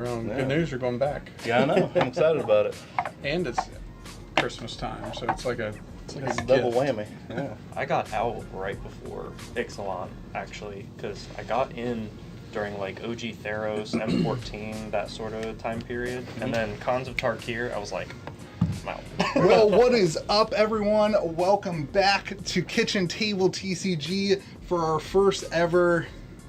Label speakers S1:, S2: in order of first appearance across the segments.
S1: Good news, you're going back.
S2: Yeah, I know. I'm excited about it.
S1: And it's Christmas time, so it's like a
S2: double whammy. Yeah.
S3: I got out right before Ixalan, actually, because I got in during like OG Theros, M14, that sort of time period. And then Khans of Tarkir, I was like, I'm out.
S4: Well, what is up, everyone? Welcome back to Kitchen Table TCG for our first ever.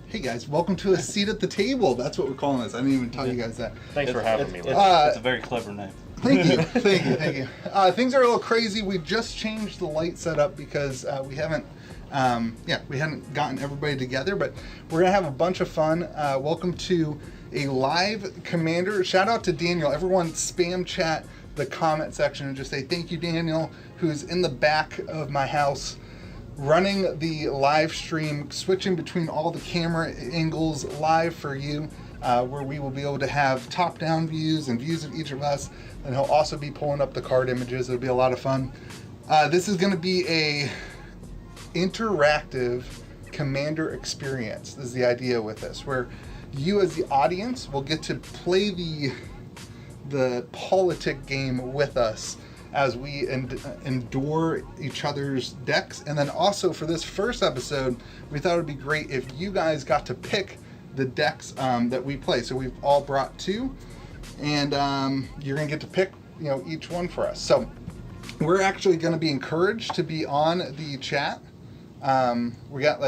S4: Hey guys, welcome to a seat at the table. That's what we're calling this. I didn't even tell you guys that.
S3: Thanks for having me.
S2: It's a very clever name.
S4: Thank you, thank you. Things are a little crazy. We've just changed the light setup because we hadn't gotten everybody together, but we're gonna have a bunch of fun. Welcome to a live Commander. Shout out to Daniel. Everyone spam chat the comment section and just say thank you, Daniel, who's in the back of my house running the live stream, switching between all the camera angles live for you, where we will be able to have top-down views and views of each of us, and he'll also be pulling up the card images. It'll be a lot of fun. This is going to be a interactive Commander experience. This is the idea with this, where you as the audience will get to play the politic game with us as we endure each other's decks. And then also for this first episode, we thought it would be great if you guys got to pick the decks that we play. So we've all brought two, and you're gonna get to pick each one for us. So we're actually gonna be encouraged to be on the chat. We got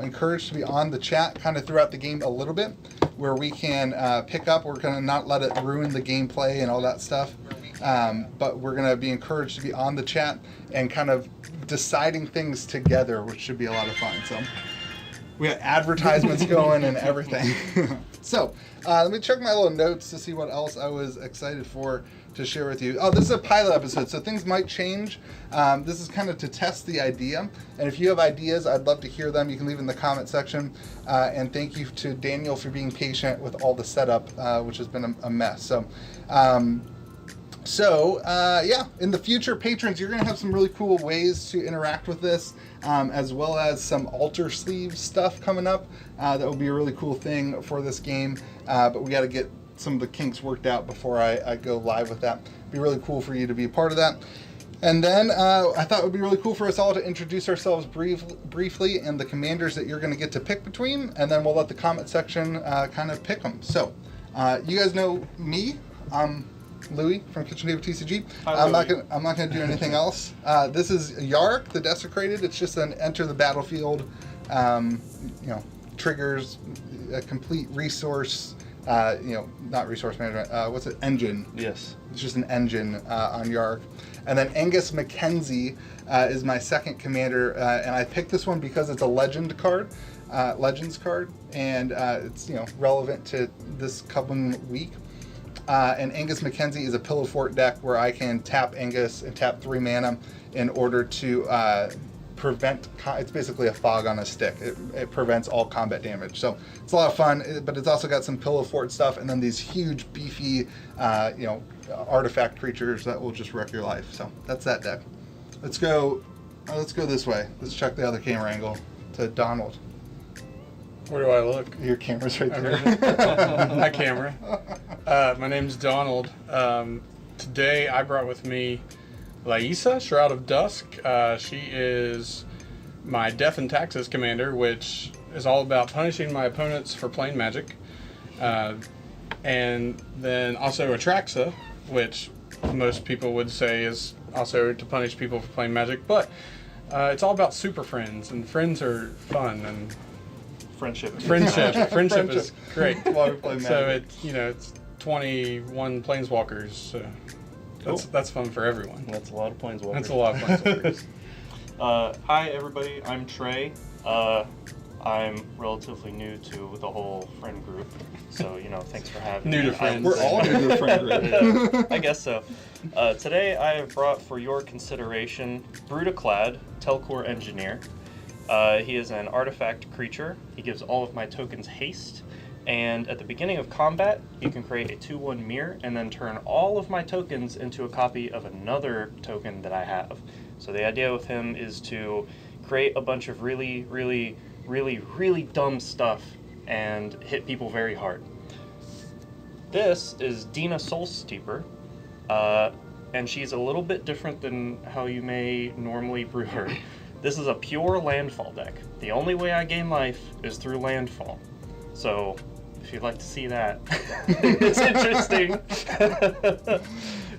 S4: encouraged to be on the chat kind of throughout the game a little bit, where we can pick up. We're gonna not let it ruin the gameplay and all that stuff. But we're going to be encouraged to be on the chat and kind of deciding things together, which should be a lot of fun. So we got advertisements going and everything. So let me check my little notes to see what else I was excited for to share with you. Oh, this is a pilot episode, so things might change. This is kind of to test the idea. And if you have ideas, I'd love to hear them. You can leave in the comment section. And thank you to Daniel for being patient with all the setup, which has been a mess. So, in the future, patrons, you're going to have some really cool ways to interact with this, as well as some altar sleeve stuff coming up. That will be a really cool thing for this game, but we got to get some of the kinks worked out before I go live with that. It'd be really cool for you to be a part of that. And then I thought it would be really cool for us all to introduce ourselves briefly and the commanders that you're going to get to pick between, and then we'll let the comment section kind of pick them. So, you guys know me. Louis from KitchenTableTCG. I'm not gonna do anything else. This is Yark, the Desecrated. It's just an enter the battlefield. Triggers a complete resource. Not resource management. What's it? Engine.
S2: Yes.
S4: It's just an engine on Yark. And then Angus Mackenzie is my second commander, and I picked this one because it's a legend card. Legends card, and it's relevant to this coming week. And Angus Mackenzie is a Pillow Fort deck where I can tap Angus and tap 3 mana in order to prevent. It's basically a fog on a stick. It prevents all combat damage. So it's a lot of fun, but it's also got some Pillow Fort stuff, and then these huge, beefy, artifact creatures that will just wreck your life. So that's that deck. Let's go this way. Let's check the other camera angle to Donald.
S1: Where do I look?
S4: Your camera's right there.
S1: My camera. My name's Donald. Today I brought with me Laisa, Shroud of Dusk. She is my Death and Taxes commander, which is all about punishing my opponents for playing Magic. And then also Atraxa, which most people would say is also to punish people for playing Magic. But it's all about super friends, and friends are fun, and Friendship is great. So it's 21 planeswalkers. So that's fun for everyone.
S2: That's a lot of planeswalkers.
S1: That's a lot of planeswalkers.
S3: Hi everybody, I'm Trey. I'm relatively new to the whole friend group, so thanks for having me.
S1: New to friends.
S4: We're all new to the friend group.
S3: I guess so. Today I have brought for your consideration Brutaclad, Telcor Engineer. He is an artifact creature. He gives all of my tokens haste, and at the beginning of combat, you can create a 2/1 mirror and then turn all of my tokens into a copy of another token that I have. So the idea with him is to create a bunch of really, really, really, really dumb stuff and hit people very hard. This is Dina Soulsteeper, and she's a little bit different than how you may normally brew her. This is a pure landfall deck. The only way I gain life is through landfall. So, if you'd like to see that, it's interesting.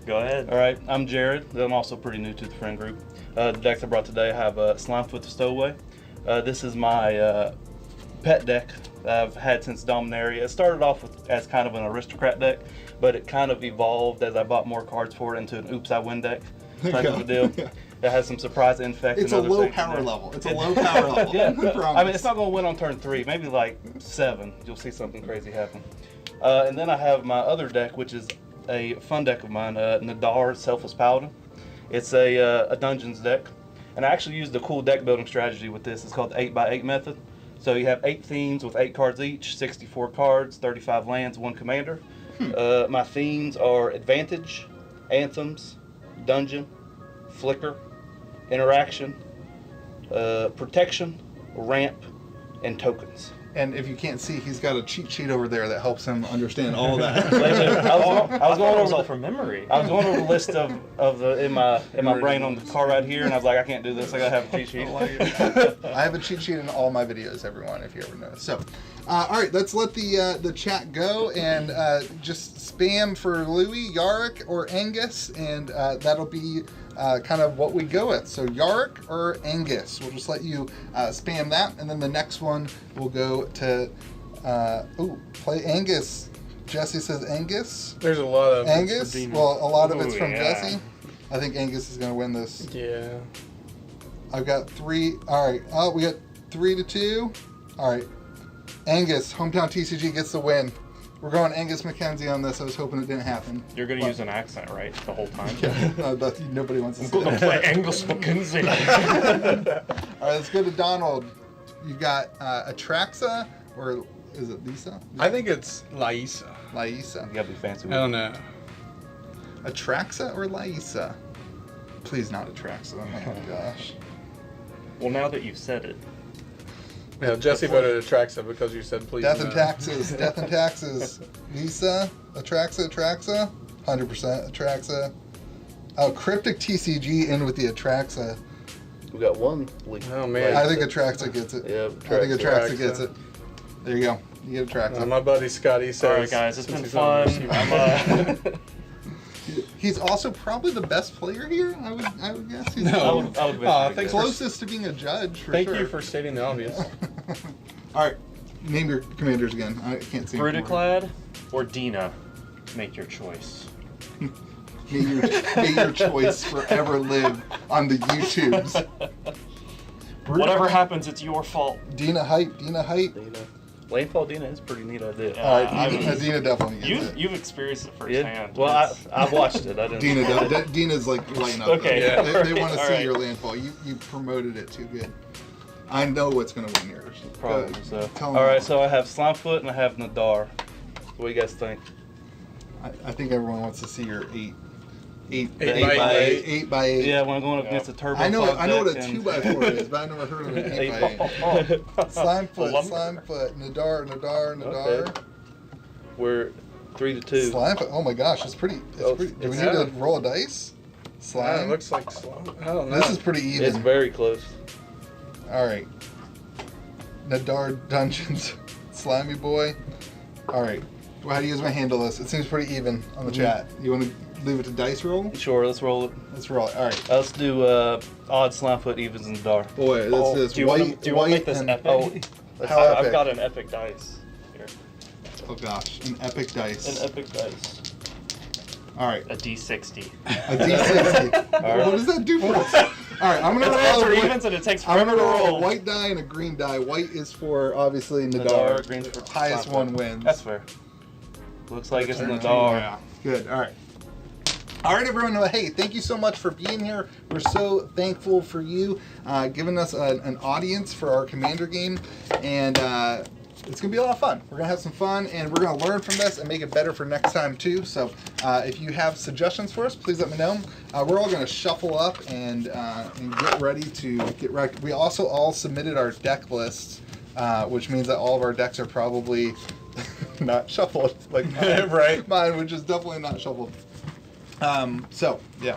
S3: Go ahead.
S2: All right, I'm Jared. I'm also pretty new to the friend group. The decks I brought today, I have Slimefoot the Stowaway. This is my pet deck that I've had since Dominaria. It started off as kind of an aristocrat deck, but it kind of evolved as I bought more cards for it into an oops I win deck type of a deal. It has some surprise infect.
S4: It's
S2: and
S4: a
S2: other
S4: low
S2: things in
S4: power
S2: there.
S4: level. It's a low power level.
S2: Yeah,
S4: I
S2: I mean it's not going to win on turn 3. Maybe like 7. You'll see something crazy happen. And then I have my other deck, which is a fun deck of mine, Nadar Selfless Paladin. It's a dungeons deck, and I actually used a cool deck building strategy with this. It's called the 8x8 method. So you have 8 themes with 8 cards each, 64 cards, 35 lands, 1 commander. My themes are advantage, anthems, dungeon, flicker, interaction, protection, ramp, and tokens.
S4: And if you can't see, he's got a cheat sheet over there that helps him understand all that.
S2: I was going over
S3: all from memory.
S2: I was going over the list of the in my brain on the car right here, and I was like, I can't do this. I gotta have a cheat sheet.
S4: I have a cheat sheet in all my videos, everyone, if you ever notice. So, all right, let's let the chat go and just spam for Louis, Yarick, or Angus, and that'll be kind of what we go with. So Yarick or Angus, we'll just let you spam that, and then the next one will go to play Angus. Jesse says Angus.
S1: There's a lot of
S4: Angus. Well, a lot of it's
S3: Ooh,
S4: from
S3: yeah.
S4: Jesse. I think Angus is going to win this.
S1: Yeah.
S4: I've got 3. All right. Oh, we got 3-2. All right. Angus, hometown TCG gets the win. We're going Angus McKenzie on this. I was hoping it didn't happen.
S3: You're going to use an accent, right, the whole time?
S4: Yeah, nobody wants to
S3: I'm
S4: see
S3: going to
S4: that.
S3: play Angus McKenzie.
S4: All right, let's go to Donald. You got Atraxa, or is it Lisa?
S1: I think it's Laisa.
S4: Laisa.
S2: You gotta be fancy
S1: I
S2: with it.
S1: don't know.
S4: Atraxa or Laisa? Please not Atraxa. Oh my gosh.
S3: Well, now that you've said it.
S1: Yeah, Jesse voted Atraxa because you said please.
S4: Death
S1: no.
S4: and taxes. Death and taxes. Lisa. Atraxa. 100% Atraxa. Oh, Cryptic TCG in with the Atraxa.
S2: We got one leak.
S1: Oh, man.
S4: I think Atraxa gets it.
S2: Yeah,
S4: I think Atraxa
S1: Atraxa.
S4: gets it. There you go. You get Atraxa.
S1: My buddy Scotty says.
S3: All right, guys, it's
S1: since
S3: been
S1: he's on
S3: fun.
S1: the
S4: He's also probably the best player here. I would guess. He's
S1: No.
S2: I would venture
S1: Aw,
S2: to
S1: thanks
S2: guess.
S4: closest to being a judge for
S1: Thank
S4: sure.
S1: you for stating the obvious.
S4: All right, name your commanders again. I can't see. them.
S3: Brutaclad or Dina? Make your choice.
S4: May your choice forever live on the YouTubes.
S3: Whatever happens, it's your fault.
S4: Dina hype. Dina hype.
S2: Dina. Landfall Dina is a pretty neat idea.
S3: Yeah.
S4: All right,
S3: I
S4: Dina,
S3: mean,
S4: Dina definitely gets it.
S3: You've experienced it
S2: Yeah.
S3: firsthand.
S2: Well,
S3: It's-
S2: I watched it. I didn't.
S4: Dina's like lighting up.
S3: Okay,
S4: though.
S3: yeah.
S4: They want to
S3: All
S4: see
S3: right.
S4: your landfall. You promoted it too good. I know what's gonna win yours.
S2: Probably
S4: Go.
S2: so.
S4: Tell 'em
S2: All right,
S4: all.
S2: so I have Slimefoot and I have Nadar. What do you guys think?
S4: I think everyone wants to see your 8
S1: Eight
S2: by eight.
S4: 8 by 8.
S2: Yeah, when I'm going up against a turbo.
S4: I know
S2: fog
S4: what a
S2: deck
S4: 2 by 4 is, but I never heard of an 8 by 8. Slimefoot,
S3: Lumber.
S4: Slimefoot, Nadar.
S2: Okay. We're 3-2.
S4: Slimefoot. Oh my gosh, it's pretty.
S2: Oh,
S4: Do we
S2: it's-
S4: need to roll a dice?
S1: Yeah,
S4: Slime.
S1: it looks like slow. I don't know.
S4: This is pretty even.
S2: It's very close.
S4: All right. Nadar Dungeons, Slimy Boy. All right. Well, how do you guys want to handle this? It seems pretty even on the chat. You want to leave it to dice roll?
S2: Sure, let's roll it.
S4: Let's roll it. All right.
S2: Let's do odd Slimefoot, evens, and Nadar.
S4: Boy, this
S3: Oh,
S4: is
S3: do you
S4: white.
S3: want to make this
S4: and-
S3: epic?
S4: How
S3: I've
S4: epic?
S3: got an epic dice here.
S4: Oh gosh, an epic dice.
S2: An epic dice.
S4: All right.
S3: A D60.
S4: A D60.
S2: All right.
S4: What does that do for us? All right, I'm gonna
S3: It's
S4: roll.
S3: odds or
S4: a white-
S3: evens, and it takes
S4: I'm
S3: forever
S4: gonna
S3: to
S4: roll a
S3: roll.
S4: white die and a green die. White is for obviously Nadar.
S2: Nadar, green's for
S4: highest
S2: Slimefoot.
S4: one wins.
S2: That's fair. Looks like it's
S4: Turn
S2: Nadar.
S4: Yeah. Good. All right. All right, everyone. Well, hey, thank you so much for being here. We're so thankful for you giving us an audience for our Commander game, and it's gonna be a lot of fun. We're gonna have some fun, and we're gonna learn from this and make it better for next time too. So, if you have suggestions for us, please let me know. We're all gonna shuffle up and get ready to get ready. We also all submitted our deck lists, which means that all of our decks are probably not shuffled. Like mine,
S1: Right.
S4: Mine, which is definitely not shuffled. So, yeah.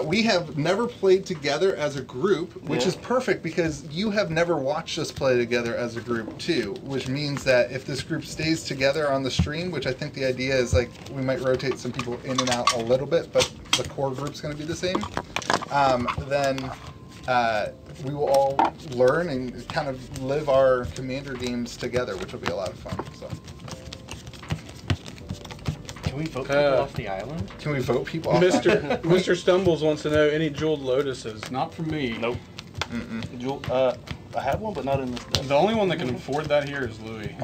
S4: We have never played together as a group, which is perfect because you have never watched us play together as a group too, which means that if this group stays together on the stream, which I think the idea is like we might rotate some people in and out a little bit, but the core group's going to be the same, then we will all learn and kind of live our Commander games together, which will be a lot of fun. So.
S3: Can we vote people off the island?
S4: Can we vote people off?
S1: Mr. Stumbles wants to know any jeweled lotuses. Not from me.
S3: Nope.
S2: I have one, but not in this deck.
S1: The only one that can afford that here is Louis.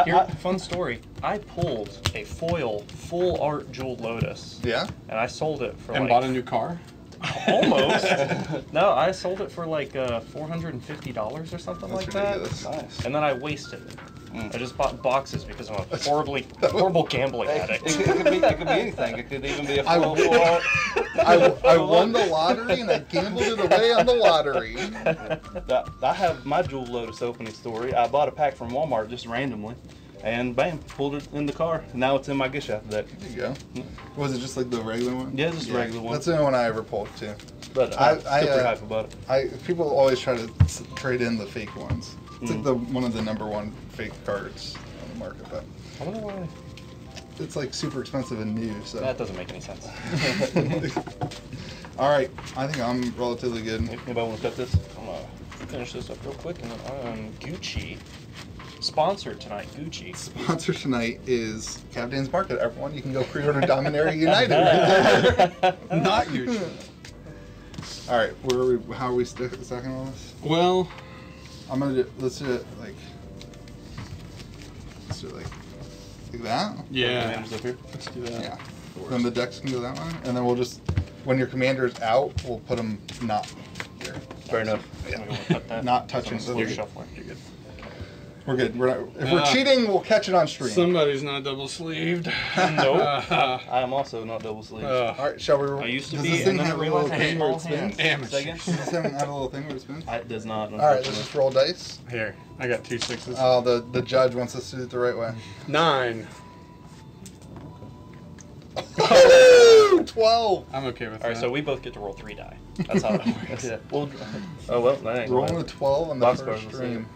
S3: Here, fun story. I pulled a foil full art jeweled lotus.
S4: Yeah?
S3: And I sold it for
S1: And bought a new car?
S3: Almost. No, I sold it for like $450 or something like
S4: ridiculous.
S3: that.
S2: Nice.
S3: And then I wasted it. I just bought boxes because I'm a horrible gambling addict.
S2: It could be anything. It could even be a
S4: I-
S2: full art.
S4: I won the lottery and I gambled it away on the lottery.
S2: I have my Jewel Lotus opening story. I bought a pack from Walmart just randomly, and bam, pulled it in the car. Now it's in my gift shop deck.
S4: There you go. Was it just like the regular one?
S2: Yeah, just a regular one.
S4: That's the only one I ever pulled too.
S2: But
S4: I-
S2: I'm still pretty hype about it.
S4: People always try to trade in the fake ones. It's like one of the #1 fake cards on the market, but
S3: I wonder why.
S4: it's like super expensive and new. So.
S3: That doesn't make any sense.
S4: All right, I think I'm relatively good.
S2: Anybody want to cut this?
S3: I'm gonna finish this up real quick, and then Gucci. Sponsored tonight, Gucci.
S4: Sponsor tonight is Captain's Market. Everyone, you can go pre-order Dominaria United right there.
S1: Not usually.
S4: All right, where are we? How are we stacking on this?
S1: Well,
S4: I'm gonna do. Let's do it like that.
S1: yeah.
S2: Commanders up here.
S1: Let's do that.
S4: Yeah. Then the decks can go that way, and then we'll just when your commander's out, we'll put them not here.
S2: Fair enough.
S3: Somebody wanna cut that?
S4: Not touching.
S3: You're shuffling.
S1: You're good.
S4: We're good. We're not, if we're cheating, we'll catch it on stream.
S1: Somebody's not double sleeved.
S3: Nope.
S2: I am also not double sleeved.
S4: All right, shall we?
S3: I used to
S4: does
S3: be,
S4: this thing
S3: and then I
S4: have a little
S3: realized I had
S4: thing where it
S3: small hands.
S4: spins?
S1: Amateur.
S2: Say again?
S4: Does this thing have a little thing where it spins?
S2: It does not.
S4: All right, let's just roll dice.
S1: Here, I got 2 6s.
S4: Oh, the judge wants us to do it the right way.
S1: 9.
S4: Oh, 12.
S1: I'm okay with
S3: All right,
S1: that.
S3: so we both get to roll 3 die. That's how it works.
S2: Yeah. Well, oh well, that ain't
S4: Rolling a
S2: right.
S4: 12 on the
S2: Box
S4: first
S2: scores,
S4: stream.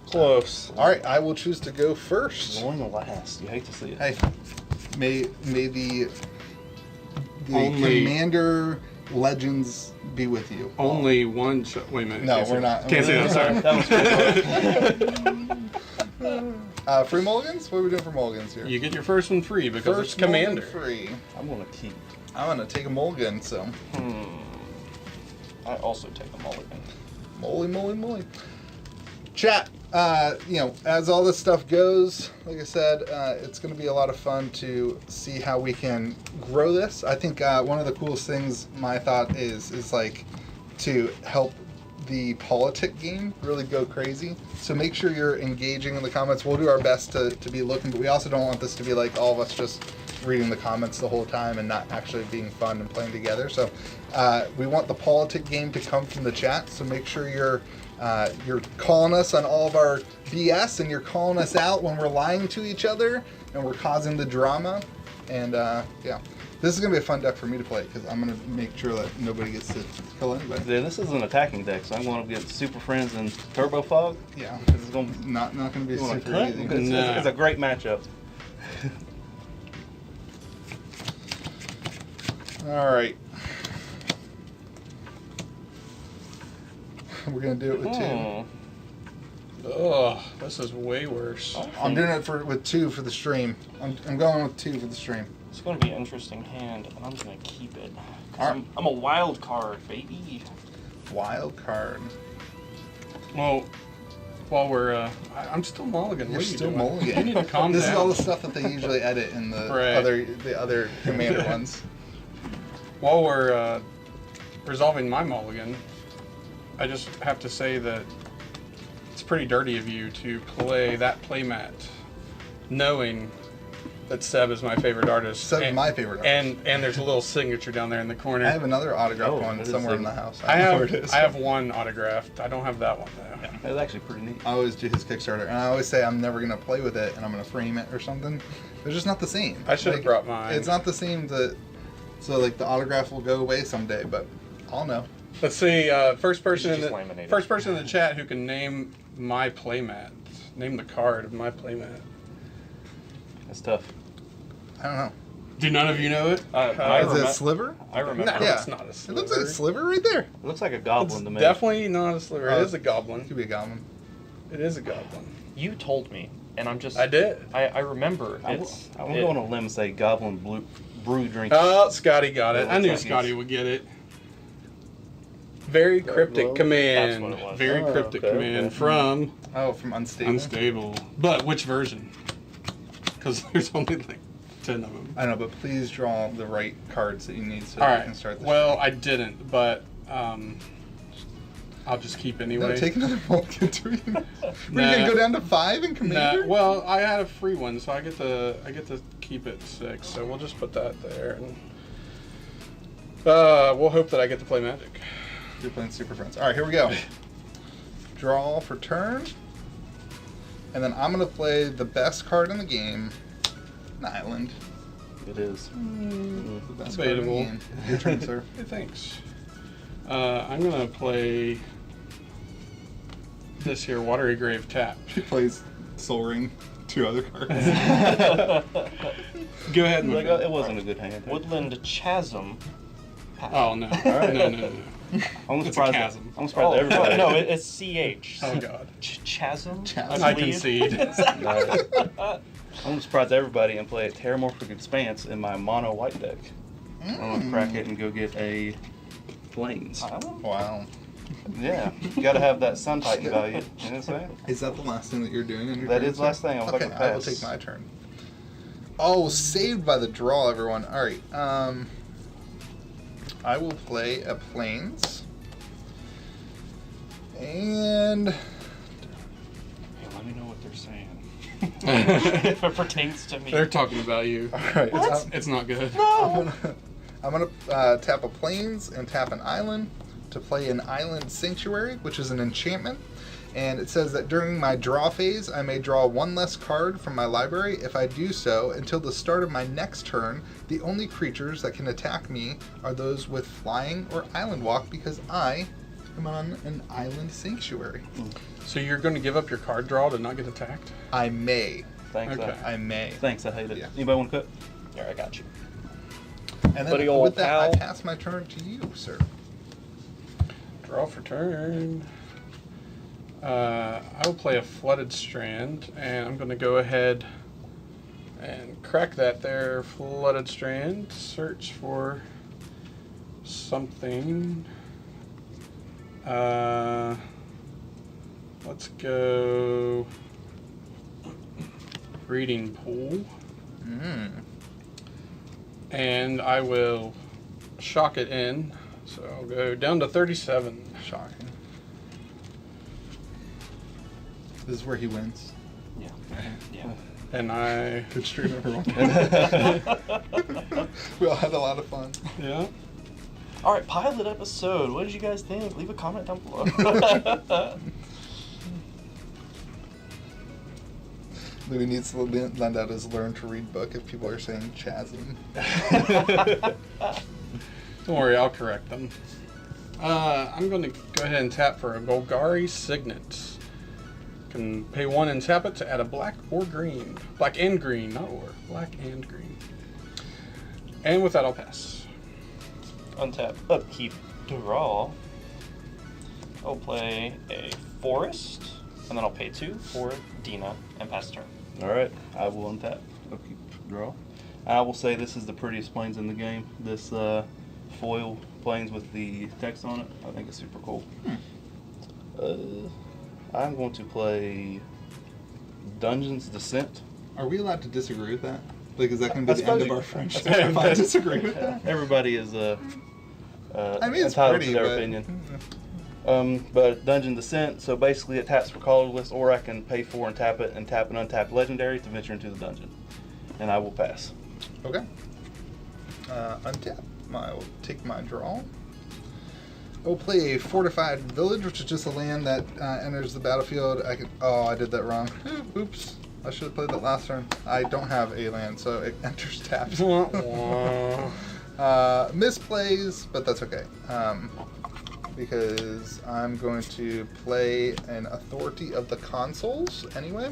S3: Close.
S4: All right, I will choose to go first.
S2: Going the last. You hate to see it.
S4: Hey, may the
S1: Only-
S4: Commander legends be with you.
S1: Only one shot. Wait a minute.
S4: No,
S1: can't say
S4: we're
S1: that.
S4: not.
S1: Can't say that, sorry.
S2: That was pretty
S4: Free mulligans? What are we doing for mulligans here?
S1: You get your first one free because
S4: First
S1: it's Commander.
S4: mulligan free.
S2: I'm gonna keep.
S4: I'm gonna take a mulligan. So,
S3: I also take a mulligan.
S4: moly. Chat. As all this stuff goes, like I said, it's going to be a lot of fun to see how we can grow this. I think one of the coolest things, my thought is like to help the politic game really go crazy. So make sure you're engaging in the comments. We'll do our best to be looking, but we also don't want this to be like all of us just reading the comments the whole time and not actually being fun and playing together. So we want the politic game to come from the chat. So make sure you're calling us on all of our BS and you're calling us out when we're lying to each other and we're causing the drama. And this is going to be a fun deck for me to play because I'm going to make sure that nobody gets to kill anybody.
S2: Yeah, this is an attacking deck, so I'm going to get Super Friends and Turbo Fog.
S4: Yeah,
S2: This is going to
S4: not going to be
S2: be
S4: super
S2: cut.
S4: easy.
S2: It's a great matchup.
S4: All right. We're going to do it with two.
S1: Ugh, this is way worse.
S4: I'm doing it with 2 for the stream. I'm going with 2 for the stream.
S3: It's going to be an interesting hand, and I'm just going to keep it. 'Cause
S4: Alright.
S3: I'm a wild card, baby.
S4: Wild card.
S1: Well, while we're, I'm still mulligan.
S4: You're
S1: What are you
S4: still
S1: doing?
S4: mulligan.
S1: You need to calm
S4: This
S1: down.
S4: is all the stuff that they usually edit in the
S1: Right.
S4: other commander ones.
S1: While we're resolving my mulligan, I just have to say that it's pretty dirty of you to play that playmat knowing that Seb is my favorite artist.
S4: Seb's my favorite artist.
S1: And there's a little signature down there in the corner.
S4: I have another autographed one
S2: it is
S4: somewhere in
S2: a-
S4: the house.
S1: I
S4: don't know where it is.
S1: have one autographed. I don't have that one though.
S2: It's actually pretty neat.
S4: I always do his Kickstarter, and I always say I'm never gonna play with it, and I'm gonna frame it or something. They're just not the same.
S1: I should have brought mine.
S4: It's not the same. So like the autograph will go away someday, but I'll know.
S1: Let's see. First person
S3: just laminate it.
S1: first person in the chat who can name my playmat. Name the card of my playmat.
S2: That's tough.
S4: I don't know.
S1: Do none of you know it?
S4: Is it a sliver?
S3: I remember.
S1: No,
S4: Yeah.
S1: it's not a sliver.
S4: It looks like a sliver right there.
S2: It looks like a
S1: It's
S2: goblin to me.
S1: definitely not a sliver.
S4: Oh,
S1: It is a
S4: It
S1: goblin.
S4: could be a goblin.
S1: It is a goblin.
S3: You told me, and I'm just.
S1: I did.
S3: I remember.
S2: I'm
S3: It's.
S2: going to go on a limb and say goblin brew drink.
S1: Oh, Scotty got it.
S2: It
S1: I
S2: looks
S1: knew
S2: like
S1: Scotty
S2: he's-
S1: would get it. Very cryptic
S2: Well,
S1: command.
S3: that's what it was.
S1: Very
S2: Oh,
S1: cryptic
S2: okay,
S1: command
S2: okay.
S1: from
S4: Oh, from Unstable.
S1: Unstable. But which version? Because there's only like 10 of them.
S4: I know, but please draw the right cards that you need so
S1: All
S4: that
S1: right.
S4: you can start this.
S1: Well, I didn't, but I'll just keep anyway.
S4: No, take another mulligan to read. We're
S1: Nah.
S4: gonna go down to 5 in
S1: Nah,
S4: Commander?
S1: well, I had a free one, so I get to keep it 6. So we'll just put that there, and we'll hope that I get to play Magic.
S4: You're playing Super Friends. All right, here we go. Draw for turn. And then I'm going to play the best card in the game, an island.
S2: It is.
S4: The best card in the
S1: Debatable.
S4: game. Your turn, sir.
S1: Hey, thanks. I'm gonna play this here Watery Grave tap.
S4: He plays Soul Ring, 2 other cards.
S1: Go ahead and
S2: Like, it wasn't a good hand.
S3: Woodland Chasm.
S1: Oh no!
S2: right.
S1: No!
S2: I'm
S1: It's a
S2: surprised.
S1: chasm.
S2: I'm surprised everybody.
S3: No, it's CH.
S1: Oh god!
S3: Chasm?
S4: Chasm.
S1: I
S3: Lead?
S1: concede.
S2: I'm surprised everybody and play a Terramorphic Expanse in my mono white deck. I'm gonna crack it and go get a Plains.
S4: Wow.
S2: Yeah, you gotta have that Sun Titan value. You know what I'm saying?
S4: Is that the last thing that you're doing in your
S2: That
S4: turn,
S2: is the
S4: sir?
S2: last thing. I'm
S4: Okay,
S2: about to
S4: I will
S2: pass.
S4: take my turn. Oh, saved by the draw, everyone. All right. I will play a Plains. And
S3: Hey, let me know what they're saying. If it pertains to me.
S1: They're talking about you.
S4: all right.
S1: It's not good.
S4: I'm gonna tap a Plains and tap an island to play an Island Sanctuary, which is an enchantment. And it says that during my draw phase, I may draw 1 less card from my library. If I do so, until the start of my next turn, the only creatures that can attack me are those with flying or island walk because I am on an Island Sanctuary.
S1: So you're going to give up your card draw to not get attacked?
S4: I may.
S2: Thanks.
S1: Okay.
S4: I may.
S2: Thanks. I hate it.
S4: Yeah.
S2: Anybody want to cut?
S3: Here, I got you.
S4: And
S3: Buddy
S4: then
S3: old
S4: with that, I
S3: pal.
S4: pass my turn to you, sir.
S1: Draw for turn. I will play a Flooded Strand, and I'm going to go ahead and crack that there Flooded Strand. Search for something. Let's go Breeding Pool, and I will shock it in. So I'll go down to 37.
S4: Shocking. This is where he wins.
S3: Yeah. Yeah.
S1: And I,
S4: Good stream, everyone. We all had a lot of fun.
S1: yeah.
S3: All right, pilot episode. What did you guys think? Leave a comment down below.
S4: Louis needs to lend out his Learn to Read book if people are saying chasm.
S1: Don't worry, I'll correct them. I'm going to go ahead and tap for a Golgari Signet. Can pay 1 and tap it to add a black or green. Black and green, not or. Black and green. And with that, I'll pass.
S3: Untap, upkeep, draw. I'll play a Forest, and then I'll pay 2 for Dina and pass turn.
S2: All right. I will untap. Okay. Draw. I will say this is the prettiest planes in the game. This foil planes with the text on it. I think it's super cool. I'm going to play Dungeon's Descent.
S4: Are we allowed to disagree with that? Like, is that going to
S2: I
S4: be the end
S2: suppose
S4: of
S2: you-
S4: our friendship if I disagree with that?
S2: Everybody is
S4: I mean, it's
S2: entitled
S4: pretty,
S2: to their
S4: but...
S2: opinion. But Dungeon Descent, so basically it taps for colorless, or I can pay 4 and tap it and tap an untapped legendary to venture into the dungeon. and I will pass.
S4: Okay. Untap. I will take my draw. I will play a Fortified Village, which is just a land that enters the battlefield. I did that wrong. Oops. I should have played that last turn. I don't have a land, so it enters tapped. Misplays, but that's okay. Because I'm going to play an Authority of the Consuls anyway.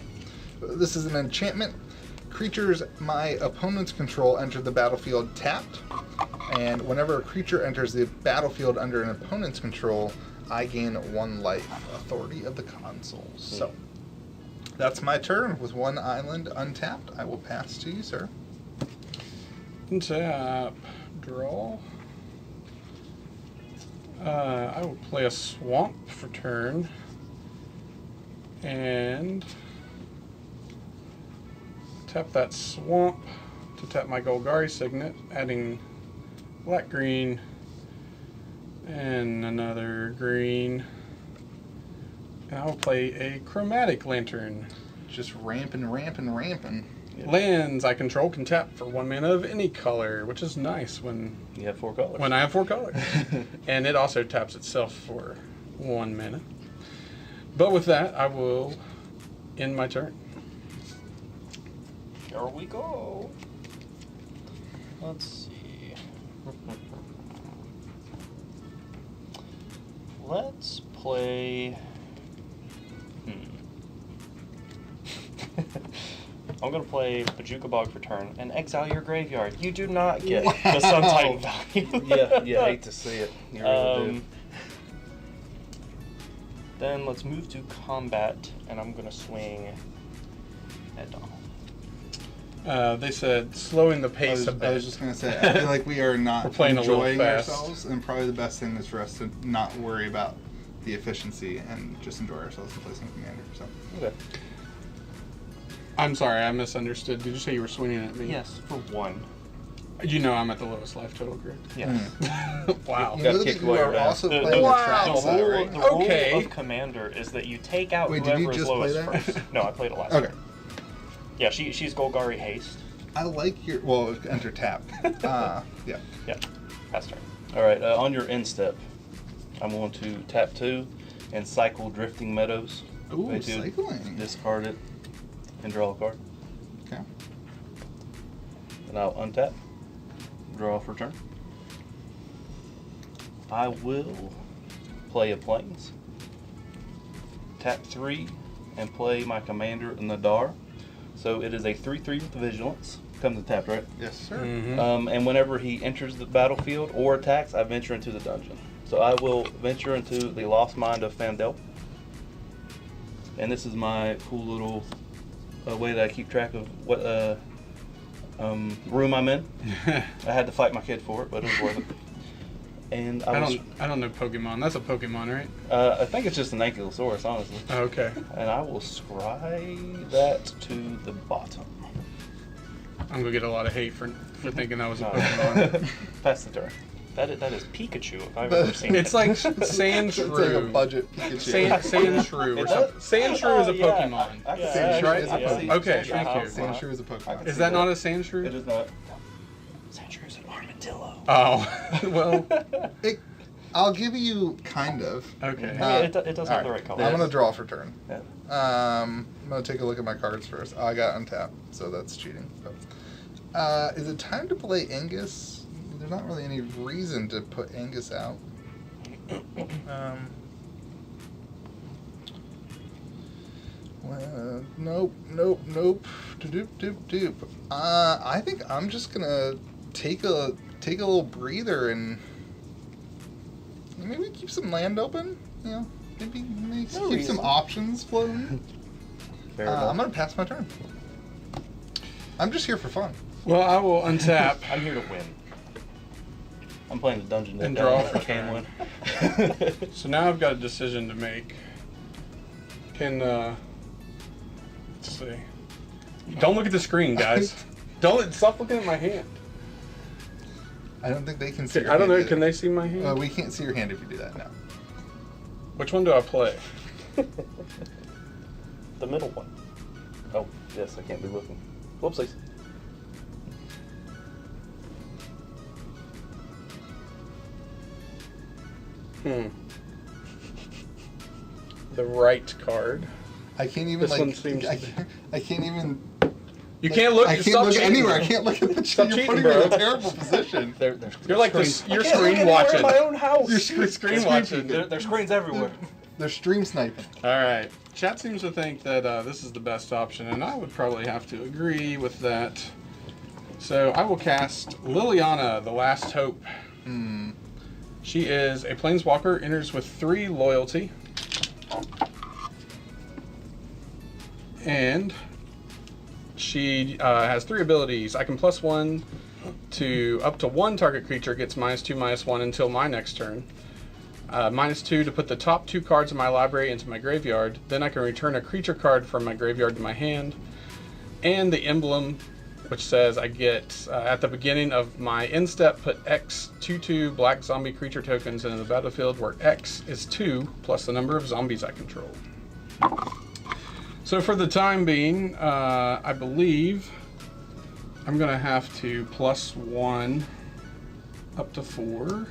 S4: This is an enchantment. Creatures my opponent's control enter the battlefield tapped. And whenever a creature enters the battlefield under an opponent's control, I gain 1 life. Authority of the Consuls. So, that's my turn with 1 island untapped. I will pass to you, sir.
S1: Tap. Draw. I will play a swamp for turn. And tap that swamp to tap my Golgari Signet, adding black green and another green. And I will play a Chromatic Lantern.
S4: Just ramping.
S1: Lands I control can tap for 1 mana of any color, which is nice when
S2: You have 4 colors.
S1: I have 4 colors. And it also taps itself for 1 mana. But with that, I will end my turn.
S3: Here we go. Let's see. Let's play. I'm going to play Bajuka Bog for turn and exile your graveyard. You do not get the Sun Titan value.
S2: yeah, hate to see it. You really do.
S3: Then let's move to combat, and I'm going to swing at Donald.
S1: They said slowing the pace a bit.
S4: I was just going to say, I feel like we are not
S1: We're playing a little
S4: enjoying
S1: fast.
S4: ourselves, and probably the best thing is for us to not worry about the efficiency and just enjoy ourselves and play some commander. So.
S2: Okay.
S1: I'm sorry, I misunderstood. Did you say you were swinging at me?
S3: Yes, for 1.
S1: You know I'm at the lowest life total, correct?
S3: Yes.
S1: Wow.
S4: You
S2: Gotta
S4: know that
S2: kick
S4: you
S2: while
S4: are
S2: you're down.
S4: also
S3: The
S4: playing
S1: wow.
S4: a track
S3: The
S4: set,
S3: rule,
S4: right?
S3: the rule
S1: Okay.
S3: of Commander is that you take out
S4: Wait, did you
S3: whoever is
S4: just play
S3: lowest
S4: that?
S3: first. No, I played it last
S4: Okay.
S3: time. Yeah, she's Golgari Haste.
S4: I like your... Well, enter tap. Yeah.
S3: Yeah, pass turn.
S2: All right, on your end step, I'm going to tap 2 and cycle Drifting Meadows.
S4: Ooh,
S2: Pay 2,
S4: cycling.
S2: discard it, and draw a card.
S4: Okay.
S2: And I'll untap, draw for turn. I will play a Plains, tap 3, and play my commander Nadar. So it is a 3/3 with Vigilance. Comes in tapped, right?
S4: Yes, sir.
S1: Mhm.
S2: And whenever he enters the battlefield or attacks, I venture into the dungeon. So I will venture into the Lost Mind of Fandel. And this is my cool little way that I keep track of what room I'm in. I had to fight my kid for it, but it was worth it. And
S1: I don't know Pokemon. That's a Pokemon, right?
S2: I think it's just an Ankylosaurus, honestly.
S1: Okay.
S2: And I will scry that to the bottom.
S1: I'm gonna get a lot of hate for thinking that was a
S2: No.
S1: Pokemon.
S2: Pass the turn.
S3: That is Pikachu if I've ever seen it.
S1: It's like Sand
S4: It's like a
S1: Shrew.
S4: budget Pikachu.
S1: Sand Shrew or
S2: It
S1: something.
S2: does?
S1: Sand Shrew is a
S3: Oh, yeah.
S1: Pokemon.
S2: I can
S3: Yeah,
S2: see
S4: Sand
S2: it.
S4: Shrew
S1: right?
S4: is a
S2: Yeah.
S4: Pokemon.
S1: Okay,
S3: Yeah.
S1: thank you.
S4: Sand Shrew is a Pokemon.
S1: Is that not a Sand Shrew?
S2: It is not.
S3: Sand Shrew is an armadillo.
S1: Oh, well,
S4: I'll give you kind of.
S1: okay.
S3: I mean, it does have the right color.
S4: I'm going to draw for turn.
S2: Yeah.
S4: I'm going to take a look at my cards first. Oh, I got untapped, so that's cheating. Is it time to play Angus? There's not really any reason to put Angus out. Well, nope. Doop. I think I'm just gonna take a little breather and maybe keep some land open. You know, maybe keep some options floating.
S2: Fair
S4: I'm
S2: enough.
S4: gonna pass my turn. I'm just here for fun.
S1: Well, I will untap.
S3: I'm here to win.
S2: I'm playing the dungeon deck.
S1: And draw for
S2: I can
S1: turn.
S2: win.
S1: So now I've got a decision to make. Let's see. Don't look at the screen, guys. Stop looking at my hand.
S4: I don't think they can see. Your
S1: I don't
S4: hand
S1: know. Can
S4: either.
S1: they see my hand?
S4: We can't see your hand if you do that now.
S1: Which one do I play?
S3: The middle one.
S2: Oh, yes, I can't be looking. Whoopsies.
S1: The right card.
S4: I can't even
S1: This
S4: like.
S1: one seems to be-
S4: I can't even.
S1: You can't look.
S4: I
S1: you
S4: can't
S1: stop
S4: look
S1: cheating.
S4: anywhere. I can't look at the
S1: Stop
S4: You're
S1: cheating,
S4: putting me in a
S1: bro.
S4: terrible position.
S1: You're like
S2: screens.
S1: you're
S2: I can't look
S1: screen
S2: anywhere
S1: watching.
S2: in my own house.
S4: You're
S1: Screen watching.
S2: There's screens everywhere.
S4: They're stream sniping.
S1: All right. Chat seems to think that this is the best option, and I would probably have to agree with that. So I will cast Liliana, the Last Hope. She is a planeswalker, enters with 3 loyalty. And she has 3 abilities. I can +1 to up to 1 target creature gets -2/-1 until my next turn. -2 to put the top 2 cards of my library into my graveyard. Then I can return a creature card from my graveyard to my hand. And the emblem, which says I get at the beginning of my end step, put X 2/2 black zombie creature tokens into the battlefield, where X is 2 plus the number of zombies I control. So for the time being, I believe I'm going to have to +1 up to 4.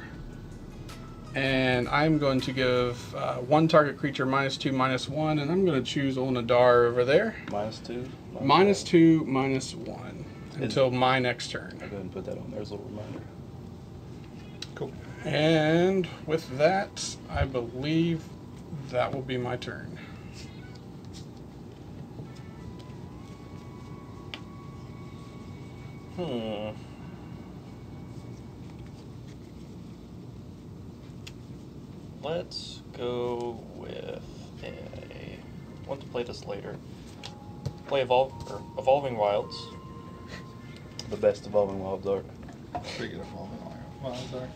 S1: And I'm going to give 1 target creature -2/-1, and I'm going to choose Olnadar over there.
S2: -2.
S1: -2/-1 until my next turn.
S2: I'll go ahead and put that on there as a little reminder.
S4: Cool.
S1: And with that, I believe that will be my turn.
S3: Let's go with a. I want to play this later. Play Evolving Wilds.
S2: The best Evolving Wilds art.
S4: Pretty good evolving. Well, sorry.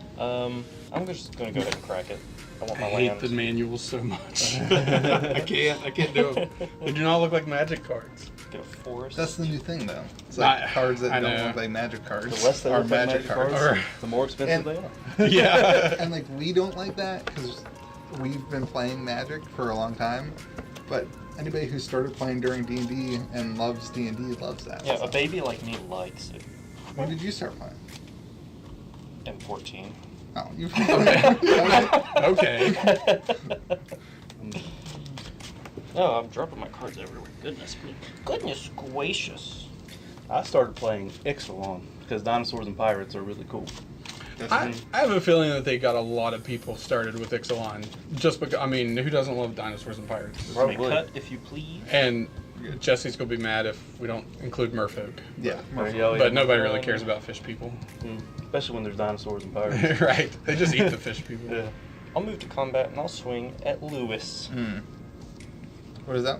S3: I'm just gonna go ahead and crack it. I want
S1: I
S3: my
S1: hate
S3: land.
S1: the manuals so much. I can't do them. They do not look like Magic cards.
S3: Get a forest.
S4: That's the new thing, though. It's like cards that
S1: I
S4: don't
S1: know.
S4: look like Magic cards
S2: The less they
S4: are
S2: look like
S4: Magic
S2: Magic
S4: cards.
S2: cards, the more expensive
S4: And-
S2: they are.
S1: Yeah.
S4: And like we don't like that because we've been playing Magic for a long time, but anybody who started playing during D&D and loves D&D loves that.
S3: Yeah, a baby like me likes it.
S4: When did you start playing?
S3: M14.
S4: Oh, you've
S1: Okay.
S3: No, I'm dropping my cards everywhere. Goodness me. Goodness gracious.
S2: I started playing Ixalan because dinosaurs and pirates are really cool.
S1: I have a feeling that they got a lot of people started with Ixalan. Just because, I mean, who doesn't love dinosaurs and pirates?
S2: Probably.
S3: Cut if you please.
S1: And Jesse's going to be mad if we don't include merfolk.
S4: Yeah.
S1: But nobody really cares about fish people.
S2: Especially when there's dinosaurs and pirates.
S1: Right. They just eat the fish people.
S2: Yeah.
S3: I'll move to combat and I'll swing at Lewis.
S4: What is that?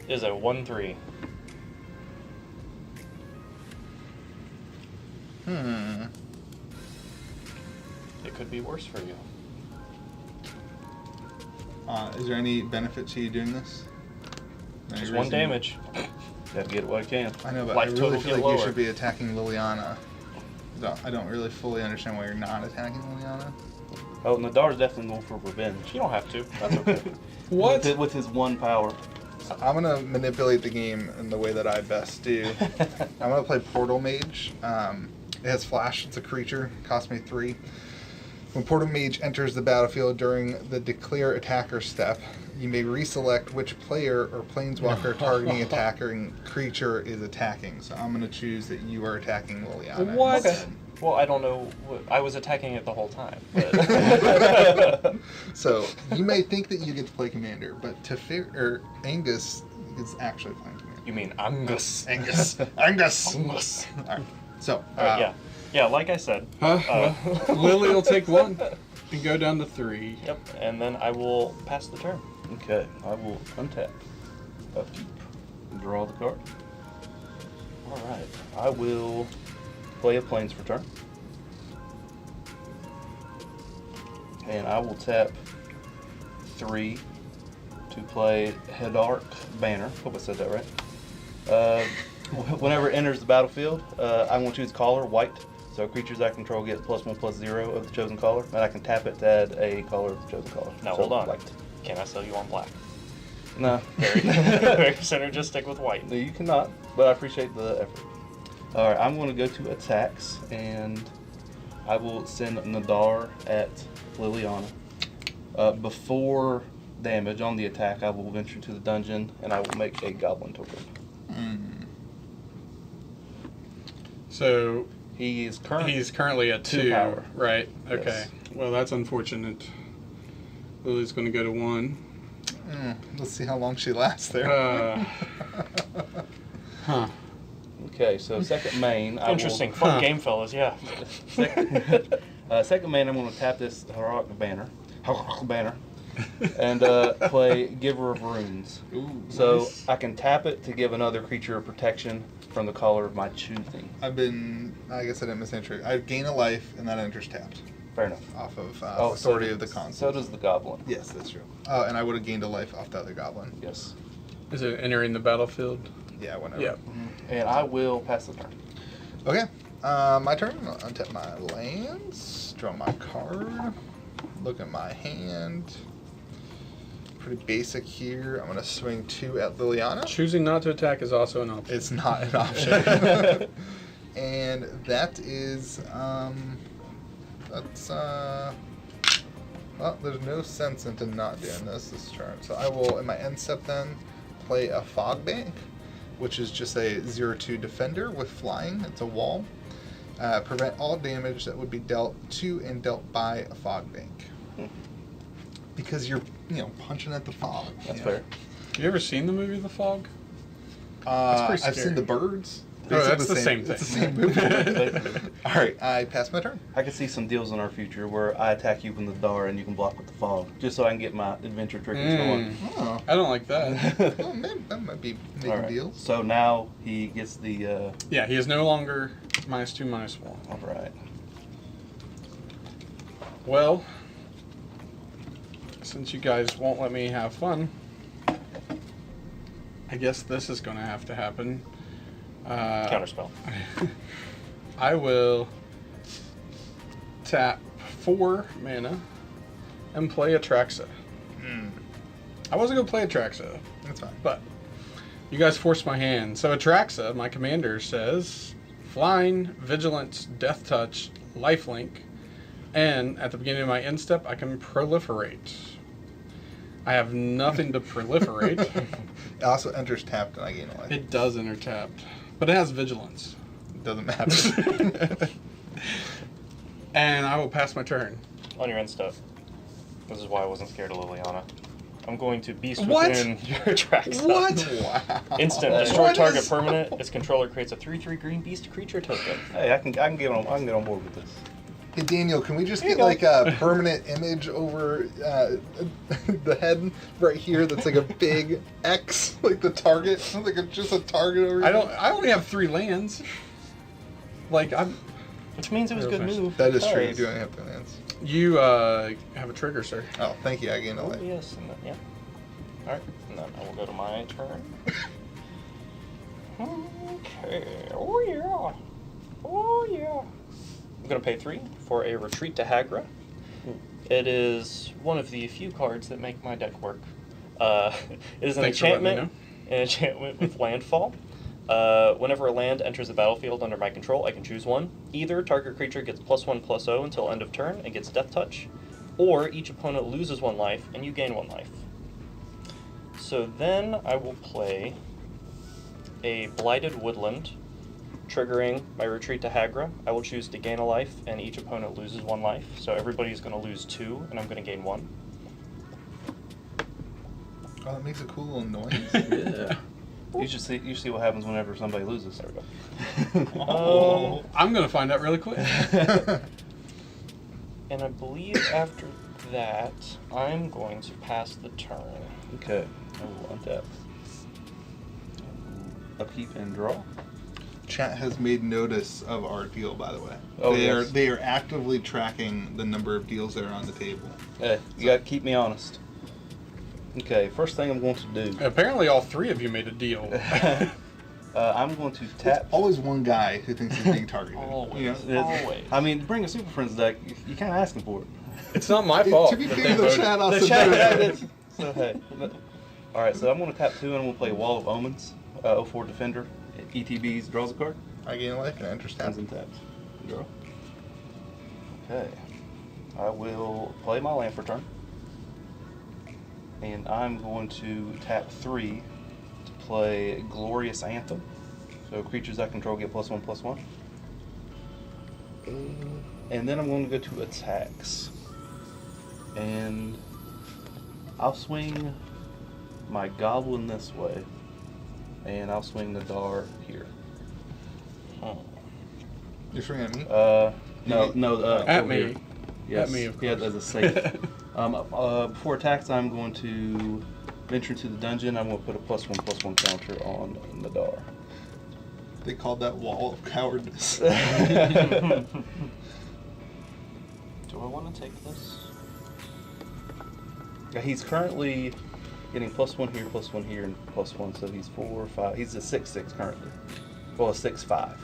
S3: It is a 1/3. It could be worse for you.
S4: Is there any benefit to you doing this? Any
S3: Just 1
S4: reason-
S3: damage.
S2: Gotta get what I can.
S4: I know, but
S3: Life
S4: I really
S3: total
S4: feel
S3: get
S4: like you
S3: lower.
S4: should be attacking Liliana. I don't really fully understand why you're not attacking Liliana.
S2: Oh, Nadar's definitely going for revenge.
S3: You don't have to. That's okay.
S1: What?
S2: With his 1 power.
S4: I'm gonna manipulate the game in the way that I best do. I'm gonna play Portal Mage. It has flash. It's a creature. Cost me 3. When Portal Mage enters the battlefield during the declare attacker step, you may reselect which player or planeswalker targeting attacking creature is attacking. So I'm gonna choose that you are attacking Liliana.
S1: What?
S4: instead.
S3: Well, I don't know. I was attacking it the whole time. But
S4: So you may think that you get to play commander, but Angus is actually playing commander.
S3: you mean Angus?
S4: Angus.
S3: Angus.
S4: All right. So
S3: Yeah. Yeah, like I said.
S1: Well, Lily will take 1 and go down to 3.
S3: Yep, and then I will pass the turn.
S2: Okay, I will untap. Upkeep. And draw the card. Alright, I will play a Plains for turn. And I will tap 3 to play Hedark Banner. Hope I said that right. Whenever it enters the battlefield, I want to choose color, white. So creatures I control get +1/+0 of the chosen color, and I can tap it to add a color of the chosen color.
S3: Now
S2: So,
S3: hold on.
S2: White.
S3: Can I sell you on black?
S2: No.
S3: Very, very synergistic with white.
S2: No, you cannot, but I appreciate the effort. Alright, I'm going to go to attacks, and I will send Nadar at Liliana. Before damage on the attack, I will venture to the dungeon and I will make a goblin token.
S1: So
S2: He's
S1: currently at 2
S2: power.
S1: right? Okay.
S2: Yes.
S1: Well, that's unfortunate. Lily's going to go to 1.
S4: Let's see how long she lasts there.
S1: Huh.
S2: Okay, so second main.
S3: Interesting. Fun game, fellas. Yeah.
S2: Second main, I'm going to tap this heroic banner, and play Giver of Runes.
S1: Ooh,
S2: So
S1: nice.
S2: I can tap it to give another creature protection from the color of my choosing.
S4: I guess I didn't miss entry. I gain a life, and that enters tapped
S2: Fair enough.
S4: off of
S2: so
S4: authority
S2: does-
S4: of the console.
S2: So does the goblin.
S4: Yes, that's true. Oh, and I would have gained a life off the other goblin.
S2: Yes.
S1: Is it entering the battlefield?
S4: Yeah, whenever.
S1: Yeah.
S2: And I will pass the turn.
S4: Okay, my turn. I'll untap my lands, draw my card, look at my hand. Pretty basic here. I'm going to swing 2 at Liliana.
S1: Choosing not to attack is also an option.
S4: It's not an option. And that is, well, there's no sense into not doing this turn. So I will, in my end step then, play a Fog Bank, which is just a 0/2 defender with flying. It's a wall. Prevent all damage that would be dealt to and dealt by a Fog Bank. Because you're, punching at the fog.
S2: That's fair.
S1: You ever seen the movie The Fog? pretty
S4: I've
S1: scary.
S4: seen the birds. They
S1: Oh,
S4: said
S1: that's the same thing.
S4: It's the same movie. All right, I pass my turn.
S2: I can see some deals in our future where I attack you from the door and you can block with the fog, just so I can get my adventure triggers going.
S4: Oh,
S1: I don't like that.
S4: well, man, that might be making
S2: All right.
S4: deals.
S2: So now he gets the.
S1: Yeah, he is no longer -2, -1.
S2: All right.
S1: Well, since you guys won't let me have fun, I guess this is going to have to happen.
S3: Counterspell.
S1: I will tap 4 mana and play Atraxa. I wasn't going to play Atraxa,
S4: That's fine.
S1: but you guys forced my hand. So Atraxa, my commander, says Flying, Vigilance, Death Touch, Lifelink, and at the beginning of my end step, I can proliferate. I have nothing to proliferate.
S4: It also enters tapped and I gain a life.
S1: It does enter tapped, but it has Vigilance.
S4: It doesn't matter.
S1: And I will pass my turn.
S3: On your end step. This is why I wasn't scared of Liliana. I'm going to beast
S1: What?
S3: within your tracks.
S1: What?
S4: Wow.
S3: Instant
S2: What
S3: destroy
S4: is-
S3: target permanent. Its controller creates a 3/3 green beast creature token.
S2: Hey, I can get on board with this.
S4: Hey Daniel, can we just
S3: Here you
S4: get
S3: go.
S4: like a permanent image over the head right here that's like a big X, like the target, like just a target over here?
S1: I only have 3 lands. Like
S3: Which means it was a good move.
S4: That is true. You
S3: because-
S4: do only have 2 lands.
S1: you have a trigger, sir.
S4: Oh, thank you. I gained a
S3: Oh,
S4: life.
S3: yes, and then, yeah. Alright, and then I will go to my turn. Okay. Oh, yeah. Oh, yeah. I'm going to pay 3 for a Retreat to Hagra. It is one of the few cards that make my deck work. It is an
S1: Thanks for letting me
S3: enchantment with landfall. Whenever a land enters the battlefield under my control, I can choose one. Either target creature gets +1/+0 until end of turn and gets Death Touch, or each opponent loses 1 life and you gain 1 life. So then I will play a Blighted Woodland, triggering my Retreat to Hagra. I will choose to gain a life and each opponent loses 1 life. So everybody's going to lose 2 and I'm going to gain 1.
S4: Oh, that makes a cool little noise.
S1: Yeah.
S2: You should see what happens whenever somebody loses. There we go.
S1: Oh, I'm gonna find out really quick.
S3: And I believe after that, I'm going to pass the turn.
S2: Okay. I will untap. Upkeep and draw.
S4: Chat has made notice of our deal, by the way.
S2: Oh,
S4: they
S2: yes.
S4: are actively tracking the number of deals that are on the table.
S2: Hey, you got to keep me honest. Okay, first thing I'm going to do.
S1: Apparently, all 3 of you made a deal.
S2: I'm going to tap.
S4: Always one guy who thinks he's being targeted.
S3: Always.
S4: You know?
S3: Always.
S2: I mean, bring a Super Friends deck. You kind of asking for it.
S1: It's not my fault.
S4: To be
S1: that
S4: fair,
S1: they
S4: the
S1: voted.
S4: chat also
S2: The chat
S4: voted.
S2: did. So hey. All right, so I'm going to tap 2 and I'm going to play Wall of Omens. 04 Defender. ETBs draws a card.
S4: I gain a life and enters
S2: Stands
S4: tapped.
S2: and taps. Draw. Okay. I will play my land for turn. And I'm going to tap 3 to play Glorious Anthem. So creatures I control get +1/+1. And then I'm going to go to attacks. And I'll swing my Goblin this way. And I'll swing the Dar here.
S4: You're swinging at me?
S2: No,
S1: At
S2: over
S1: me.
S2: here. Yes,
S1: At me, of
S2: yeah,
S1: course.
S2: as a safe. Before attacks, I'm going to venture into the dungeon. I'm going to put a +1/+1 counter on Nadar.
S4: They called that wall of cowardice.
S3: Do I want to take this?
S2: Yeah, he's currently getting +1 here, +1 here, and +1, so he's 4, 5. He's a 6/6 currently. Well, a 6/5.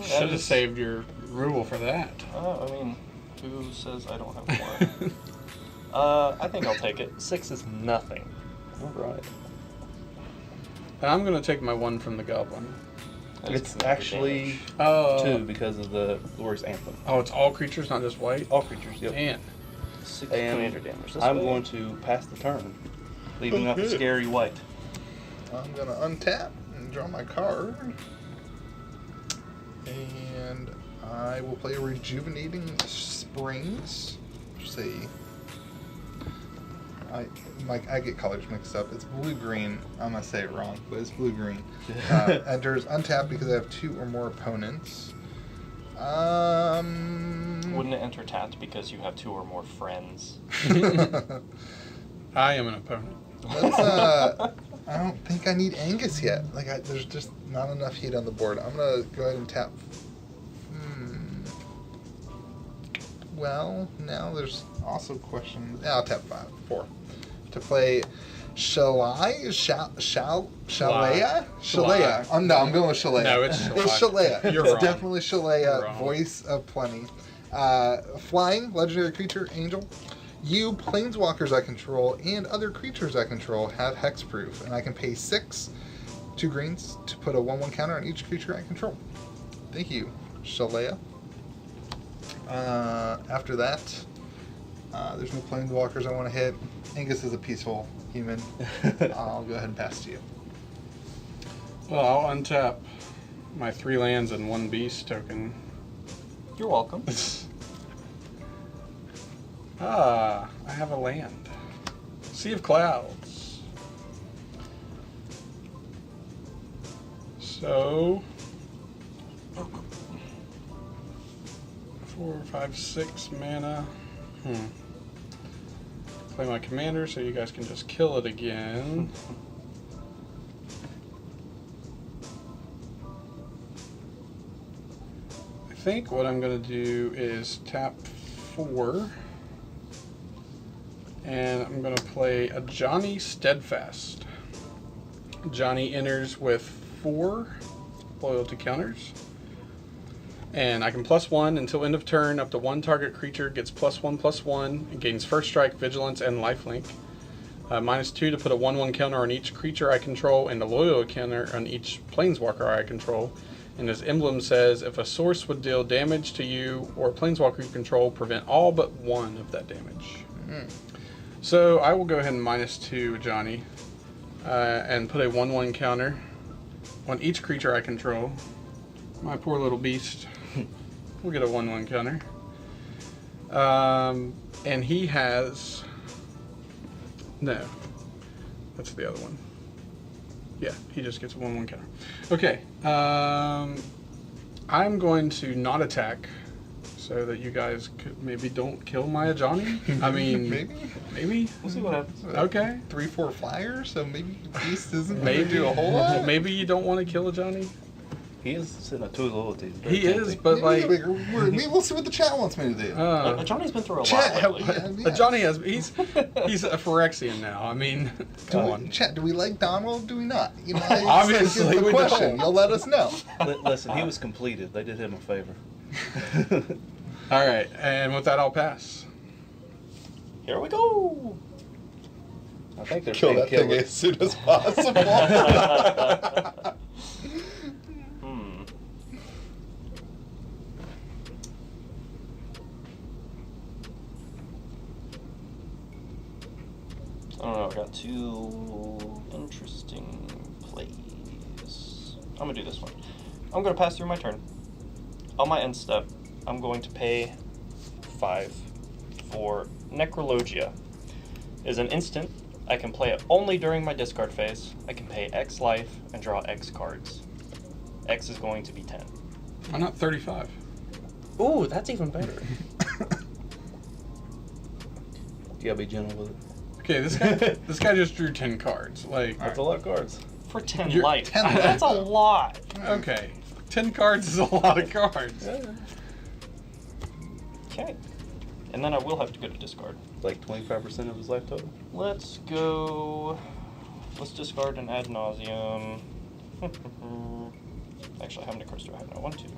S1: Should have saved your rule for that.
S3: I mean, who says I don't have more? I think I'll take it. 6 is nothing.
S2: All right.
S1: And I'm going to take my 1 from the Goblin.
S3: That is
S2: It's
S3: gonna be
S2: actually
S3: damage.
S2: 2 because of the Glorious Anthem.
S1: Oh, it's all creatures, not just white?
S2: All creatures, yep.
S1: Man.
S3: 6
S2: And
S3: commander damage. This
S2: I'm
S3: way.
S2: going to pass the turn, leaving up a
S4: Okay.
S2: scary white.
S4: I'm gonna untap and draw my card. And I will play Rejuvenating Springs. Say, I get colors mixed up. It's blue-green. I'm gonna say it wrong, but it's blue-green. Enters untapped because I have 2 or more opponents.
S3: Wouldn't it enter tapped because you have 2 or more friends?
S1: I am an opponent.
S4: I don't think I need Angus yet. There's just not enough heat on the board. I'm gonna go ahead and tap. Well, now there's also questions. Yeah, I'll tap 4 to play. Shalaya? Shalaya? I'm going with Shalaya.
S1: No, it's Shalaya.
S4: Shalaya.
S1: You're
S4: It's
S1: wrong.
S4: definitely
S1: You're
S4: Shalaya.
S1: wrong.
S4: Voice of Plenty. Flying, legendary creature, angel. You, planeswalkers I control, and other creatures I control have hexproof, and I can pay 6, 2 greens, to put a 1/1 counter on each creature I control. Thank you, Shalaya. After that, there's no planeswalkers I want to hit. Angus is a peaceful human. I'll go ahead and pass to you.
S1: Well, I'll untap my 3 lands and 1 beast token.
S3: You're welcome.
S1: I have a land. Sea of Clouds. So, 4, 5, 6 mana. Play my commander so you guys can just kill it again. I think what I'm going to do is tap 4. And I'm going to play a Johnny Steadfast. Johnny enters with 4 loyalty counters. And I can +1 until end of turn. Up to 1 target creature gets +1/+1 and gains first strike, vigilance, and lifelink. -2 to put a 1/1 counter on each creature I control and a loyalty counter on each planeswalker I control. And his emblem says, if a source would deal damage to you or a planeswalker you control, prevent all but 1 of that damage. So I will go ahead and -2 Johnny and put a 1/1 counter on each creature I control. My poor little beast will get a 1/1 counter. And he has... No. That's the other one. Yeah, he just gets a 1/1 counter. Okay. I'm going to not attack so that you guys could maybe don't kill my Johnny. I mean, maybe.
S3: We'll see what happens.
S1: Okay.
S4: 3/4 flyer, so maybe Beast isn't
S1: Maybe
S4: going to do a whole lot.
S1: Maybe you don't want to kill a Johnny.
S2: He is sitting at 2 loyalties.
S1: He is, but like
S4: Maybe we'll see what the chat wants me to do.
S3: Johnny's been through a lot
S4: Chat,
S3: lately.
S4: yeah.
S1: Johnny he's a Phyrexian now. I mean, come on.
S4: Chat, do we like Donald? Do we not? You know,
S1: Obviously
S4: it's the
S1: we
S4: question.
S1: don't.
S4: You'll let us know.
S2: Listen, he was completed. They did him a favor.
S1: All right, and with that, I'll pass.
S3: Here we go.
S2: I think they're
S4: Kill
S2: saying
S4: that thing
S2: it.
S4: as soon as possible.
S3: I don't know. we got two interesting plays. I'm gonna do this one. I'm gonna pass through my turn. On my end step, I'm going to pay 5 for Necrologia. It is an instant. I can play it only during my discard phase. I can pay X life and draw X cards. X is going to be 10.
S1: Why not 35?
S3: Ooh, that's even better.
S2: You gotta be gentle with it.
S1: Okay, this guy just drew 10 cards. Like,
S2: That's a lot of cards.
S3: For 10
S1: You're-
S3: life.
S4: 10 life,
S3: That's a
S4: though.
S3: lot.
S1: okay, 10 cards is a lot of cards.
S3: Okay. And then I will have to go to discard.
S2: Like 25% of his life total.
S3: Let's go. Let's discard an ad nauseum. Actually, how many cards do I have now? 1, 2, 3,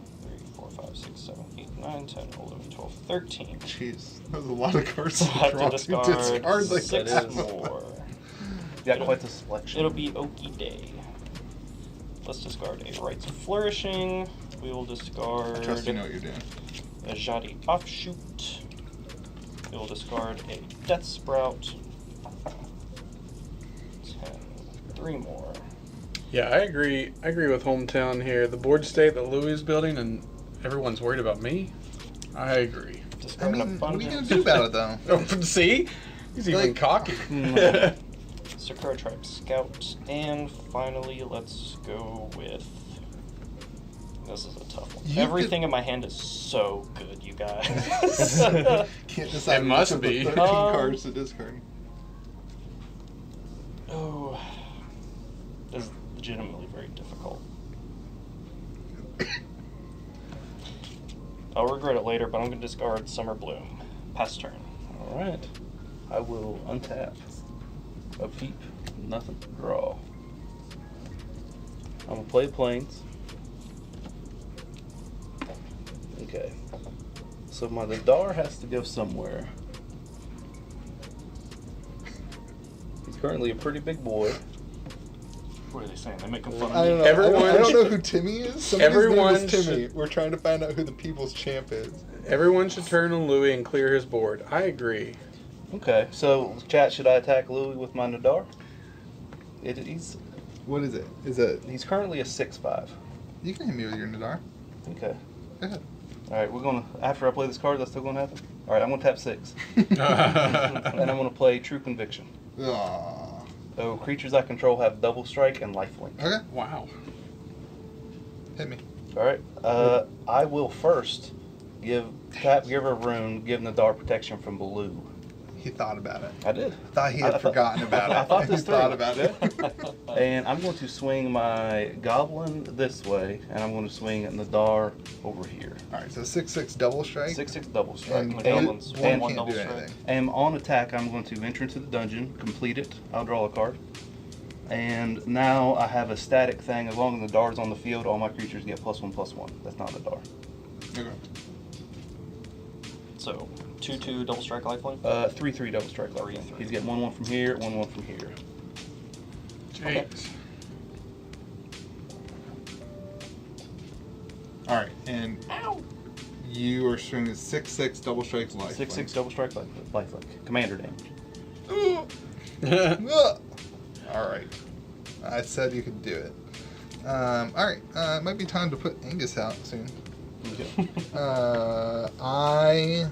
S3: 4, 5, 6, 7, 8, 9, 10, 11, 12, 13.
S4: Jeez, that was a lot of cards
S3: So I have to
S4: draw
S3: discard
S4: like
S3: 6
S2: that.
S3: more.
S2: You got quite the selection.
S3: It'll be Okie Day. Let's discard a Rites of Flourishing. We will discard
S4: Trust you know what you're doing.
S3: a Jadi Offshoot. We will discard a Death Sprout. 10. 3 more.
S1: Yeah, I agree. I agree with Hometown here. The board state that Louis is building, and everyone's worried about me. I agree.
S4: I
S3: Discard an
S4: mean, what are you
S3: Abundance.
S4: gonna do about it though?
S1: See, he's even
S4: Like-
S1: cocky.
S3: Sakura Tribe Scout. And finally, let's go with... This is a tough one.
S4: You
S3: Everything in my hand is so good, you guys.
S4: Can't decide.
S1: It must
S4: which of the
S1: be.
S4: 13 cards to discard.
S3: Oh, this is legitimately very difficult. I'll regret it later, but I'm going to discard Summer Bloom. Pass turn.
S2: Alright. I will untap. Upkeep. Nothing. Draw. I'm gonna play Plains. Okay. So my Nadar has to go somewhere. He's currently a pretty big boy.
S3: What are they saying? They're making fun
S4: I
S3: of
S4: don't
S3: me?
S4: know.
S1: Everyone
S4: I don't
S1: should-
S4: know who Timmy is. Somebody's name
S1: everyone
S4: is Timmy.
S1: should-
S4: We're trying to find out who the people's champ is.
S1: Everyone should turn on Louis and clear his board. I agree.
S2: Okay, so chat, should I attack Louis with my Nadar? He's
S4: What is it? Is it?
S2: he's currently a 6/5.
S4: You can hit me with your Nadar.
S2: Okay.
S4: Go ahead.
S2: Alright, we're gonna after I play this card, that's still gonna happen? Alright, I'm gonna tap 6. And I'm gonna play True Conviction.
S4: Aww.
S2: So creatures I control have double strike and lifelink.
S4: Okay,
S1: Wow.
S4: hit me.
S2: Alright. I will first give a rune, give Nadar protection from blue.
S4: He thought about it.
S2: I did.
S4: Thought he had forgotten about it.
S2: I thought this
S4: he thought
S2: through.
S4: about it.
S2: And I'm going to swing my goblin this way, and I'm going to swing Nadar over here.
S4: All right, so 6/6 double strike.
S2: 6/6 double strike.
S4: And
S3: the
S4: blue-
S3: goblins,
S4: blue
S3: one,
S4: can't
S3: one double
S4: do
S3: strike.
S4: anything.
S2: And on attack, I'm going to enter into the dungeon, complete it. I'll draw a card. And now I have a static thing. As long as Nadar's on the field, all my creatures get +1/+1. That's not Nadar.
S4: Okay.
S3: So, 2/2 double strike lifelink.
S2: 3/3 double strike.
S3: Three,
S2: Lifelink.
S3: three.
S2: He's getting 1/1 from here, 1/1 from here.
S1: Jeez.
S4: All right, and you are swinging 6/6 double strikes life.
S2: 6/6 double strike lifelink. Commander damage.
S4: Ugh. All right. I said you could do it. All right. It might be time to put Angus out soon.
S2: Okay.
S4: I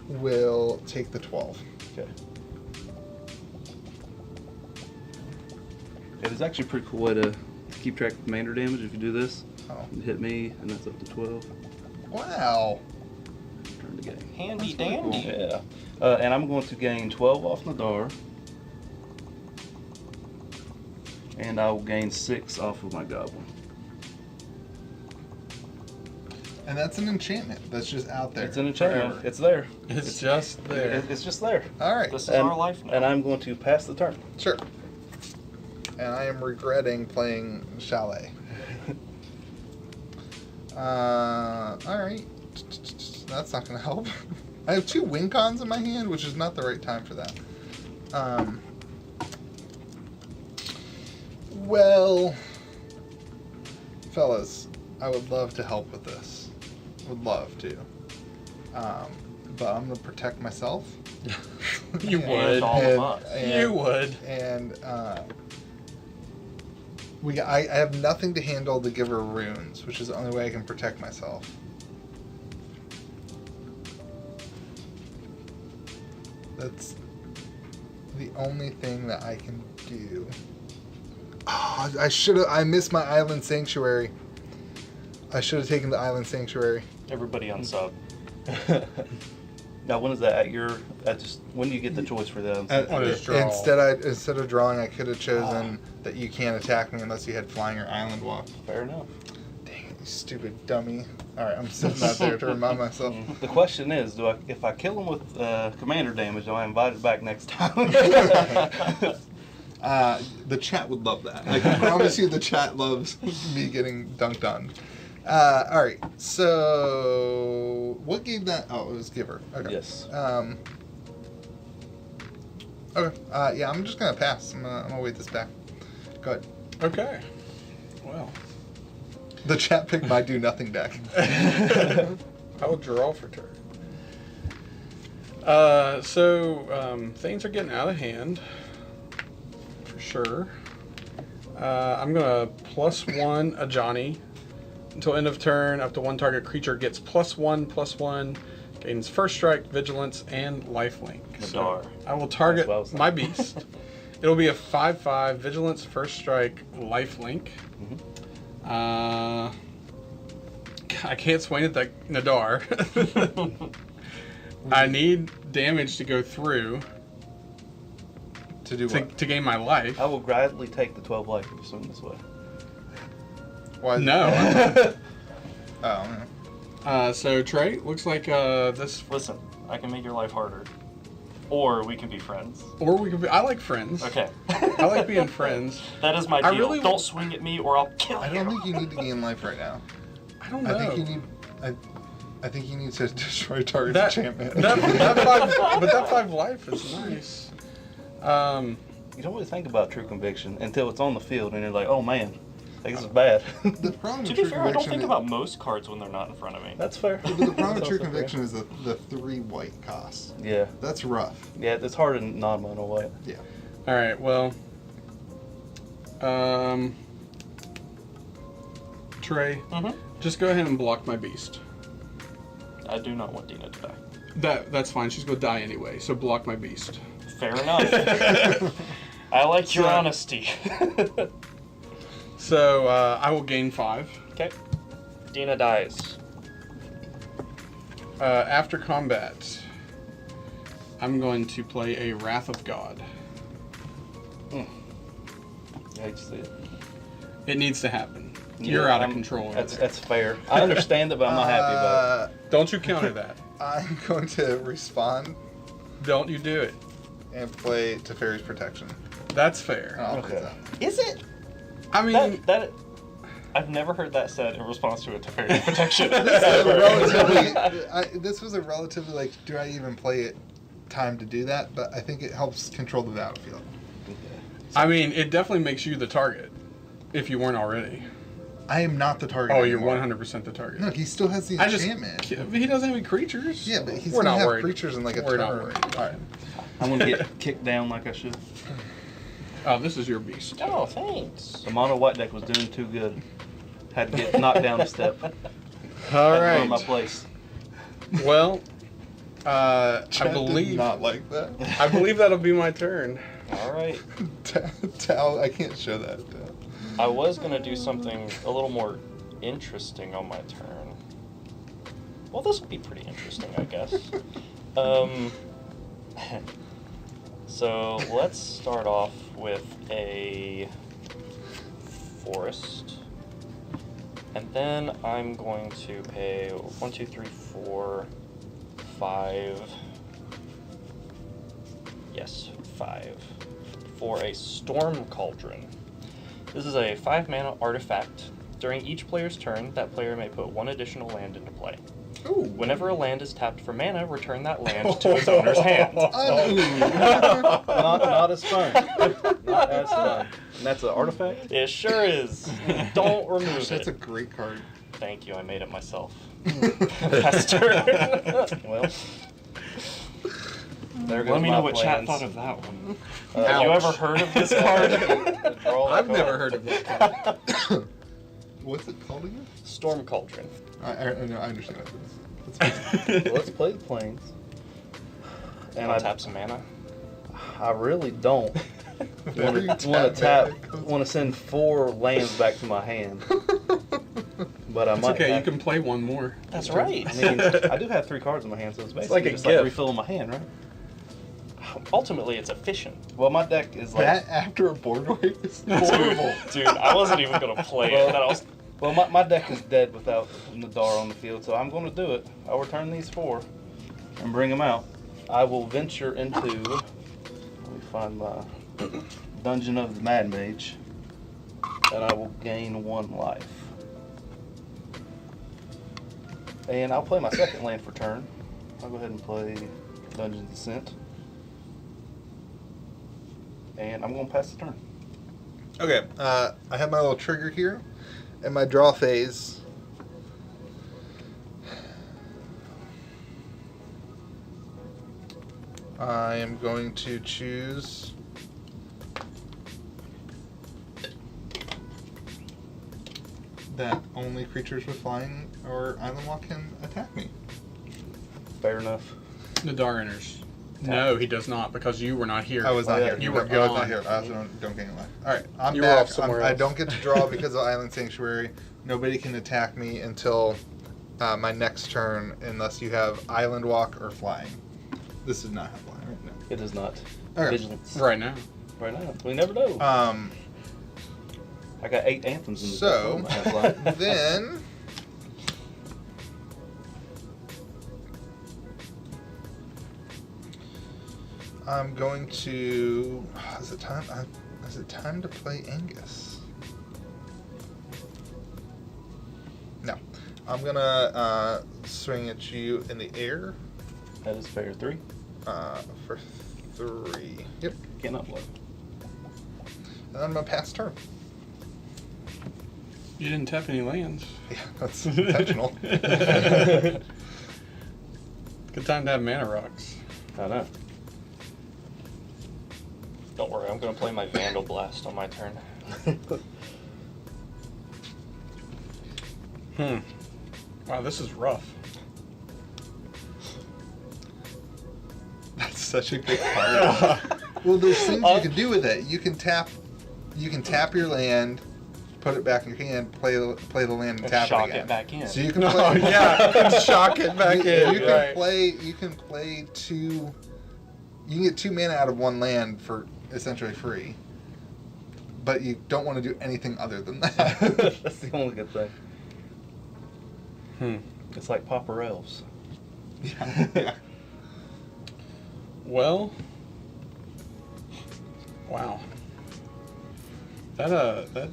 S4: will take the 12.
S2: Okay. It is actually a pretty cool way to keep track of commander damage if you do this.
S4: Oh.
S2: You hit me, and that's up to 12.
S4: Wow.
S2: Turn the game.
S3: Handy
S4: That's really
S3: dandy.
S2: Yeah. And I'm going to gain 12 off Nadar. And I will gain 6 off of my goblin.
S4: And that's an enchantment that's just out there.
S2: It's an enchantment.
S4: forever.
S2: It's there.
S1: It's just there.
S2: It's just there.
S4: All right.
S3: This is
S2: And,
S3: our life now.
S2: and I'm going to pass the turn.
S4: Sure. And I am regretting playing Chalet. All right. That's not going to help. I have 2 win cons in my hand, which is not the right time for that. Well, fellas, I would love to help with this. Would love to. but I'm gonna protect myself.
S1: You
S3: And
S1: would.
S3: all of us.
S1: You would.
S4: And I have nothing to handle the Giver runes, which is the only way I can protect myself. That's the only thing that I can do. Oh, I missed my Island Sanctuary. I should have taken the Island Sanctuary.
S3: Everybody on sub.
S2: Now, when is that? When do you get the choice for them?
S1: On his draw.
S4: Instead of drawing, I could have chosen that you can't attack me unless you had flying or island walk.
S2: Fair enough.
S4: Dang it, you stupid dummy. Alright, I'm sitting out there to remind myself.
S2: The question is, if I kill him with commander damage, do I invite it back next time?
S4: The chat would love that. I can promise you the chat loves me getting dunked on. Alright, so what gave that? Oh, it was Giver. Okay.
S2: Yes.
S4: Okay. Yeah, I'm just gonna pass. I'm gonna wait this back. Go ahead.
S1: Okay. Well.
S4: The chat picked my do nothing deck.
S1: I will draw for turn. Things are getting out of hand. For sure. I'm going to +1 a Johnny. Until end of turn, up to one target creature gets +1/+1. Gains first strike, vigilance, and lifelink.
S3: Nadar.
S1: I will target
S2: That's what I was
S1: my beast. It'll be a 5/5, vigilance, first strike, lifelink. I can't swing at that Nadar. I need damage to go through
S4: To do what?
S1: to gain my life.
S2: I will gladly take the 12 life if you swing this way.
S4: Why is
S1: No.
S4: Oh, man.
S1: So Trey, looks like this,
S3: Listen, I can make your life harder. Or we can be friends.
S1: or we could be. I like friends.
S3: Okay.
S1: I like being friends.
S3: That is my
S1: I
S3: deal.
S1: really-
S3: Don't swing at me or I'll kill
S4: I
S3: you.
S4: don't think you need to gain life right now.
S1: I don't know.
S4: I think you need. I think you need to destroy target
S1: that,
S4: enchantment.
S1: that 5 life is nice.
S2: You don't really think about true conviction until it's on the field and you're like, oh man, like, this is bad.
S4: The problem
S3: To
S4: with
S3: be
S4: true
S3: fair, I don't
S4: conviction
S3: think
S4: is,
S3: about most cards when they're not in front of me.
S2: That's fair.
S4: but the problem with
S2: That's
S4: true
S2: also fair.
S4: conviction is the 3 white cost.
S2: Yeah.
S4: That's rough.
S2: Yeah, it's hard in non-mono white.
S4: Yeah.
S1: All right. Well, Trey, just go ahead and block my beast.
S3: I do not want Dina to die.
S1: That's fine. She's gonna die anyway. So block my beast.
S3: Fair enough. I like your honesty.
S1: So I will gain 5.
S3: Okay. Dina dies.
S1: After combat, I'm going to play a Wrath of God.
S2: I hate to see it.
S1: It needs to happen. You're out of control.
S2: That's fair. I understand it, but I'm not happy about it.
S1: Don't you counter that.
S4: I'm going to respond
S1: Don't you do it.
S4: and play Teferi's Protection.
S1: That's fair.
S4: I'll play
S2: Okay.
S4: that.
S3: Is it?
S1: I mean,
S3: That I've never heard that said in response to a Teferi protection.
S4: This was a relatively, like, do I even play it time to do that? But I think it helps control the battlefield.
S1: I mean, it definitely makes you the target, if you weren't already.
S4: I am not the target
S1: Oh, you're
S4: anymore.
S1: 100% the target.
S4: No, he still has the enchantment.
S1: He doesn't have any creatures.
S4: Yeah, but he's
S1: We're
S4: going
S1: not
S4: to have
S1: worried.
S4: creatures in like a
S1: We're
S4: turn.
S1: not worried.
S4: All right.
S2: I'm gonna get kicked down like I should.
S1: Oh, this is your beast.
S3: Oh, thanks.
S2: The mono white deck was doing too good. Had to get knocked down a step.
S1: All
S2: Had to
S1: right.
S2: learn my place.
S1: Well, I
S4: Chad
S1: believe
S4: did not like that.
S1: I believe that'll be my turn.
S3: All right.
S4: Tal, I can't show that.
S3: I was gonna do something a little more interesting on my turn. Well, this will be pretty interesting, I guess. So let's start off with a forest, and then I'm going to pay 1, 2, 3, 4, 5. Yes, 5 for a storm cauldron. This is a 5-mana artifact. During each player's turn, that player may put 1 additional land into play.
S4: Ooh.
S3: Whenever a land is tapped for mana, return that land to its owner's hand.
S2: Not as fun. Not as fun. And that's an artifact?
S3: It sure is. Don't remove
S4: Gosh, that's a
S3: it.
S4: great card.
S3: Thank you, I made it myself. Pass turn.
S2: Well, There goes
S3: Let me
S2: my
S3: know what chat
S2: plans.
S3: thought of that one.
S2: Uh,
S3: Have you
S1: ouch.
S3: ever heard of this card?
S1: I've never heard of this card.
S4: What's it called again?
S3: Storm Cauldron.
S4: I understand what it is.
S2: Well, let's play the planes.
S3: And I tap some mana.
S2: I really don't
S4: Every
S2: want
S4: tap
S2: to tap.
S4: mana goes-
S2: Want to send 4 lands back to my hand. But I
S1: It's
S2: might.
S1: okay, you
S2: have-
S1: can play one more.
S3: That's right.
S2: I mean, I do have 3 cards in my hand, so it's basically
S3: like a
S2: just
S3: gift.
S2: like refilling my hand, right?
S3: Ultimately, it's efficient.
S2: Well, my deck is like.
S4: That after a board wipe is horrible.
S3: Dude, I wasn't even gonna play it. And then I was,
S2: Well, my deck is dead without Nadar on the field, so I'm going to do it. I'll return these 4 and bring them out. I will venture into. Let me find my Dungeon of the Mad Mage, and I will gain 1 life. And I'll play my second land for turn. I'll go ahead and play Dungeon's Descent. And I'm going to pass the turn.
S4: Okay, I have my little trigger here. In my draw phase, I am going to choose that only creatures with flying or island walk can attack me.
S2: Fair enough.
S1: Nadar enters. No, he does not, because you were not here.
S4: I was not here.
S1: You were
S4: I was
S1: gone.
S4: not here. I also don't gain life. All right, I'm
S1: You were
S4: back.
S1: off somewhere
S4: I
S1: else.
S4: don't get to draw because of Island Sanctuary. Nobody can attack me until my next turn, unless you have Island Walk or Flying. This does not have Flying, right? No.
S2: It is not.
S4: Okay.
S2: Vigilance.
S1: Right now.
S2: Right now. We never know. I got 8 anthems in the
S4: So,
S2: deck.
S4: then I'm going to. Is it time? Is it time to play Angus? No, I'm gonna swing at you in the air
S2: That is fair. 3.
S4: for 3. Yep,
S2: Cannot blow.
S4: and then I'm gonna pass turn.
S1: You didn't tap any lands.
S4: Yeah, that's intentional.
S1: Good time to have mana rocks.
S2: I know.
S3: don't worry, I'm gonna play my Vandal Blast on my turn.
S1: Wow, this is rough.
S4: That's such a good card. Well, there's things you can do with it. You can tap your land, put it back in your hand, play the land, and
S3: And
S4: tap
S3: shock
S4: it again.
S3: it back in.
S4: So you can
S1: No,
S4: play.
S1: yeah, and shock it back in.
S4: You can
S1: right.
S4: play. You can play 2. You can get 2 mana out of 1 land for essentially free. But you don't want to do anything other than that.
S2: That's the only good thing. It's like Pauper Elves.
S4: Yeah.
S1: Well, wow. That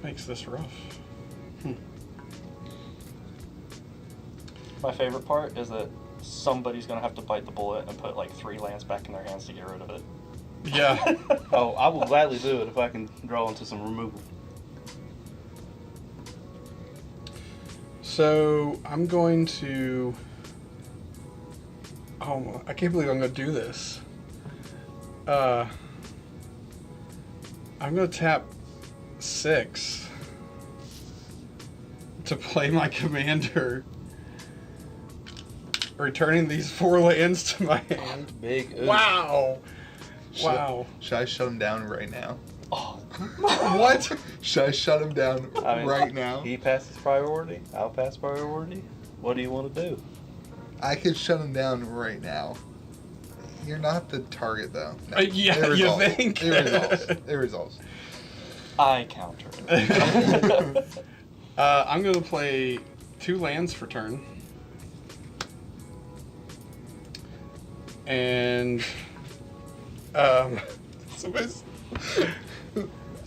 S1: makes this rough.
S3: My favorite part is that somebody's gonna have to bite the bullet and put like 3 lands back in their hands to get rid of it.
S1: Yeah.
S2: Oh, I will gladly do it if I can draw into some removal.
S1: So I'm going to. Oh, I can't believe I'm going to do this. I'm going to tap 6 to play my commander, returning these 4 lands to my hand.
S2: Big oof.
S1: Wow.
S4: Should-
S1: Wow.
S4: Should I shut him down right now?
S3: Oh,
S1: What?
S4: Should I shut him down
S2: I mean,
S4: right now?
S2: He passes priority. I'll pass priority. What do you want to do?
S4: I could shut him down right now. You're not the target, though. No.
S1: Yeah,
S4: It
S1: you
S4: resolves.
S1: think?
S4: It resolves. It resolves.
S3: I counter.
S1: I'm going to play 2 lands for turn. And somebody's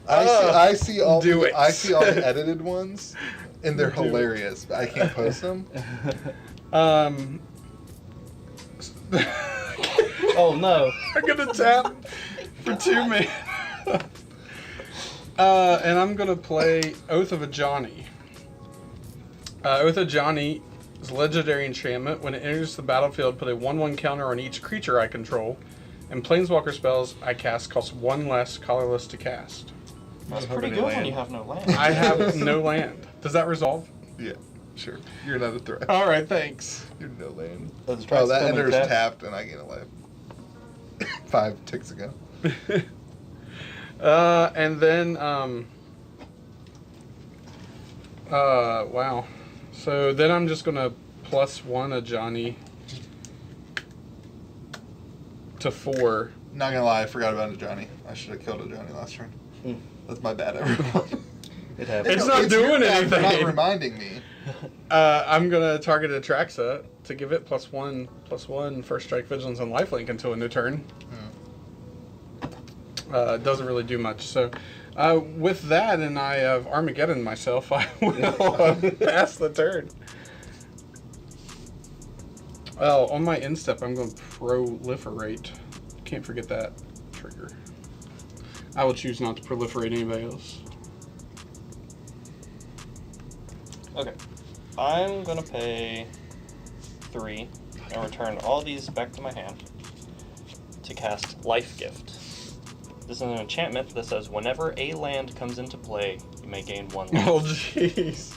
S4: I see all
S1: do it.
S4: I see all the edited ones, and they're
S1: Do it.
S4: hilarious. But I can't post them.
S2: Oh no.
S1: I'm gonna tap for 2 mana. And I'm gonna play Oath of a Johnny. Oath of Johnny It's a legendary enchantment. When it enters the battlefield, put a 1/1 counter on each creature I control. And planeswalker spells I cast cost 1 less colorless to cast.
S3: That's
S4: Don't have
S3: pretty
S4: any
S3: good when
S4: land.
S3: you have no land.
S1: I have no land. Does that resolve?
S4: Yeah, sure. You're not a threat.
S1: All right, thanks.
S4: You're no land.
S2: Does
S4: Oh, that
S2: come
S4: enters
S2: tapped?
S4: tapped, and I gain a life. 5 ticks ago.
S1: And then, wow. So then I'm just gonna +1 a Johnny to 4.
S4: Not gonna lie, I forgot about a Johnny. I should have killed a Johnny last turn.
S2: Mm.
S4: That's my bad, everyone.
S2: It happens.
S1: It's not doing
S4: your bad for
S1: anything.
S4: Not reminding me.
S1: I'm gonna target Atraxa to give it +1/+1 first strike, vigilance, and lifelink until a new turn. It doesn't really do much. So, with that, and I have Armageddon myself, I will pass the turn. Oh, on my end step, I'm going to proliferate. Can't forget that trigger. I will choose not to proliferate anybody else.
S3: Okay. I'm gonna pay 3 and return all these back to my hand to cast Life Gift. This is an enchantment that says whenever a land comes into play, you may gain 1 life.
S1: Oh, jeez.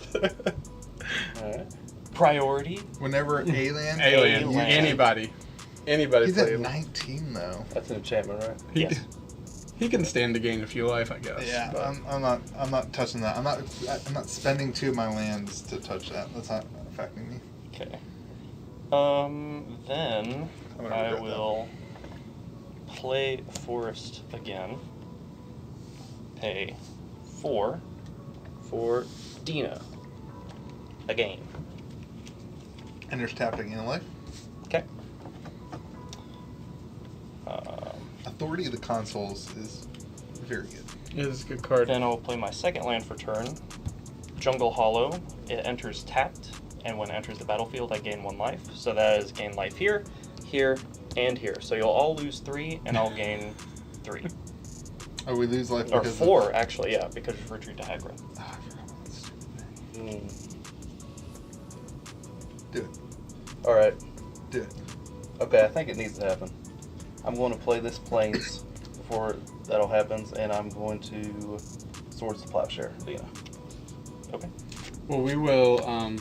S3: Alright. Priority.
S4: Whenever alien.
S1: Alien.
S3: Alien.
S1: Anybody. Anybody
S4: He's
S1: play
S4: at
S1: him.
S4: 19 though.
S2: That's an enchantment, right?
S3: Yes.
S1: He can stand to gain a few life, I guess.
S4: Yeah,
S1: but-
S4: I'm not touching that. I'm not spending 2 of my lands to touch that. That's not affecting me.
S3: Okay. Then
S4: I'm gonna
S3: I
S4: regret that.
S3: will play Forest again. Pay 4 for Dina. Again.
S4: Enters tapped to gain a life.
S3: Okay.
S4: Authority of the Consoles is very good.
S1: It is a good card.
S3: Then I'll play my second land for turn. Jungle Hollow. It enters tapped, and when it enters the battlefield, I gain 1 life. So that is gain life here, here, and here. So you'll all lose 3, and I'll gain 3.
S4: Oh, we lose life
S3: Or
S4: because
S3: 4, actually, yeah, because of retreat to aggro.
S4: Oh, I forgot about that stupid thing. Do it.
S2: Alright.
S4: Do it.
S2: Okay, I think it needs to happen. I'm going to play this Plains before that all happens, and I'm going to Swords to Plowshare, Dina.
S3: Okay.
S1: Well, we will,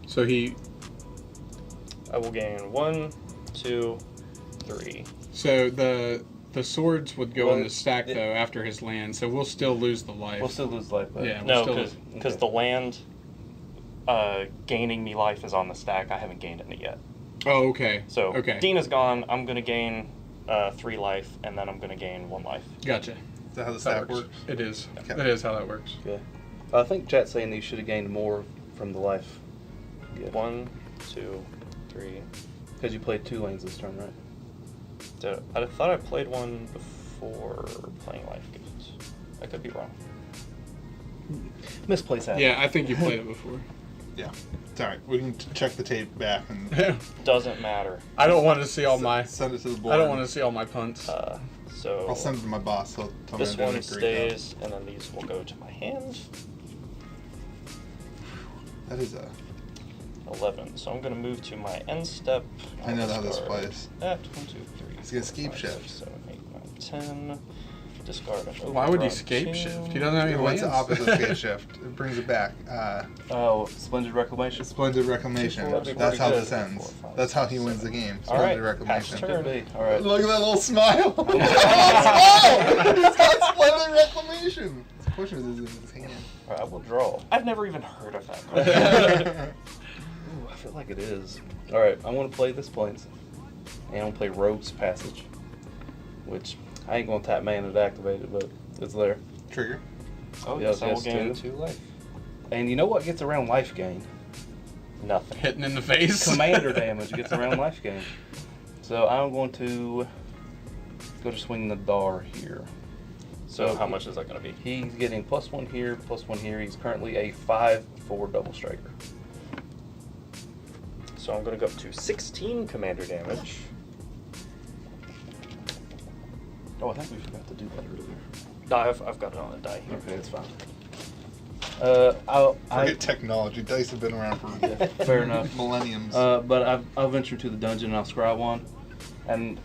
S1: so he,
S3: I will gain 1, 2, 3.
S1: so the swords would go
S2: Well,
S1: on the stack, though, after his land, so we'll still lose the life.
S2: We'll still lose life, but
S1: Yeah.
S3: No,
S1: still-
S3: because
S2: okay.
S3: the land gaining me life is on the stack. I haven't gained any yet.
S1: Oh, okay.
S3: So
S1: okay.
S3: Dina's gone. I'm going to gain 3 life, and then I'm going to gain 1 life.
S1: Gotcha.
S4: Is that how the
S1: That
S4: stack
S1: works.
S4: works?
S1: It is.
S4: Okay.
S1: It is how that works.
S2: Okay. I think chat's saying that you should have gained more from the life. Yeah.
S3: 1, 2, 3.
S2: Because you played 2 lanes this turn, right?
S3: I thought I played one before playing life gift. I could be wrong.
S2: Misplace happens.
S1: Yeah, I think you played it before.
S4: Yeah. It's alright. We can check the tape back and
S3: Doesn't matter.
S1: I don't want to see all my.
S4: send it to the board.
S1: I don't want to see all my punts.
S3: So
S4: I'll send it to my boss. He'll tell me
S3: this
S4: I'm doing
S3: one
S4: a great job.
S3: stays, and then these will go to my hand.
S4: That is a.
S3: 11. So I'm going to move to my end step.
S4: I know how this
S3: Discard
S4: plays.
S3: That 1, 2, 3.
S4: He's gonna scape
S3: 5,
S4: shift.
S3: 6, 7, 8, 9, 10. Discard an
S1: Why would he
S3: override
S1: scape
S3: 2.
S1: shift? He doesn't have any
S4: What's
S1: lands.
S4: the opposite of Scape Shift? It brings it back.
S2: Oh, Splendid Reclamation.
S4: Splendid Reclamation.
S3: That'd be
S4: That's
S3: pretty
S4: how
S3: good.
S4: this ends.
S3: 4, 5,
S4: That's how he
S3: 6,
S4: wins the
S3: 7.
S4: game.
S3: All right,
S4: Splendid
S3: pass
S4: Reclamation.
S3: turn.
S2: Could be. All right.
S4: Look at that little smile. Look at that little smile. He's got Splendid Reclamation. The question is in his hand.
S2: All right, I will draw.
S3: I've never even heard of that card.
S2: Ooh, I feel like it is. All right, I'm going to play this Plains. And I'm going to play Rogue's Passage. Which, I ain't going to tap mana to activate it, but it's there.
S4: Trigger.
S3: Oh,
S2: Yeah,
S3: yes, I will
S2: yes,
S3: gain
S2: 2.
S3: 2 life.
S2: And you know what gets around life gain?
S3: Nothing.
S1: Hitting in the face.
S2: Commander damage gets around life gain. So I'm going to go to swing the Dar here.
S3: So how much is that going to be?
S2: He's getting +1 here, +1 here. He's currently a 5/4 double striker.
S3: So I'm going to go up to 16 commander damage.
S2: Oh, I think we forgot to do that earlier.
S3: No, I've got it on the die here.
S2: Okay, it's fine.
S4: Forget technology. Dice have been around for
S2: Fair enough.
S4: millenniums.
S2: But I'll venture to the dungeon and I'll scry one. And,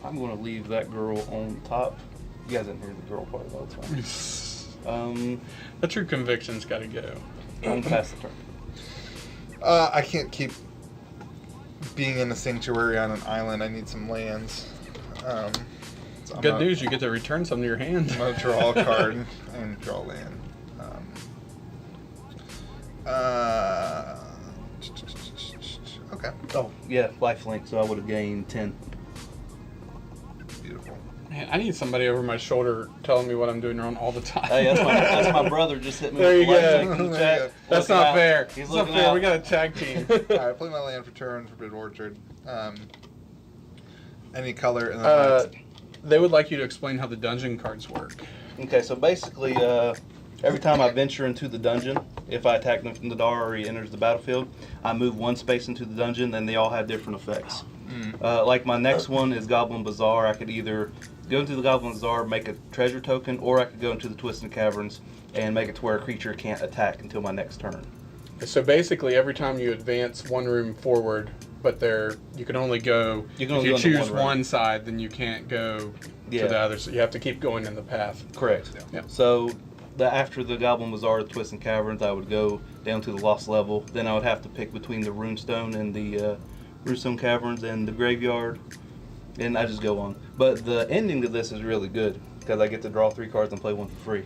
S2: I'm going to leave that girl on top. You guys didn't hear the girl part, though. It's fine.
S1: The true conviction's got to go.
S2: I'm past the turn.
S4: I can't keep being in a sanctuary on an island. I need some lands. So
S1: Good news, you get to return some to your hand.
S4: I'm going to draw a card and draw a land. Okay.
S2: Oh, yeah, lifelink, so I would have gained 10.
S4: Beautiful.
S1: Man, I need somebody over my shoulder telling me what I'm doing wrong all the time.
S2: Hey, that's my brother just hit me
S1: There
S2: with
S1: you
S2: the
S1: go.
S2: lifelink in the
S4: There you
S2: chat.
S4: go.
S1: That's
S2: Looking
S1: not
S2: out.
S1: fair.
S2: He's
S1: It's not
S2: looking
S1: fair.
S2: out.
S1: We got a tag team.
S4: Alright, play my land for turn, Forbidden Orchard. Any color, and then
S1: They would like you to explain how the dungeon cards work.
S2: Okay, so basically, every time I venture into the dungeon, if I attack him from the door or he enters the battlefield, I move one space into the dungeon, and they all have different effects. Like my next one is Goblin Bazaar. I could either go into the Goblin Bazaar, make a treasure token, or I could go into the Twisted Caverns and make it to where a creature can't attack until my next turn.
S1: So basically, every time you advance one room forward, but you can only go.
S2: You can
S1: if
S2: only
S1: you
S2: go into
S1: choose
S2: one room.
S1: one side, then you can't go
S2: Yeah.
S1: to the other. So you have to keep going in the path.
S2: Correct.
S1: Yeah.
S2: So after the Goblin Bazaar, the Twisted Caverns, I would go down to the Lost Level. Then I would have to pick between the Runestone and the Runestone Caverns and the Graveyard. And I just go on. But the ending to this is really good because I get to draw 3 cards and play one for free.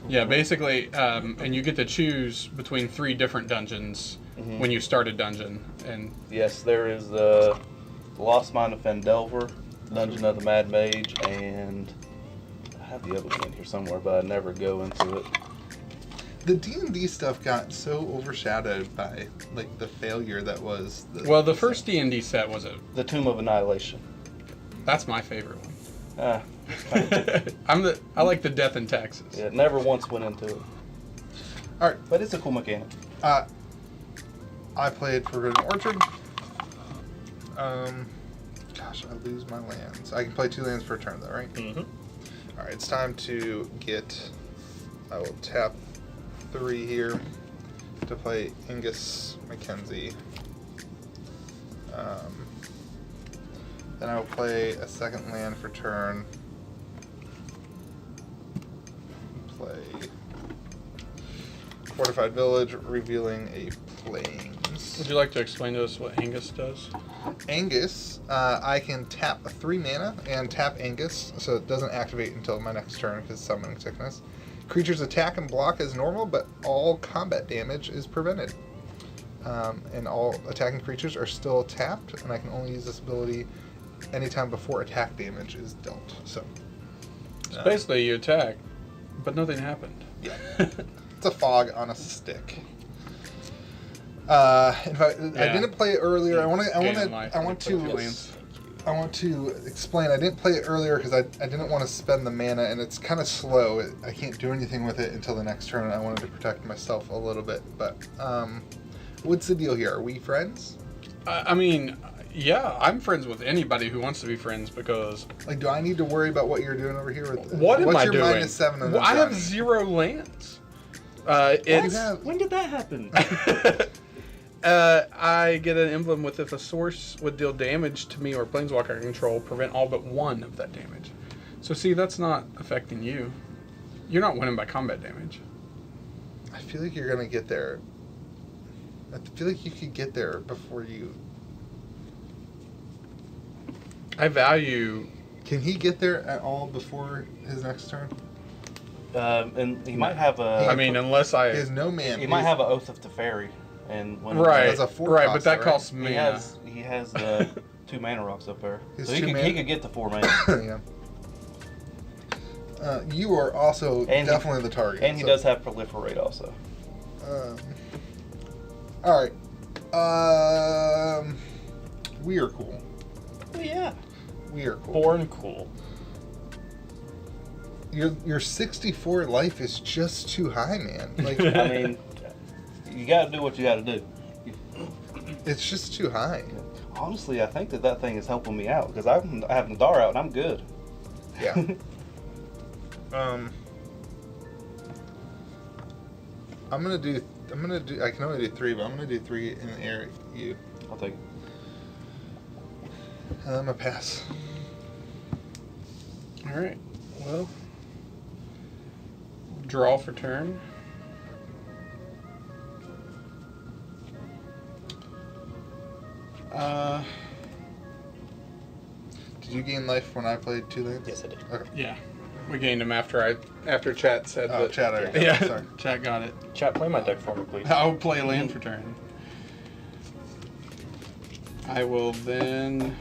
S1: Yeah, basically, and you get to choose between 3 different dungeons when you start a dungeon. And
S2: Yes, there is the Lost Mine of Fendelver, Dungeon of the Mad Mage, and I have the other one in here somewhere, but I never go into it.
S4: the D&D stuff got so overshadowed by like the failure that was.
S1: the first D&D set was
S2: The Tomb of Annihilation.
S1: that's my favorite one.
S2: Ah,
S1: I like the Death and Taxes.
S2: yeah, never once went into it.
S4: All right,
S2: But it's a cool mechanic.
S4: I played Forbidden Orchard. Gosh, I lose my lands. I can play 2 lands per turn, though, right?
S1: Mm-hmm.
S4: All right, it's time to get. I will tap 3 here to play Angus Mackenzie. Then I will play a 2nd land for turn. Play Fortified Village, revealing a Plains.
S1: Would you like to explain to us what Angus does?
S4: Angus, I can tap a 3 mana and tap Angus, so it doesn't activate until my next turn because Summoning Sickness. Creatures attack and block as normal, but all combat damage is prevented. And all attacking creatures are still tapped, and I can only use this ability anytime before attack damage is dealt. So
S1: Basically, you attack, but nothing happened.
S4: yeah, it's a fog on a stick. In fact, I didn't play it earlier. I want to explain. I didn't play it earlier because I didn't want to spend the mana, and it's kind of slow. I can't do anything with it until the next turn. I wanted to protect myself a little bit. But what's the deal here? Are we friends?
S1: I mean, yeah, I'm friends with anybody who wants to be friends because.
S4: Like, do I need to worry about what you're doing over here? With
S1: What am
S4: what's
S1: I
S4: your
S1: doing?
S4: -7 on
S1: Well, I have
S4: this
S1: 0 lands.
S3: When did that happen?
S1: I get an emblem with if a source would deal damage to me or planeswalker I control, prevent all but 1 of that damage. So see, that's not affecting you. You're not winning by combat damage.
S4: I feel like you're gonna get there. I feel like you could get there before you.
S1: I value.
S4: Can he get there at all before his next turn?
S2: And he might have a.
S1: I mean, unless
S4: He
S1: I.
S4: has no man.
S2: He might have an Oath of Teferi, and when
S1: Right,
S4: That's a 4
S1: right,
S4: cost,
S1: but that
S4: right?
S1: costs
S2: he
S1: mana.
S2: has the 2 mana rocks up there,
S4: His
S2: so he
S4: 2
S2: could,
S4: mana?
S2: he could get the 4 mana.
S4: Yeah. You are also
S2: And
S4: definitely the target.
S2: And he
S4: so-
S2: does have Proliferate also.
S4: All right. We are cool.
S3: Oh, yeah.
S4: We are cool.
S3: Born cool.
S4: Your 64 life is just too high, man. Like
S2: I mean, you got to do what you got to do.
S4: it's just too high.
S2: Honestly, I think that thing is helping me out because I'm having Nadar out and I'm good.
S4: Yeah. I'm gonna do. I can only do 3, but I'm gonna do 3 in the air. You.
S2: I'll take it.
S4: And I'm gonna pass.
S1: All right. Well, draw for turn.
S4: Did you gain life when I played 2 lands?
S3: Yes, I did.
S4: Okay.
S1: Yeah, we gained him after chat said
S4: Oh,
S1: that.
S4: chat already got it.
S1: Yeah,
S4: Sorry.
S1: chat got it.
S3: Chat, play my deck for me, please.
S1: I'll play a land for turn. I will then.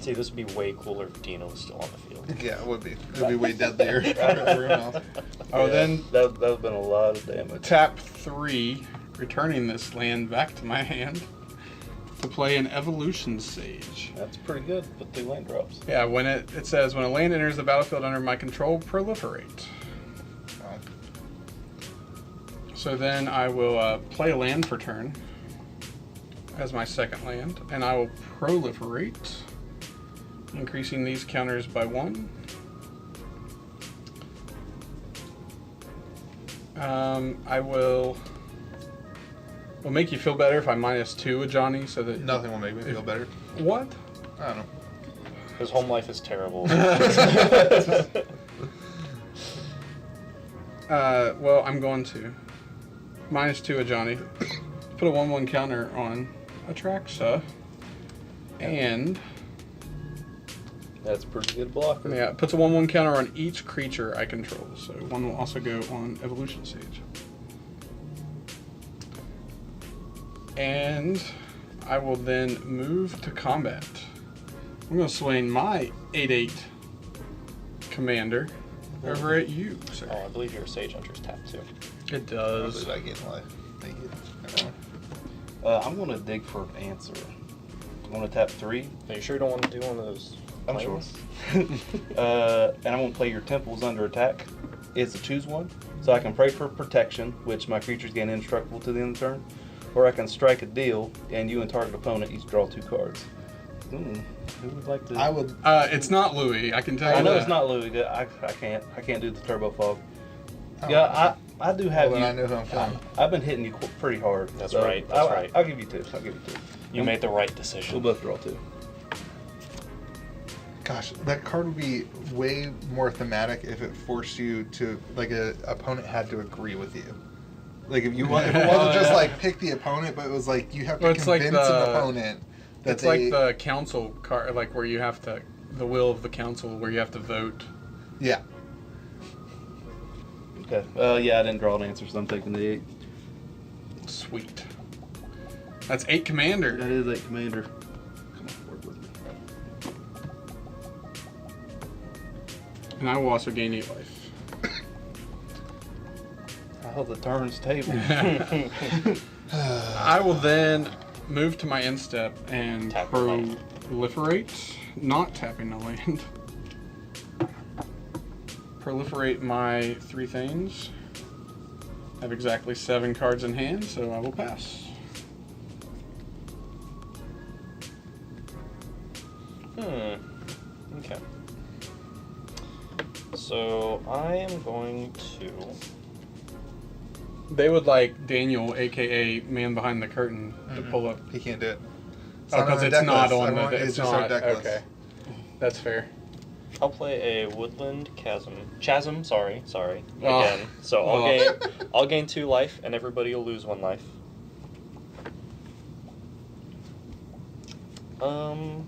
S3: See, this would be way cooler if Dino was still on the field.
S4: Yeah, it would be. It would be way deadlier. For everyone else.
S1: Oh,
S2: Yeah,
S1: then
S2: that would have been a lot of damage.
S1: tap 3, returning this land back to my hand to play an Evolution Sage.
S2: That's pretty good with 2 land drops.
S1: Yeah, when it says when a land enters the battlefield under my control, proliferate.
S4: Oh.
S1: So then I will play a land for turn as my second land, and I will proliferate, increasing these counters by 1. I will make you feel better if I -2 a Johnny, so that
S4: Nothing will make me feel better.
S1: What?
S4: I don't know.
S3: His home life is terrible.
S1: Well, I'm going to -2 a Johnny, put a 1/1 counter on Atraxa, and
S2: That's a pretty good blocker.
S1: yeah, it puts a 1/1 counter on each creature I control. So 1 will also go on Evolution Sage. And I will then move to combat. I'm going to swing my 8/8 commander over at you, sir.
S3: Oh, I believe your Sage Hunter's tapped too.
S1: It
S4: I
S1: does.
S4: believe I gain life. Thank you.
S2: I'm going to dig for an answer. I'm going to tap 3.
S3: Are you sure you don't want to do one of those?
S2: I'm sure.
S3: planes?
S2: And I'm going to play your temples under attack. It's a choose one. So I can pray for protection, which my creatures gain indestructible to the end of the turn. Or I can strike a deal, and you and target opponent each draw 2 cards. Who would like to?
S4: I would.
S1: It's not Louis. I can tell you.
S2: I know
S1: that.
S2: it's not Louis. I can't do the turbo fog.
S4: Oh.
S2: Yeah, I do have
S4: Well,
S2: you.
S4: then I know who I'm feeling.
S2: I've been hitting you pretty hard.
S3: That's
S2: so
S3: right, that's right.
S2: I'll give you 2.
S3: You made the right
S2: We'll
S3: decision.
S2: both draw 2.
S4: Gosh, that card would be way more thematic if it forced you to, like, a opponent had to agree with you. Like, if it wasn't just like pick the opponent, but it was like you have to
S1: Well, it's like
S4: convince an
S1: the-
S4: opponent that
S1: It's like the council card, like where you have to, the will of the council, where you have to vote.
S4: yeah.
S2: Okay. Yeah, I didn't draw an answer, so I'm taking the 8.
S1: Sweet. That's 8 commander.
S2: That is 8 commander. Come on, work with me.
S1: And I will also gain 8 life.
S2: Oh, the turns table.
S1: I will then move to my end step and
S3: Tap the land.
S1: proliferate, not tapping the land. Proliferate my 3 things. I have exactly 7 cards in hand, so I will pass.
S3: Okay. So I am going to.
S1: They would like Daniel, aka Man Behind the Curtain, to pull up.
S4: He can't do it.
S1: Oh, because it's not on the.
S4: It's
S1: It's
S4: just our
S1: not.
S4: deck list.
S1: Okay, that's fair.
S3: I'll play a Woodland Chasm. Sorry.
S1: Oh.
S3: Again. So
S1: Oh.
S3: I'll gain 2 life, and everybody will lose 1 life.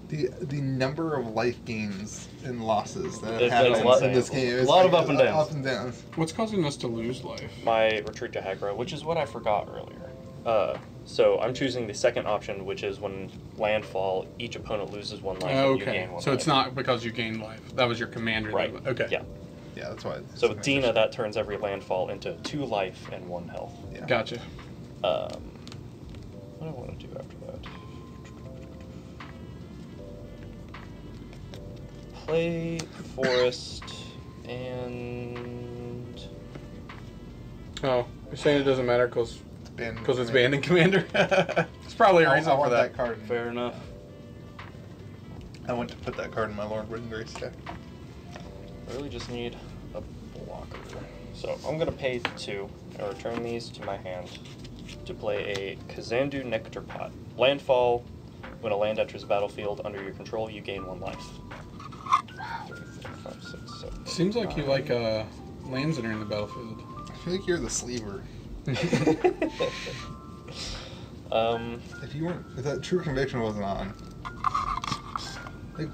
S4: The number of life gains and losses that have
S3: It's
S4: happened
S3: been a lot-
S4: in this game is
S2: a lot of
S4: like,
S2: up and downs.
S4: Up and downs.
S1: What's causing us to lose life?
S3: My Retreat to Hagra, which is what I forgot earlier. So I'm choosing the second option, which is when landfall, each opponent loses 1 life and you
S1: Okay,
S3: gain 1
S1: so
S3: life.
S1: it's not because you gain life. That was your commander.
S3: Right.
S1: Okay.
S3: Yeah.
S4: Yeah, that's why. it's
S3: So with
S4: amazing.
S3: Dina, that turns every landfall into 2 life and 1 health.
S4: Yeah.
S1: Gotcha.
S3: What do I want to do after that? Play Forest and
S1: Oh, you're saying it doesn't matter because
S4: Banned
S1: it's banned in Commander? There's probably a
S4: I
S1: reason for
S4: want
S1: that.
S4: card.
S2: Fair enough.
S4: I want to put that card in my Lord Wooden Grace deck.
S3: I really just need a blocker. So I'm going to pay 2 and return these to my hand to play a Kazandu Nectar Pot. Landfall. When a land enters the battlefield under your control, you gain 1 life. 3, 4, 5, 6, 7.
S1: Seems like you like lands entering the battlefield.
S4: I feel like you're the sleever. If that true conviction wasn't on, like,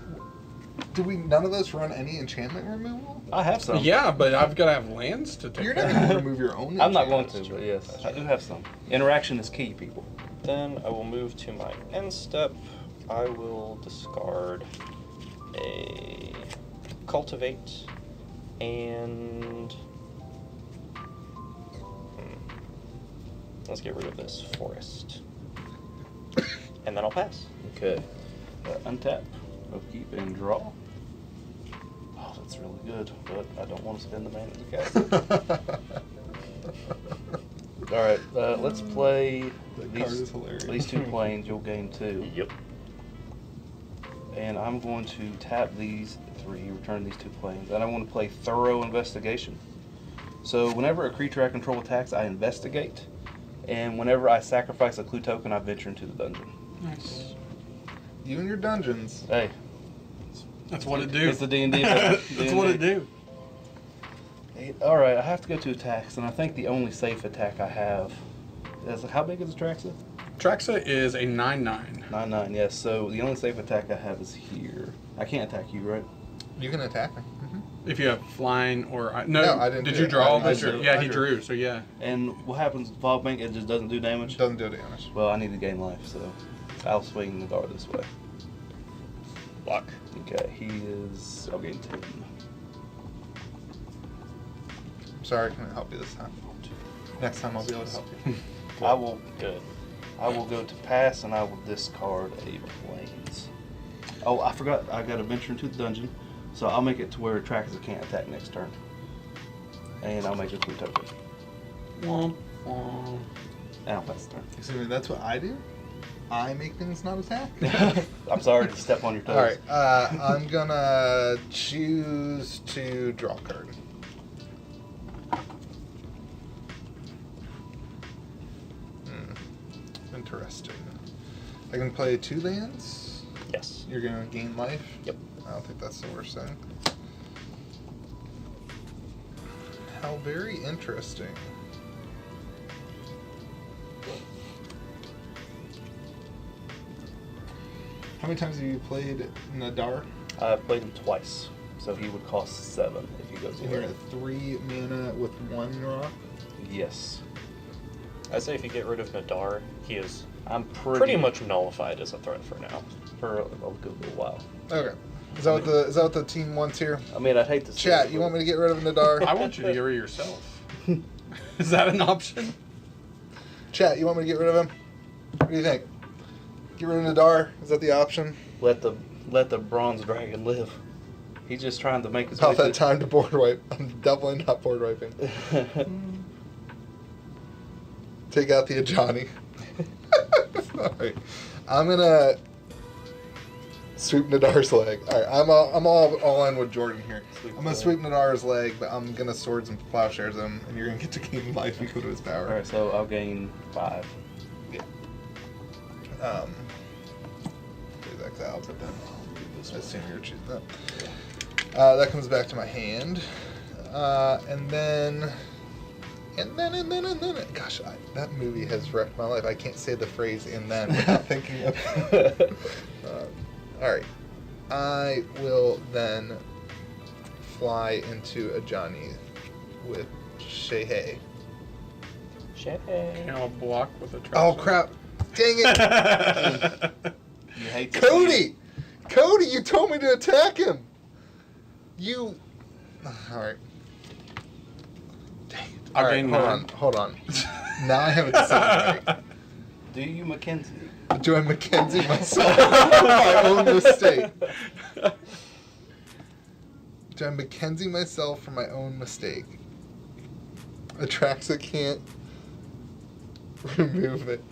S4: none of us run any enchantment removal?
S2: I have some.
S1: Yeah, but I've got to have lands to take
S4: You're
S1: care
S4: not
S1: of.
S4: going to remove your own.
S2: I'm not going to,
S4: enchantments.
S2: but yes, I do have some. Interaction is key, people.
S3: Then I will move to my end step. I will discard a Cultivate and let's get rid of this Forest. And then I'll pass.
S2: Okay. Untap, upkeep, and draw. Oh, that's really good, but I don't want to spend the mana to cast it. All right, let's play
S4: That card is hilarious.
S2: these 2 planes. You'll gain 2.
S3: Yep.
S2: And I'm going to tap these 3, return these 2 planes, and I want to play Thorough Investigation. So whenever a creature I control attacks, I investigate, and whenever I sacrifice a clue token, I venture into the dungeon.
S1: Nice.
S4: You and your dungeons.
S2: Hey,
S1: That's what it do.
S2: it's the D&D.
S1: That's what it do.
S2: All right, I have to go to attacks, and I think the only safe attack I have is, how big is Atraxa?
S1: Traxa is a 9/9.
S2: 9/9, yes. So the only safe attack I have is here. I can't attack you, right?
S4: You can attack me.
S1: If you have flying or
S4: No, I didn't
S1: Did
S4: do
S1: you
S4: it.
S1: draw
S4: I
S1: this?
S4: drew.
S1: Yeah,
S4: I
S1: he
S4: drew.
S1: drew. So yeah.
S2: And what happens with Fog Bank? It just doesn't do damage?
S4: Doesn't do damage.
S2: Well, I need to gain life, so I'll swing the dart this way.
S3: Block.
S2: Okay, I'll gain 10.
S4: Sorry, I can't help you this time. Next time I'll be able to help you.
S2: I will
S3: Good.
S2: go to pass, and I will discard a planes. Oh, I forgot. I got to venture into the dungeon, so I'll make it to where Atraxa can't attack next turn. And I'll make a clue token.
S1: Womp, womp.
S2: And I'll pass the turn.
S4: Excuse me, that's what I do? I make things not attack?
S2: I'm sorry to step on your toes.
S4: Alright, I'm gonna choose to draw a card. Interesting. I can play 2 lands.
S3: Yes.
S4: You're gonna gain life.
S3: Yep.
S4: I don't think that's the worst thing. How very interesting. How many times have you played Nadar?
S2: I've played him twice, so he would cost 7 if he goes
S4: And you're
S2: away.
S4: at 3 mana with 1 rock.
S2: Yes.
S3: I say if you get rid of Nadar, he is
S2: I'm
S3: pretty much nullified as a threat for now.
S2: for a good little while.
S4: Okay. Is that what the team wants here?
S2: I mean, I'd hate to say
S4: Chat,
S2: it,
S4: you
S2: but-
S4: want me to get rid of Nadar?
S1: I want you to get rid of yourself. Is that an option?
S4: Chat, you want me to get rid of him? What do you think? Get rid of Nadar? Is that the option?
S2: let the bronze dragon live. He's just trying to make his
S4: About
S2: way
S4: that time to board wipe. I'm definitely not board wiping. Take out the Ajani. Alright. I'm gonna sweep Nadar's leg. Alright, I'm all in with Jordan here. I'm gonna sweep Nadar's leg, but I'm gonna swords and plowshares him, and you're gonna get to gain life equal to his power.
S2: Alright, so I'll gain 5.
S4: Yeah. Please exile, but then I assume you're choosing that. That comes back to my hand. And then, gosh, that movie has wrecked my life. I can't say the phrase "and then" without thinking of it. All right, I will then fly into Ajani with Shehe.
S1: Can I block with a
S4: Oh
S1: Traxa?
S4: crap! Dang it!
S2: You hate to see it.
S4: Cody, you told me to attack him. You. All right. Dang it!
S1: I'll
S4: All right,
S1: gain
S4: hold
S1: 9.
S4: on, hold on. Now I have a decision to
S2: Do you Mackenzie?
S4: make. Do I Mackenzie myself for my own mistake? Do I Mackenzie myself for my own mistake? Atraxa can't remove it.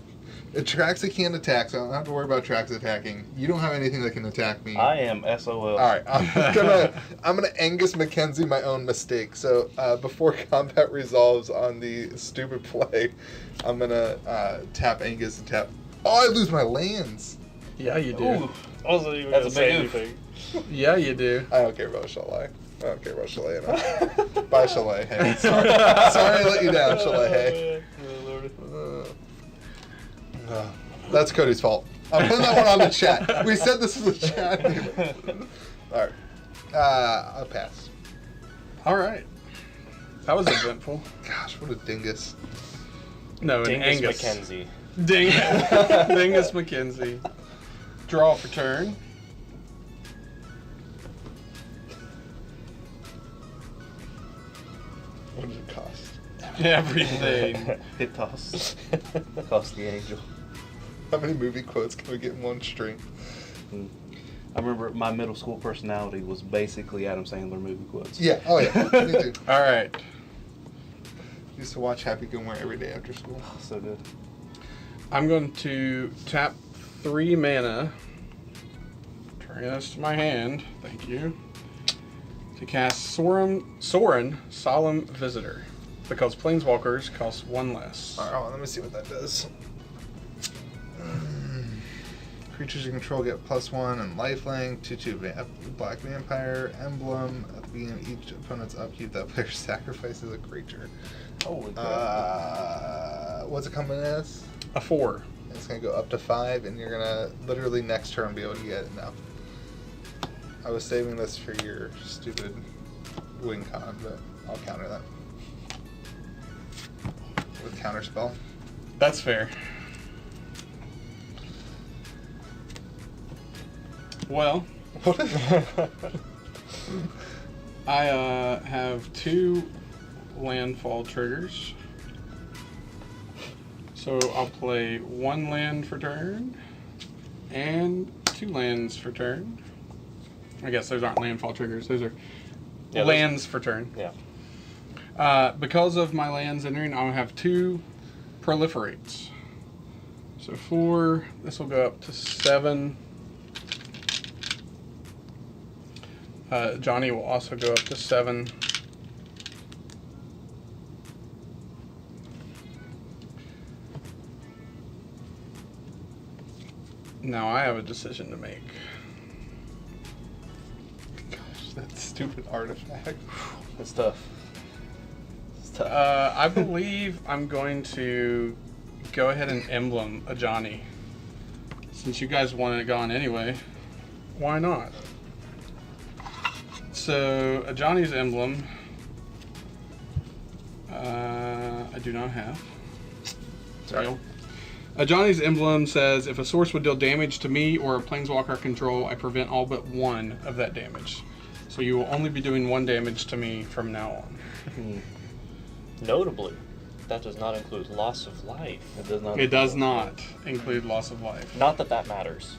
S4: Atraxa can't attack, so I don't have to worry about Atraxa attacking. You don't have anything that can attack me.
S2: I am SOL.
S4: All right, I'm gonna Angus Mackenzie my own mistake. So before combat resolves on the stupid play, I'm gonna tap Angus and tap. Oh, I lose my lands.
S1: Yeah, you do.
S3: Ooh, I wasn't even
S2: That's
S3: gonna
S2: a
S3: say
S2: big oof.
S3: anything.
S1: Yeah, you do.
S4: I don't care about Chalet. I don't care about Chalet enough. Bye, Chalet. Hey, sorry I let you down, Chalet. Hey. That's Cody's fault. I'm putting that one on the chat. We said this was a chat. All right. I'll pass.
S1: All right. That was eventful.
S4: Gosh, what a dingus.
S1: No, an
S3: Dingus
S1: Angus.
S3: Mackenzie.
S1: Dingus Mackenzie. Draw for turn.
S4: What does it cost?
S1: Everything.
S2: Hit toss. Cost the angel.
S4: How many movie quotes can we get in one string?
S2: I remember my middle school personality was basically Adam Sandler movie quotes.
S4: Yeah. Oh, yeah. Me too.
S1: All right.
S4: Used to watch Happy Gilmore every day after school.
S2: Oh, so good.
S1: I'm going to tap 3 mana. Turn this to my hand. Thank you. To cast Sorin, Solemn Visitor. Because Planeswalkers cost 1 less.
S4: All right, let me see what that does. Creatures you control get +1 and lifelink. 2/2 black vampire emblem. At the beginning of each opponent's upkeep, that player sacrifices a creature.
S2: Holy crap.
S4: What's it coming as?
S1: A 4.
S4: It's gonna go up to 5, and you're gonna literally next turn be able to get it now. I was saving this for your stupid wing con, but I'll counter that with counterspell.
S1: That's fair. Well, I have 2 landfall triggers. So I'll play 1 land for turn and 2 lands for turn. I guess those aren't landfall triggers. Those are lands for turn.
S3: Yeah.
S1: Because of my lands entering, I'll have 2 proliferates. So 4, this will go up to 7. Johnny will also go up to 7. Now I have a decision to make.
S4: Gosh, that stupid artifact.
S2: It's tough. It's tough.
S1: I believe I'm going to go ahead and emblem a Johnny. Since you guys wanted it gone anyway, why not? So, a Johnny's emblem, I do not have.
S4: Sorry.
S1: A Johnny's emblem says, if a source would deal damage to me or a planeswalker I control, I prevent all but 1 of that damage. So you will only be doing 1 damage to me from now on.
S3: Notably, that does not include loss of life.
S2: It does not.
S1: It does not include loss of life.
S3: Not that that matters.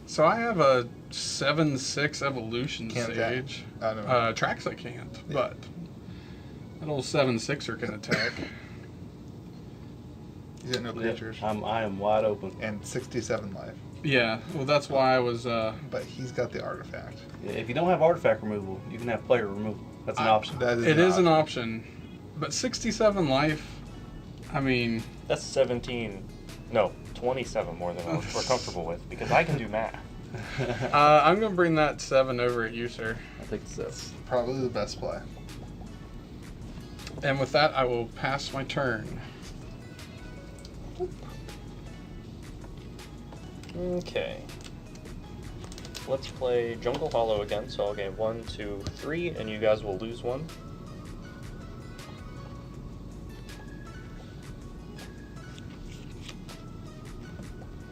S1: So I have a 7/6 evolution
S4: Can't
S1: stage.
S4: attack. Oh, no.
S1: Traxa can't, but that old 7/6er can attack.
S4: He's got no creatures.
S2: I am wide open.
S4: And 67 life.
S1: Yeah, well that's why I was.
S4: But he's got the artifact.
S2: Yeah, if you don't have artifact removal, you can have player removal. That's an option.
S4: That is
S1: It is an option, but 67 life. I mean,
S3: That's 17. No, 27 more than we're comfortable with because I can do math.
S1: I'm gonna bring that 7 over at you, sir.
S2: I think that's
S4: Probably the best play.
S1: And with that, I will pass my turn.
S3: Okay. Let's play Jungle Hollow again, so I'll gain 1, 2, 3, and you guys will lose 1.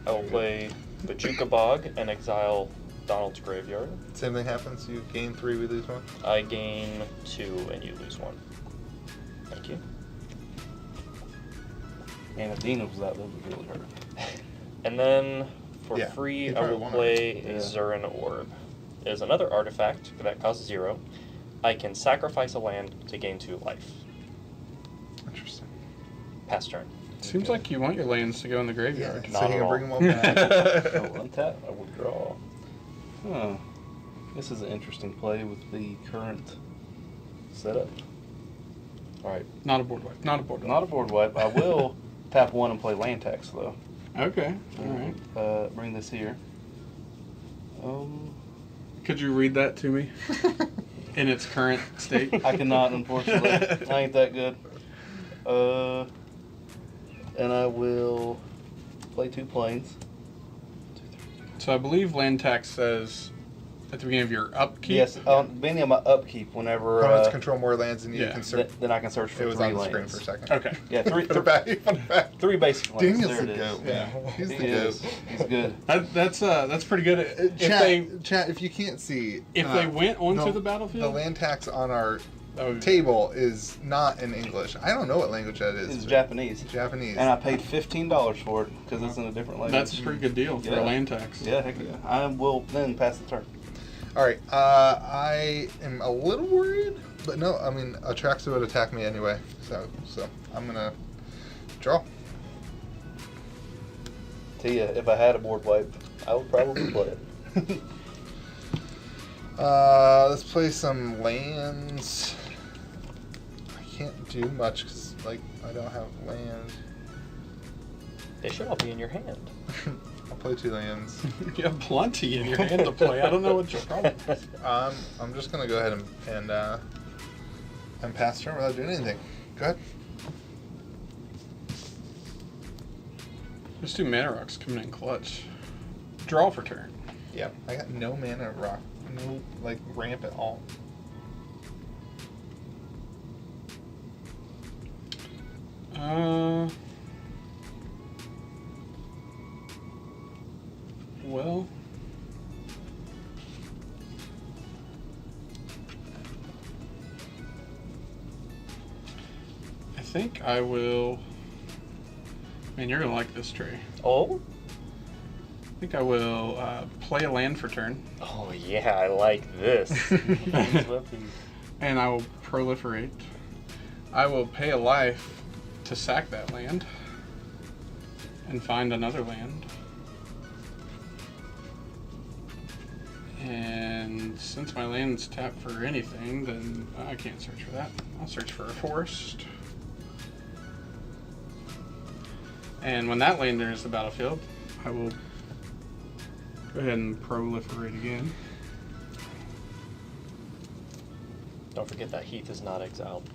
S3: I will play Bajuka Bog and exile Donald's Graveyard.
S4: Same thing happens. You gain 3, we lose 1.
S3: I gain 2 and you lose 1. Thank you.
S2: and if Dina was that, that would really hurt.
S3: And then for
S4: Yeah,
S3: free,
S4: you
S3: I will
S4: probably wanna-
S3: play
S2: yeah.
S3: a Zurin Orb. It is another artifact that costs 0. I can sacrifice a land to gain 2 life.
S4: Interesting.
S3: Pass turn.
S1: Seems like you want your lands to go in the
S4: Yeah,
S1: graveyard.
S4: so
S3: Not
S4: you
S3: at
S4: can
S3: all.
S4: bring them all back.
S2: I'll untap, I withdraw. Huh. This is an interesting play with the current setup. Alright,
S1: Not a board wipe. Not a board wipe.
S2: not a board wipe. I will tap 1 and play land tax though.
S1: Okay. All right.
S2: Bring this here.
S1: Could you read that to me in its current state?
S2: I cannot, unfortunately. I ain't that good. And I will play 2 planes.
S1: So I believe land tax says at the beginning of your upkeep.
S2: Yes, beginning of my upkeep, whenever
S4: Opponents control more lands than you
S1: Yeah.
S4: can search.
S2: then I can search for
S4: It was
S2: 3
S4: on the
S2: lands.
S4: screen for a second.
S1: Okay.
S2: Yeah, 3
S4: Put it back. Put it back.
S2: 3 basic lands.
S4: Daniel's
S2: there
S4: the
S2: it is.
S4: goat, man. He's the
S2: He is.
S4: goat.
S2: He's good.
S1: That's pretty good. If
S4: Chat,
S1: they
S4: if you can't see,
S1: they went onto the battlefield,
S4: the land tax on our
S1: Oh.
S4: table is not in English. I don't know what language that is.
S2: It's
S4: but-
S2: Japanese.
S4: Japanese.
S2: And I paid $15 for it because it's in a different language.
S1: that's a pretty good deal for
S2: Yeah.
S1: a land tax.
S2: Yeah, heck yeah. I will then pass the turn.
S4: All right. I am a little worried, but no. I mean, Atraxa would attack me anyway, so I'm gonna draw.
S2: Tia, if I had a board wipe, I would probably play it.
S4: Let's play some lands. I can't do much because I don't have land.
S3: They should all be in your hand.
S4: I'll play 2 lands.
S1: You have plenty in your hand to play. I don't know what your problem is.
S4: I'm just gonna go ahead and pass turn without doing anything. Go ahead.
S1: There's 2 mana rocks coming in clutch. Draw for turn.
S4: Yeah. I got no mana rock, no ramp at all.
S1: Well, I think I will. Man, you're gonna like this tree.
S3: Oh?
S1: I think I will play a land for turn,
S3: Oh, yeah, I like this.
S1: and I will proliferate. I will pay a life to sack that land and find another land. And since my land's tapped for anything, then I can't search for that. I'll search for a forest. And when that land enters the battlefield, I will go ahead and proliferate again.
S3: Don't forget that Heath is not exiled.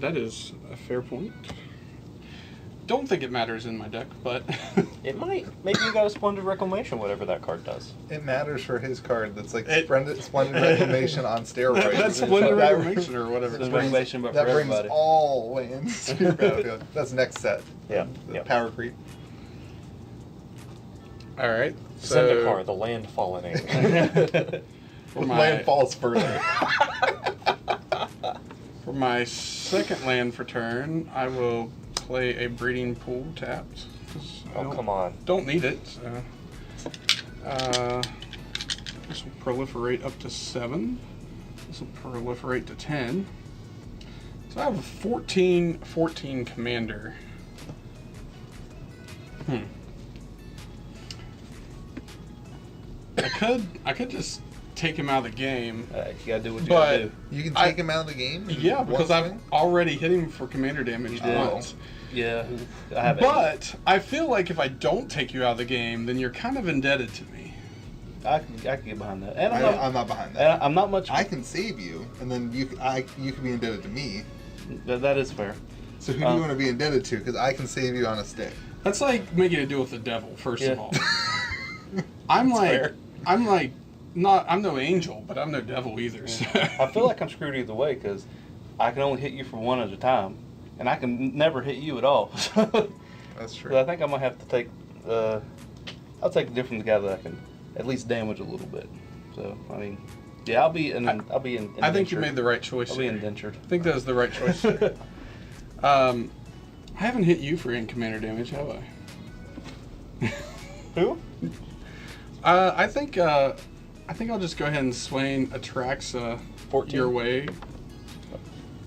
S1: That is a fair point. Don't think it matters in my deck, but
S3: It might. Maybe you got a Splendid Reclamation, whatever that card does.
S4: It matters for his card. That's like
S1: It-
S4: Splendid Reclamation on steroids.
S1: that's Splendid Reclamation or whatever.
S2: It's
S1: it's
S2: brings-
S1: called.
S2: Reclamation, but
S4: that
S2: for
S4: brings
S2: everybody.
S4: all lands to your battlefield. That's next set.
S3: Yeah,
S4: The
S3: yeah.
S4: power creep.
S1: All right. So
S3: Zendikar, the land fallening.
S1: for my
S4: Land falls further.
S1: for my second land for turn, I will play a breeding pool tapped. 'Cause I
S3: Oh,
S1: don't-
S3: come on.
S1: Don't need it. So. This will proliferate up to 7. This will proliferate to 10. So I have a 14 commander. I could just take him out of the game.
S2: You gotta do what you
S1: But
S2: gotta do.
S4: You can
S1: I-
S4: take him out of the game? in
S1: Yeah, because
S4: one
S1: I've
S4: swing?
S1: already hit him for commander damage
S2: You did.
S1: once.
S2: Yeah, I have
S1: But I feel like if I don't take you out of the game, then you're kind of indebted to me.
S2: I can get behind that. And
S4: I'm not behind that.
S2: and I'm not much.
S4: I can save you, and then you can be indebted to me.
S2: That is fair.
S4: So who do you want to be indebted to? Because I can save you on a stick.
S1: That's like making a deal with the devil, first of
S2: Yeah.
S1: all. I'm
S2: fair.
S1: I'm no angel, but I'm no devil either. So.
S2: I feel like I'm screwed either way because I can only hit you for one at a time, and I can never hit you at all.
S4: That's true.
S2: So I think I'm gonna have to take. I'll take the different guy that I can at least damage a little bit. So I mean, yeah, I'll be in.
S1: I think you made the right choice.
S2: I'll be
S1: here.
S2: indentured.
S1: I think that was the right choice. I haven't hit you for in-commander damage, have I?
S2: Who?
S1: I think I'll just go ahead and swain Atraxa
S3: 14.
S1: your way.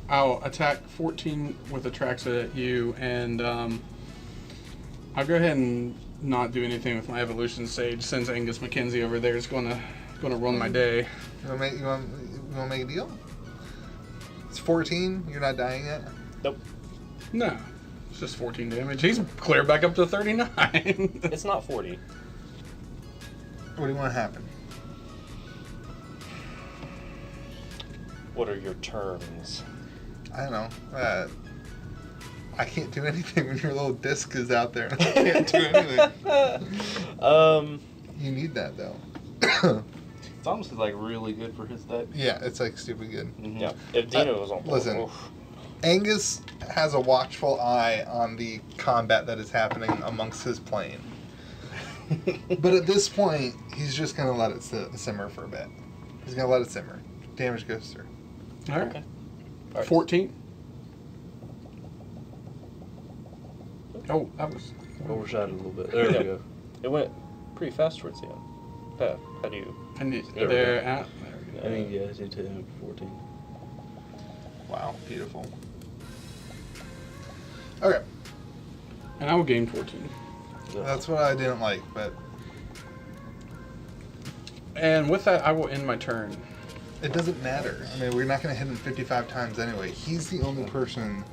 S1: I'll attack 14 with Atraxa at you, and I'll go ahead and not do anything with my evolution sage since Angus McKenzie over there is gonna run my day.
S4: You want to make a deal? It's 14. You're not dying yet.
S3: Nope.
S1: No, it's just 14 damage. He's clear back up to 39.
S3: It's not 40.
S4: What do you want to happen?
S3: What are your terms?
S4: I don't know. I can't do anything when your little disc is out there. I can't do anything. You need that though.
S2: It's almost like really good for his deck.
S4: Yeah, it's like stupid good.
S2: Mm-hmm.
S3: Yeah. If Dino was on board,
S4: Listen, Angus has a watchful eye on the combat that is happening amongst his plane. But at this point, he's just going to let it simmer for a bit. He's going to let it simmer. Damage goes through.
S1: All right.
S3: Okay. All right.
S1: 14. Oh, that was...
S2: Overshot it a little bit. There we go.
S3: It went pretty fast towards the end. Pat, how do you?
S1: I need,
S3: There we
S1: there
S3: go.
S1: at... There we go.
S2: I think, yeah, I did 10, 14.
S4: Wow, beautiful. Okay,
S1: And I will gain 14.
S4: that's what I didn't like, but
S1: And with that, I will end my turn.
S4: it doesn't matter. I mean, we're not going to hit him 55 times anyway. He's the only person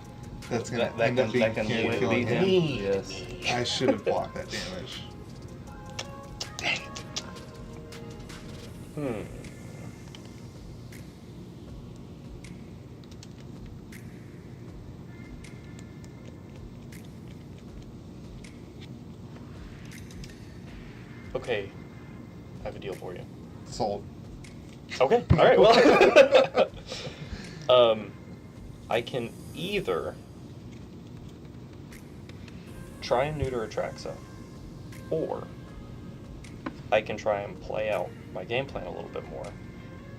S4: that's going to end up being killing him.
S2: Yes.
S4: I should have blocked that damage.
S3: Okay, I have a deal for you.
S4: Sold.
S3: Okay, all right. Well, I can either try and neuter Atraxa, or I can try and play out my game plan a little bit more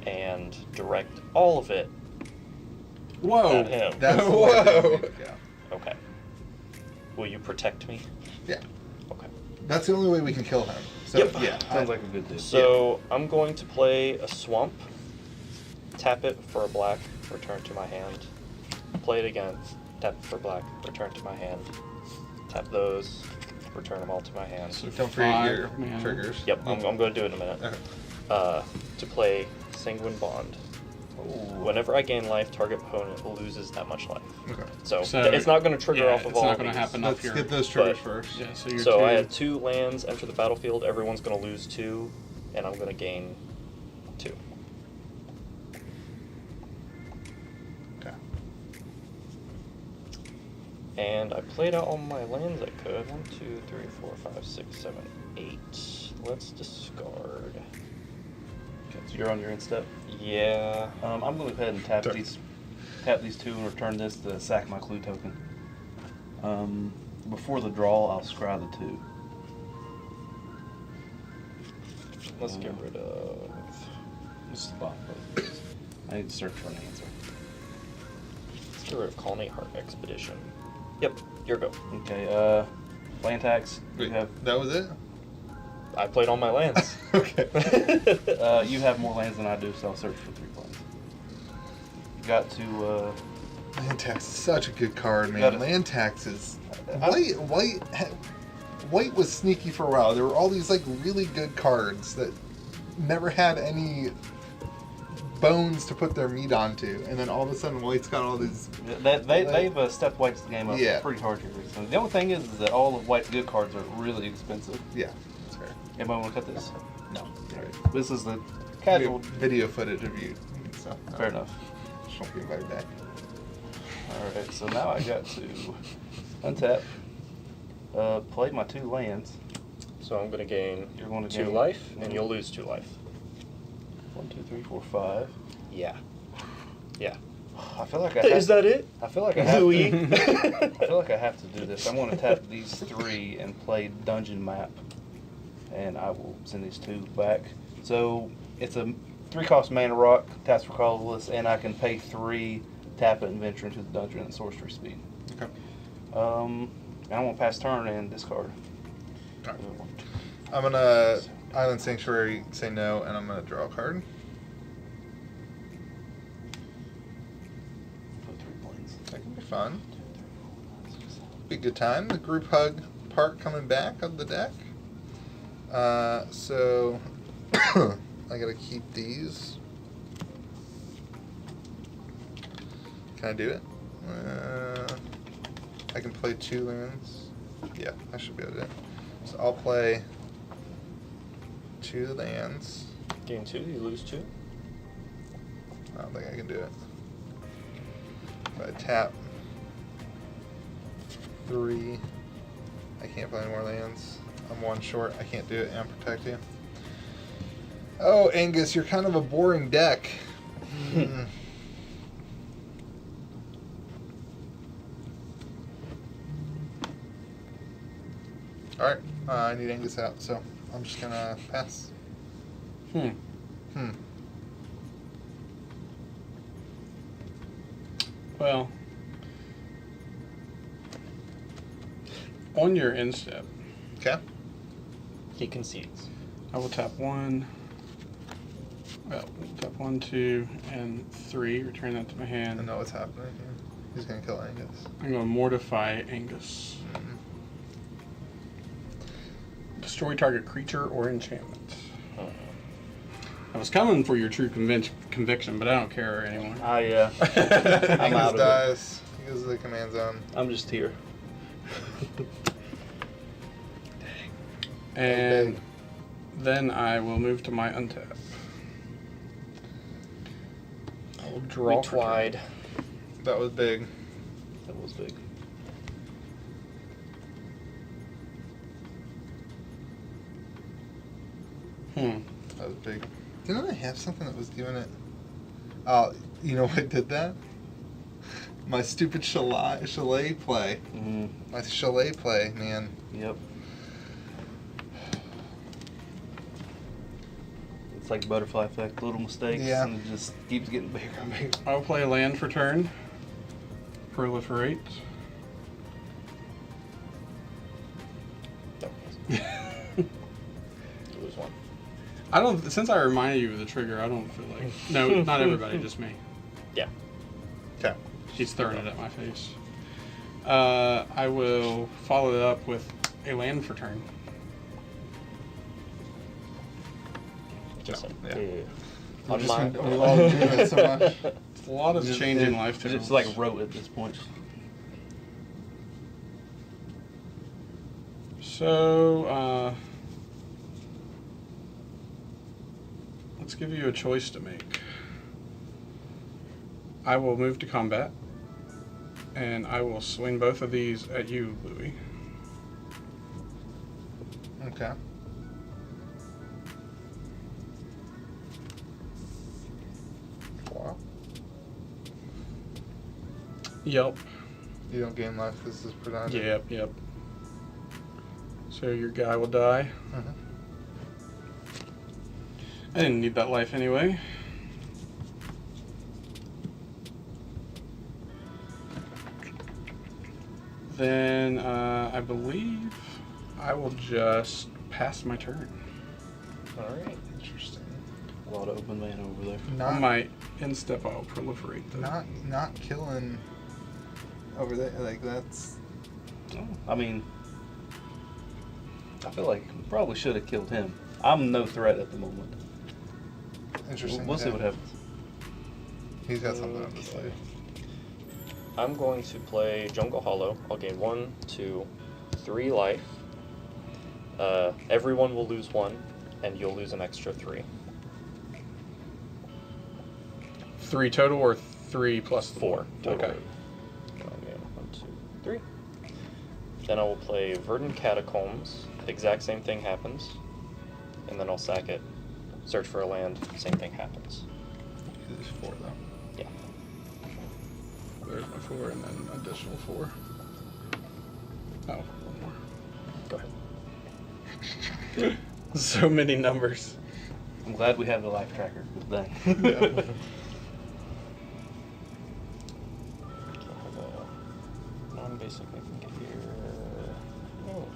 S3: and direct all of it
S1: Whoa.
S3: at him.
S4: That's the
S1: Whoa.
S4: way I think, yeah.
S3: Okay. Will you protect me?
S4: Yeah.
S3: Okay.
S4: That's the only way we can kill him. So,
S3: Yep.
S4: yeah.
S2: Sounds like a good deal.
S3: So I'm going to play a swamp, tap it for a black, return to my hand. Play it again, tap it for black, return to my hand. Tap those, return them all to my hand.
S1: So
S4: Don't forget your
S1: 5 mana.
S4: triggers.
S3: Yep, I'm going to do it in a minute.
S4: Okay.
S3: To play Sanguine Bond. Whenever I gain life, target opponent loses that much life.
S4: Okay.
S3: So,
S1: So,
S3: it's not going to trigger
S1: yeah,
S3: off of
S1: it's
S3: all
S1: not
S3: of
S1: gonna
S3: these.
S1: happen off
S4: Let's
S1: your...
S4: get those triggers
S3: but-
S4: first.
S1: Yeah, so you're
S3: So
S1: two.
S3: I had 2 lands enter the battlefield. Everyone's going to lose 2, and I'm going to gain 2.
S4: Okay.
S3: And I played out all my lands I could. 1, 2, 3, 4, 5, 6, 7, 8. Let's discard.
S2: Okay, so you're on your end step.
S3: Yeah.
S2: I'm going to go ahead and tap
S4: Sure.
S2: these 2 and return this to sack my clue token. Before the draw, I'll scry the 2.
S3: Let's get rid of.
S2: This is the bottom of these. I need to search for an answer.
S3: Let's get rid of Colony Heart Expedition. Yep, your go.
S2: Okay, land tax.
S4: Wait,
S2: You have
S4: that was it?
S3: I played all my lands.
S4: Okay.
S2: you have more lands than I do, so I'll search for 3 lands. You got to
S4: Land tax is such a good card, man.
S2: Got it.
S4: Land tax is white was sneaky for a while. There were all these like really good cards that never had any bones to put their meat onto, and then all of a sudden white's got all these.
S2: they've stepped White's game up
S4: Yeah.
S2: pretty hard here recently. The only thing is that all of White's good cards are really expensive.
S4: Yeah, that's fair.
S2: Anybody want to cut this? No.
S4: Alright.
S2: This is the
S4: We
S2: casual.
S4: have video footage of you. So
S2: Fair enough.
S4: Just won't be invited back.
S2: All right, so now I got to untap, play my 2 lands.
S3: So I'm going to gain
S2: You're going to
S3: 2
S2: gain
S3: life, and you'll lose 2 life.
S2: 1, 2, 3, 4, 5.
S3: Yeah. Yeah.
S2: I feel like I have.
S3: Is that it?
S2: I feel like I have.
S3: Louis?
S2: I feel like I have to do this. I'm going to tap these 3 and play Dungeon Map, and I will send these 2 back. So it's a 3-cost mana rock, taps for colorless, and I can pay 3, tap it, and venture into the dungeon at sorcery speed.
S4: Okay.
S2: I'm gonna pass turn and discard.
S4: Alright. I'm gonna Island Sanctuary say no, and I'm gonna draw a card. It'll be fun. Be a good time. The group hug part coming back of the deck. So I gotta keep these. Can I do it? I can play 2 lands. Yeah, I should be able to do it. So I'll play 2 lands.
S3: Gain 2, you lose 2.
S4: I don't think I can do it. If I tap 3, I can't play any more lands. I'm 1 short. I can't do it and protect you. Oh, Angus, you're kind of a boring deck. Alright, I need Angus out, so I'm just gonna pass.
S1: Well, on your end step,
S4: Okay.
S3: He concedes.
S1: I will tap 1. Well, tap 1, 2, and 3. Return that to my
S4: I
S1: hand.
S4: know what's happening here. He's gonna kill Angus.
S1: I'm going to mortify Angus. Destroy target creature or enchantment. I was coming for your true conviction, but I don't care anymore.
S2: Yeah. I'm
S4: Angus
S2: out of it.
S4: dies. He goes to the command zone.
S2: I'm just here.
S1: And then I will move to my untap. I will draw.
S3: We twied.
S4: That was big.
S2: That was big.
S4: That was big. Didn't I have something that was doing it? Oh, you know what did that? My stupid chalet play. My chalet play, man.
S2: Yep. It's like butterfly effect, little mistakes,
S4: Yeah.
S2: and it just keeps getting bigger and bigger.
S1: I'll play a land for turn. Proliferate.
S3: Lose 1.
S1: I don't. Since I reminded you of the trigger, I don't feel like. No, not everybody, just me.
S3: Yeah.
S4: Okay.
S1: She's throwing it at my face. I will follow it up with a land for turn.
S3: Just
S4: Yeah.
S3: On
S4: We've
S3: my...
S4: all been doing it so much.
S1: A lot is changing life tables.
S2: It's like rote at this point.
S1: So, let's give you a choice to make. I will move to combat, and I will swing both of these at you, Louis.
S4: Okay. Wow.
S1: Yep.
S4: You don't gain life. This is predominant.
S1: Yep. So your guy will die.
S4: Mhm.
S1: I didn't need that life anyway. Then I believe I will just pass my turn.
S3: Alright.
S4: Interesting.
S2: A lot of open man over there.
S1: On my end step, I'll proliferate though.
S4: Not killing over there. Like that's.
S2: I mean, I feel like we probably should have killed him. I'm no threat at the moment.
S4: Interesting.
S2: We'll see
S4: yeah.
S2: what happens.
S4: He's got something up his
S3: Okay.
S4: sleeve.
S3: I'm going to play Jungle Hollow. I'll gain 1, 2, 3 life. Everyone will lose 1, and you'll lose an extra 3.
S1: 3 total or 3 plus
S3: 4 total.
S1: Okay.
S3: I'll gain 1, 2, 3. Then I will play Verdant Catacombs. Exact same thing happens. And then I'll sack it. Search for a land. Same thing happens.
S4: There's 4 though.
S3: Yeah.
S1: There's my 4 and then additional 4. Oh, 1 more.
S3: Go ahead. So many numbers.
S2: I'm glad we have the life tracker. Dang.
S1: Yeah.
S3: Non-basic I can get here. Oh,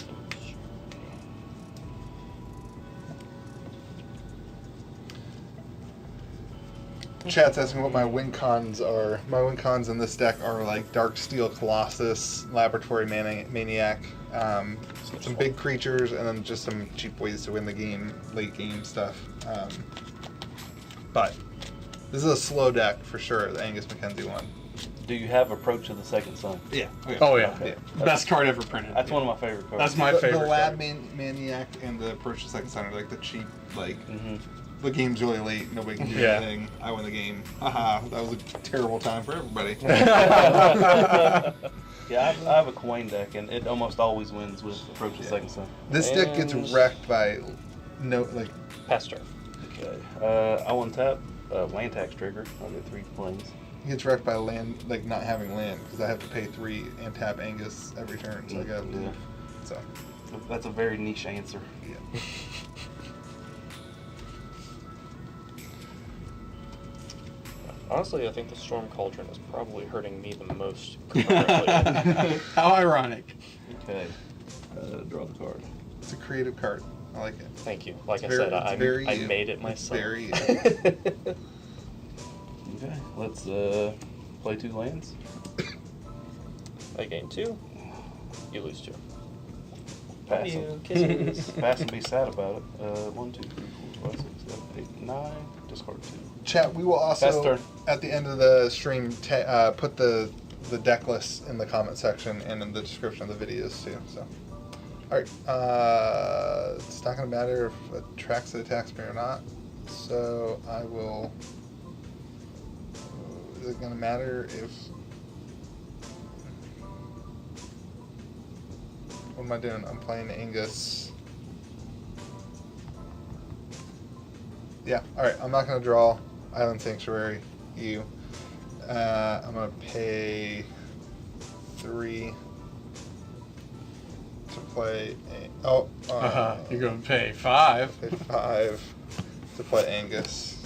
S3: sure.
S4: Chat's asking what my win cons are. My win cons in this deck are like Darksteel Colossus, Laboratory Maniac, some big creatures, and then just some cheap ways to win the game, late game stuff. But this is a slow deck for sure, the Angus Mackenzie one.
S2: Do you have Approach of the Second Sun?
S4: Yeah.
S1: Oh yeah.
S2: Okay.
S1: Best card ever printed.
S2: That's one of my favorite cards.
S1: That's my favorite.
S4: The Lab
S1: card.
S4: Maniac and the Approach to Second Sun are like the cheap, like,
S2: Mm-hmm.
S4: the game's really late, nobody can do
S1: Yeah.
S4: anything. I win the game. Haha, that was a terrible time for everybody.
S2: Yeah, I have a Coin deck, and it almost always wins with Approach of the Second Sun.
S4: This deck gets
S3: And-
S4: wrecked by
S3: Pass turn.
S2: Okay. I untap land tax trigger. I'll get 3 planes.
S4: gets wrecked by land, like not having land, because I have to pay 3 and tap Angus every turn, so I gotta leave.
S2: Yeah.
S4: So,
S2: That's a very niche answer.
S4: yeah.
S3: Honestly, I think the Storm Cauldron is probably hurting me the most currently.
S1: How ironic.
S2: Okay. Draw the card.
S4: It's a creative card. I like it.
S3: Thank you. Like
S4: It's
S3: I
S4: very-
S3: said,
S4: it's
S3: I
S4: very-
S3: made it
S4: it's
S3: myself.
S4: very-
S2: Okay. Let's play 2 lands.
S3: I gain 2. You lose 2.
S2: Pass
S3: You
S2: them.
S3: kisses.
S2: Pass and be sad about it. 1, 2, 3, 4, 5, 6, 7, 8, 9. Discard 2.
S4: Chat, we will
S2: Fast
S4: also,
S2: turn.
S4: at the end of the stream, put the deck list in the comment section and in the description of the videos too. So, alright. It's not going to matter if it tracks the attacks me or not. So, I will... Is it going to matter if... What am I doing? I'm playing Angus. Yeah, alright, I'm not going to draw Island Sanctuary, you. I'm going to pay 3 to play...
S1: You're going to pay 5.
S4: Pay 5 to play Angus.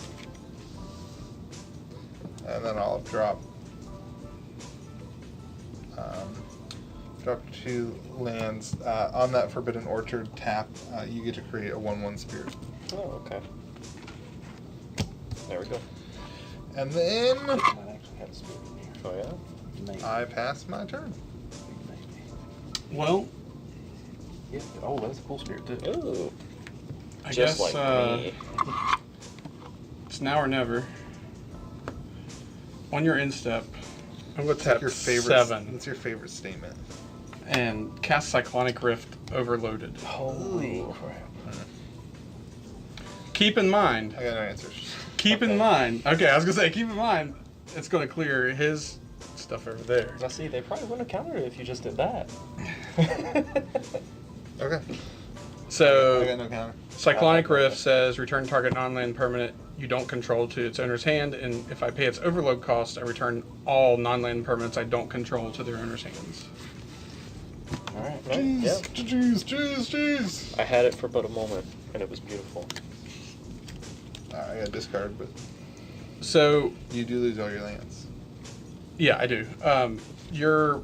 S4: And then I'll drop... drop 2 lands. On that Forbidden Orchard tap, you get to create a 1/1 spirit.
S3: Oh, okay. There we go.
S4: And then
S2: I actually have a spirit in here.
S3: Oh, yeah?
S2: Maybe.
S4: I pass my turn.
S1: Well,
S2: Yeah. Oh, that's a cool spirit too.
S3: Ooh.
S1: I
S3: Just
S1: guess
S3: like me.
S1: it's now or never. On your end step, I'm going to
S4: What's
S1: tap
S4: your favorite?
S1: 7
S4: What's your favorite statement?
S1: and cast Cyclonic Rift Overloaded.
S3: Holy crap.
S1: Keep in mind,
S4: I got no answers.
S1: keep in mind, okay, I was going to say, keep in mind, it's going to clear his stuff over there.
S3: Now, see, they probably wouldn't have countered it if you just did that.
S4: Okay.
S1: So,
S4: I got no counter.
S1: Cyclonic Rift says return target non-land permanent you don't control to its owner's hand, and if I pay its overload cost, I return all non-land permanents I don't control to their owner's hands.
S2: Alright.
S3: Right? Yeah.
S4: Jeez.
S3: I had it for but a moment, and it was beautiful.
S4: I got discard, but
S1: So,
S4: you do lose all your lands.
S1: yeah, I do. Your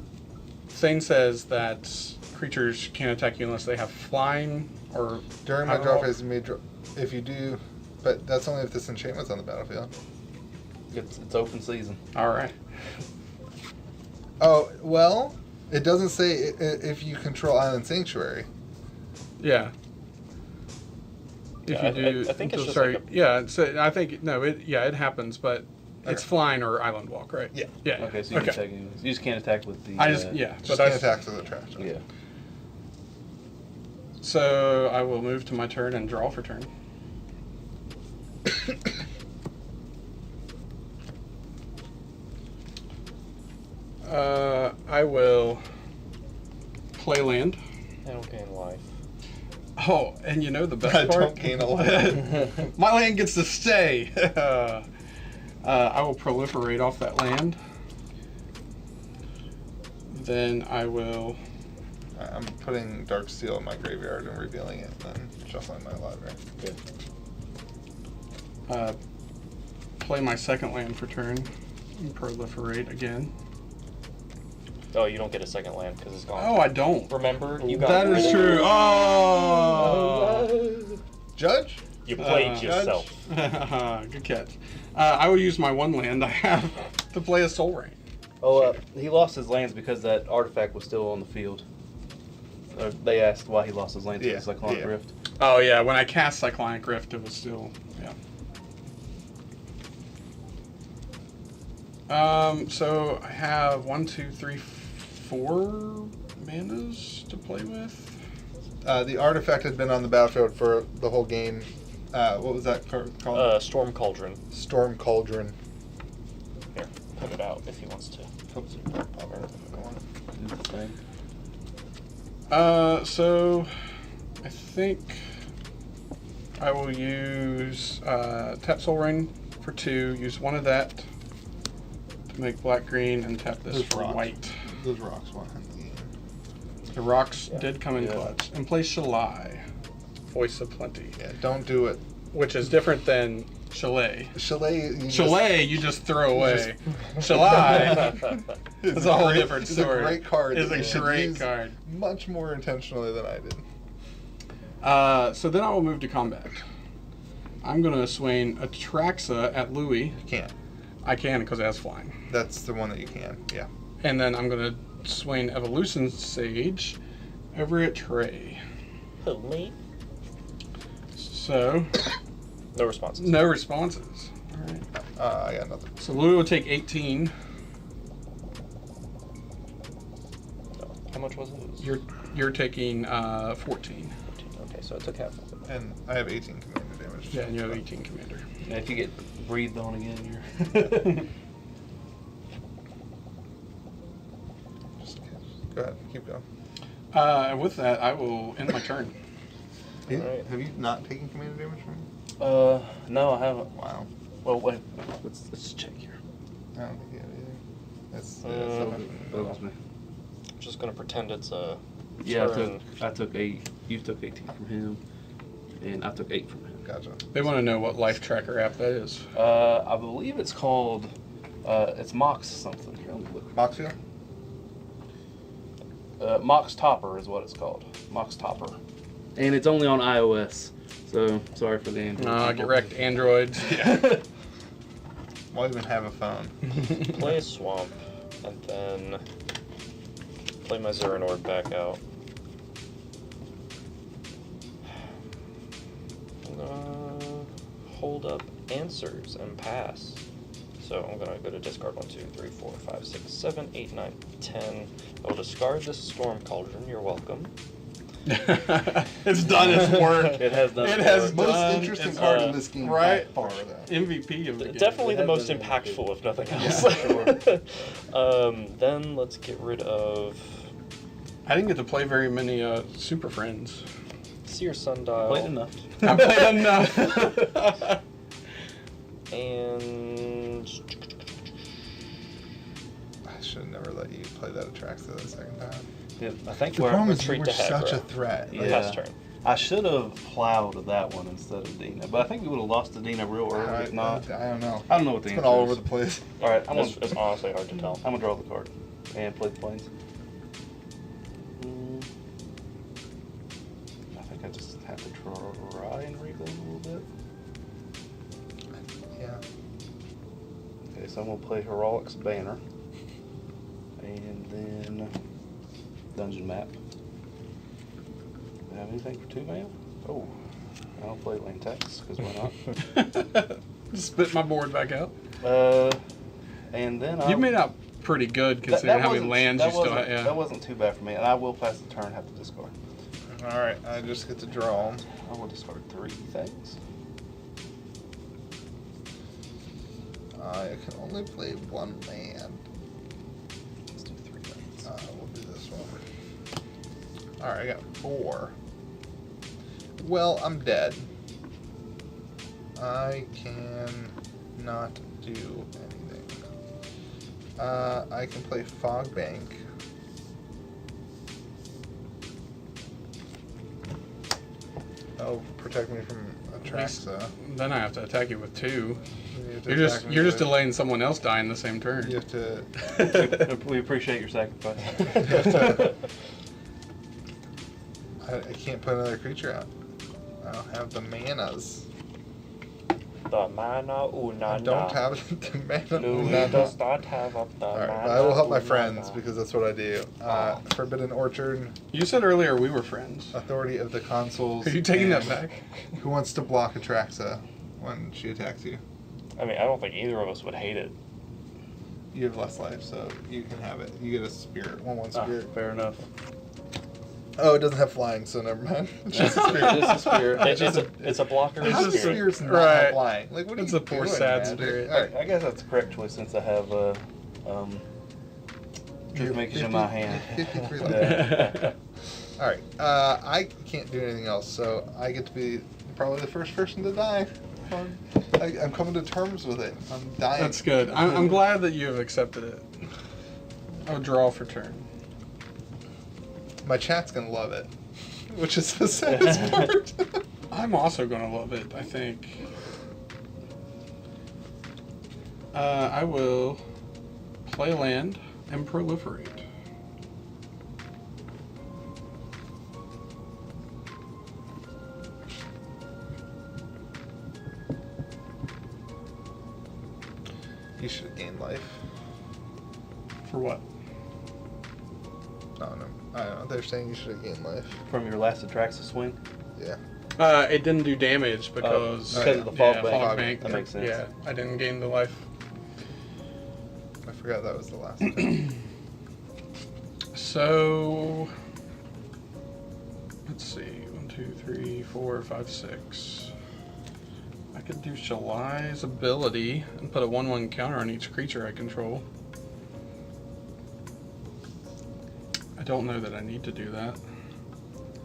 S1: thing says that creatures can't attack you unless they have flying or...
S4: During my
S1: Island
S4: draw
S1: Walk?
S4: phase, you may draw. If you do, but that's only if this enchantment's on the battlefield.
S2: It's open season.
S1: All right.
S4: Oh well, it doesn't say if you control Island Sanctuary.
S1: Yeah. If
S3: Yeah,
S1: you do...
S3: I think it's just
S1: sorry.
S3: like a-
S1: Yeah, I think... No, it happens, but it's
S4: Okay.
S1: flying or Island Walk, right?
S4: Yeah.
S1: Yeah.
S2: Okay, so you can attack anyways. You just can't attack with the.
S1: I just...
S2: uh,
S1: Yeah.
S4: Just
S1: but
S4: can't attack to the trash.
S2: Yeah.
S1: So I will move to my turn and draw for turn. I will play land.
S3: I don't gain life.
S1: Oh, and you know the best
S4: I
S1: part?
S4: don't gain a life.
S1: My land gets to stay. I will proliferate off that land. Then I will...
S4: I'm putting Darksteel in my graveyard and revealing it, and then shuffling my library.
S3: Good.
S1: Play my second land for turn and proliferate again.
S3: Oh, you don't get a second land because it's gone.
S1: Oh, I don't.
S3: Remember? You got
S1: That is
S3: rid of
S1: true.
S3: it.
S1: Oh!
S4: Judge?
S3: You played yourself.
S1: Good catch. I will use my one land I have to play a Soul Rain.
S2: Oh, he lost his lands because that artifact was still on the field. They asked why he lost his lands.
S4: Yeah,
S2: It's Cyclonic
S4: yeah.
S2: Rift.
S1: Oh yeah, when I cast Cyclonic Rift, it was still So I have 1, 2, 3, 4 manas to play with.
S4: The artifact had been on the battlefield for the whole game. What was that called?
S3: Storm Cauldron.
S4: Storm Cauldron.
S3: Here, put it out if he wants to.
S1: So I think I will use tap Soul Rain for 2. Use one of that to make black green, and tap this
S4: Those
S1: for
S4: rocks.
S1: white.
S4: Those rocks won't end the game.
S1: The rocks
S3: Yeah.
S1: did come in clutch. And play Shalai, Voice of Plenty,
S4: Yeah, don't do it.
S1: which is different than Chalet.
S4: Chalet.
S1: You just throw away. Shalai is a whole different
S4: It's
S1: story.
S4: a great card.
S1: It's
S4: that
S1: a
S4: you should
S1: great
S4: use
S1: card.
S4: Much more intentionally than I did.
S1: So then I will move to combat. I'm going to swing Atraxa at Louis.
S4: You can't.
S1: I can because it has flying.
S4: That's the one that you can. Yeah.
S1: And then I'm going to swing Evolution Sage over at Trey.
S3: Who, me?
S1: So,
S3: No responses.
S1: no responses. All right.
S4: I got nothing.
S1: So Louis will take 18.
S3: How much was it? It was
S1: You're taking 14.
S3: 14. Okay, so I took half of it.
S4: And I have 18 commander damage.
S1: Yeah, and you have 18 commander.
S2: And if you get breathed on again, you're.
S4: Go ahead. Keep going.
S1: And with that, I will end my turn.
S3: Alright.
S4: Have you not taken commander damage from me?
S2: No, I haven't.
S4: Wow.
S2: Well, wait. Let's check here.
S4: I don't think you have either. That's
S2: That was me.
S3: I'm just gonna pretend it's a
S2: Yeah,
S3: turn.
S2: I took 8. You took 18 from him, and I took 8 from him.
S4: Gotcha.
S1: They want to know what life tracker app that is.
S2: I believe it's called. It's Mox something. Here, let me look.
S4: Moxfield?
S2: Mox Topper is what it's called. Mox Topper. And it's only on iOS. So sorry for the Android.
S1: Get wrecked, androids.
S4: Why even have a phone?
S3: Play a swamp, and then play my Zerinord back out. I'm gonna hold up answers and pass. So I'm gonna go to discard 1, 2, 3, 4, 5, 6, 7, 8, 9, 10. I will discard this Storm Cauldron. You're welcome.
S1: It's done its work.
S2: It has done
S1: It
S2: its
S1: has
S2: work.
S4: Most
S1: done
S4: interesting
S1: its
S4: card
S1: work.
S4: in this game
S1: Right?
S4: by far, though.
S1: MVP of the game.
S3: Definitely
S2: It
S3: the
S2: has
S3: most
S2: been
S3: impactful, if nothing
S4: Yeah,
S3: else. Then let's get rid of
S1: I didn't get to play very many Super Friends.
S3: Seer Sundial.
S2: Played enough.
S1: I played enough.
S3: And
S4: I should have never let you play that Atraxa the second time.
S2: Yeah, I think
S4: The
S2: we're
S4: problem is you
S3: retreat
S4: were
S3: to
S4: such a
S3: Hagra.
S4: threat.
S2: Yeah.
S3: pass turn.
S2: I should have plowed that one instead of Dina, but I think we would have lost to Dina real early if not.
S4: I don't know.
S2: I don't know what the
S4: It's
S2: answer
S4: been all
S2: is.
S4: over the place.
S2: All right, I'm
S3: It's
S2: gonna
S3: honestly hard to tell.
S2: draw the card and play the planes. I think I just have to try and wriggle a little bit.
S4: Yeah.
S2: Okay, so I'm gonna play Heroic's Banner, and then Dungeon Map. Do I have anything for 2 mana? Oh, I don't play lane text because why not?
S1: Spit my board back out.
S2: And then
S1: You've made out pretty good considering how many
S2: wasn't-
S1: lands
S2: that
S1: you still
S2: wasn't-
S1: have. Yeah.
S2: That wasn't too bad for me, and I will pass the turn, have to discard.
S4: All right. I just get to draw.
S2: I will discard 3 things.
S4: I can only play 1 land.
S2: Let's do 3 lands.
S4: We'll do this one. All right. I got 4. Well, I'm dead. I can not do anything. I can play Fog Bank. Oh, protect me from Atraxa.
S1: Then I have to attack you with 2.
S4: You have to
S1: You're just
S4: attack me
S1: you're just
S4: with-
S1: delaying someone else dying the same turn.
S4: You have to.
S2: We appreciate your sacrifice.
S4: I can't put another creature out. I don't have the manas.
S3: the mana
S4: I don't have the mana.
S3: Louis does not have up the
S4: Alright,
S3: mana.
S4: I will help my
S3: Ooh,
S4: friends
S3: nana.
S4: because that's what I do. Forbidden Orchard,
S1: You said earlier we were friends.
S4: authority of the consuls.
S1: Are you taking that
S4: and
S1: back?
S4: Who wants to block Atraxa when she attacks you?
S3: I mean, I don't think either of us would hate it.
S4: You have less life, so you can have it. You get a spirit. One spirit.
S2: Fair enough.
S4: Oh, it doesn't have flying, so never mind. It's just a spirit.
S2: It's a spirit.
S3: It's a blocker.
S4: How
S3: and
S4: does
S3: spirit.
S4: spirits not
S1: Right.
S4: have flying? Like, what are
S1: It's
S4: you
S1: a poor
S4: doing,
S1: sad
S4: man?
S1: spirit.
S4: Alright.
S2: I guess that's the correct choice since I have Truth Makers in my hand.
S4: 53 left. Alright, I can't do anything else, so I get to be probably the first person to die. I'm coming to terms with it. I'm dying.
S1: That's good. I'm glad that you have accepted it. I'll draw for turn.
S4: My chat's gonna love it, which is the saddest part.
S1: I'm also gonna love it, I think. I will play land and proliferate.
S4: You should gain life.
S1: For what?
S4: Oh no, I don't know. They're saying you should have gained life.
S2: From your last Atraxa swing.
S4: Yeah.
S1: It didn't do damage because
S2: of the fog
S1: yeah,
S2: bank.
S1: fog bank.
S2: That makes sense.
S1: Yeah, I didn't gain the life.
S4: I forgot that was the last one.
S1: So let's see. 1, 2, 3, 4, 5, 6. I could do Shalai's ability and put a 1/1 counter on each creature I control. I don't know that I need to do that.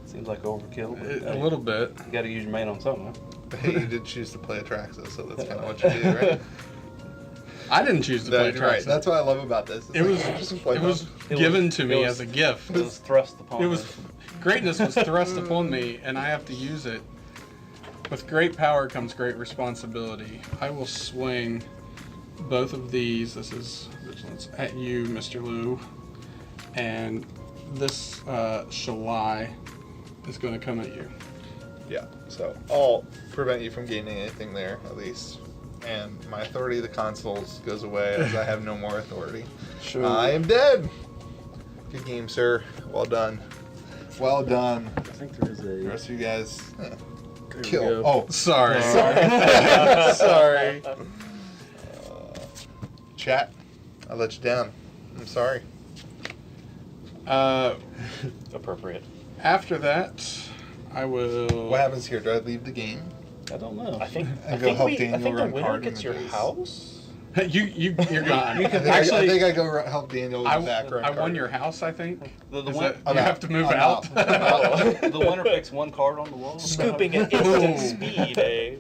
S2: Seems like overkill. But,
S1: A little bit.
S2: You got to use your main on something. Huh?
S4: But hey, you did choose to play Atraxa, so that's kind of what you do, right?
S1: I didn't choose to play
S4: You're right.
S1: Traxa.
S4: That's what I love about this. It's
S1: It
S4: like,
S1: was
S4: just play
S1: it was
S4: them.
S1: given to me
S2: it
S1: as
S2: was-
S1: a gift.
S2: It was thrust upon
S1: It was
S2: me.
S1: greatness was thrust upon me, and I have to use it. With great power comes great responsibility. I will swing both of these. This is vigilance at you, Mr. Liu, and this Shalai is going to come at you.
S4: Yeah, so I'll prevent you from gaining anything there, at least. And my authority of the consuls goes away as I have no more authority.
S2: Sure.
S4: I am dead! Good game, sir. Well done. Well done.
S2: I think there is
S4: The
S2: a.
S4: rest of you guys,
S2: we
S4: kill.
S2: go.
S4: Oh,
S1: Sorry.
S4: sorry. Chat, I let you down. I'm sorry.
S3: Appropriate.
S1: After that, I will.
S4: What happens here? Do I leave the game?
S2: I don't know.
S3: I think
S4: And go help
S3: I
S4: Daniel
S3: think the
S4: run
S3: winner
S4: card
S3: gets your
S4: images.
S3: house.
S1: you're gone.
S4: I think
S1: Actually,
S4: I go help Daniel with the background.
S1: I won your house. I think.
S2: The
S1: Is
S2: one-
S1: that-
S4: I'm
S1: you
S4: out.
S1: have to move
S4: I'm
S1: out.
S4: out.
S2: The winner picks one card on the wall.
S3: Scooping at instant speed, eh?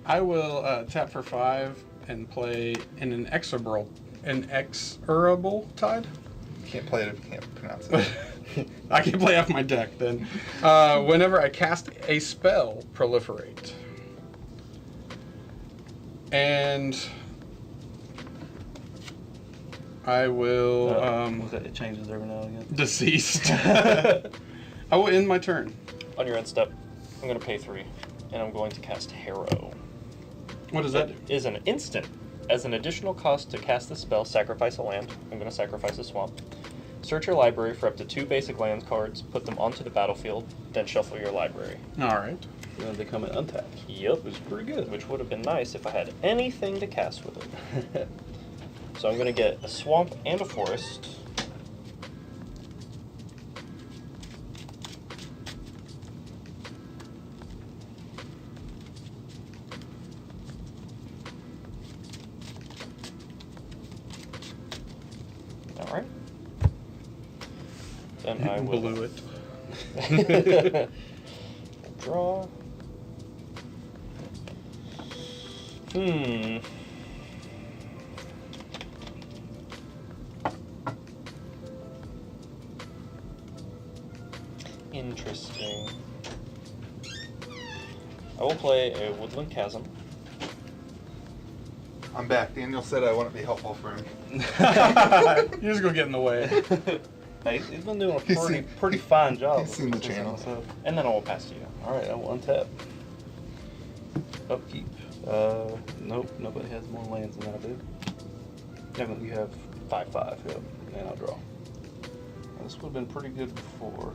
S1: I will tap for 5 and play an inexorable tide.
S4: Can't play it if you can't pronounce it.
S1: I can play off my deck then. Whenever I cast a spell, proliferate. And I will
S2: It changes every now and again.
S1: deceased. I will end my turn.
S3: On your end step, I'm going to pay 3, and I'm going to cast Harrow.
S1: What does that do?
S3: Is an instant. As an additional cost to cast the spell, sacrifice a land. I'm going to sacrifice a swamp. Search your library for up to 2 basic land cards, put them onto the battlefield, then shuffle your library.
S1: All right.
S2: They come in untapped.
S3: Yep.
S2: Which is pretty good.
S3: Which would have been nice if I had anything to cast with it. So I'm going to get a swamp and a forest. All right. Then I will
S1: Blew it.
S3: draw. Interesting. I will play a Woodland Chasm.
S4: I'm back. Daniel said I want to be helpful for him.
S1: You're just gonna get in the way.
S2: Hey, he's been doing a
S4: He's
S2: pretty,
S4: seen-
S2: pretty fine job.
S4: he's seen the channel.
S2: So,
S3: And then I will pass to you.
S2: all right, I will untap. Upkeep. Nope, nobody has more lands than I do. Yeah, you have 5/5, yep, and I'll draw. Now, this would have been pretty good before.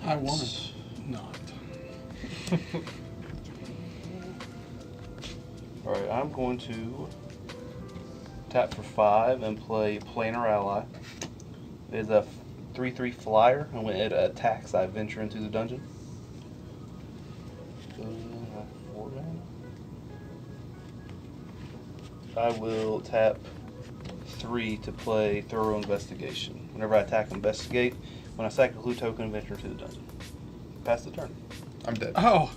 S1: I want it not.
S2: Alright, I'm going to tap for 5 and play Planar Ally. It is a 3/3 flyer, and when it attacks, I venture into the dungeon. So, 4 mana. I will tap 3 to play Thorough Investigation. Whenever I attack and investigate, when I sack a clue token, venture into the dungeon. Pass the turn.
S4: I'm dead.
S1: Oh,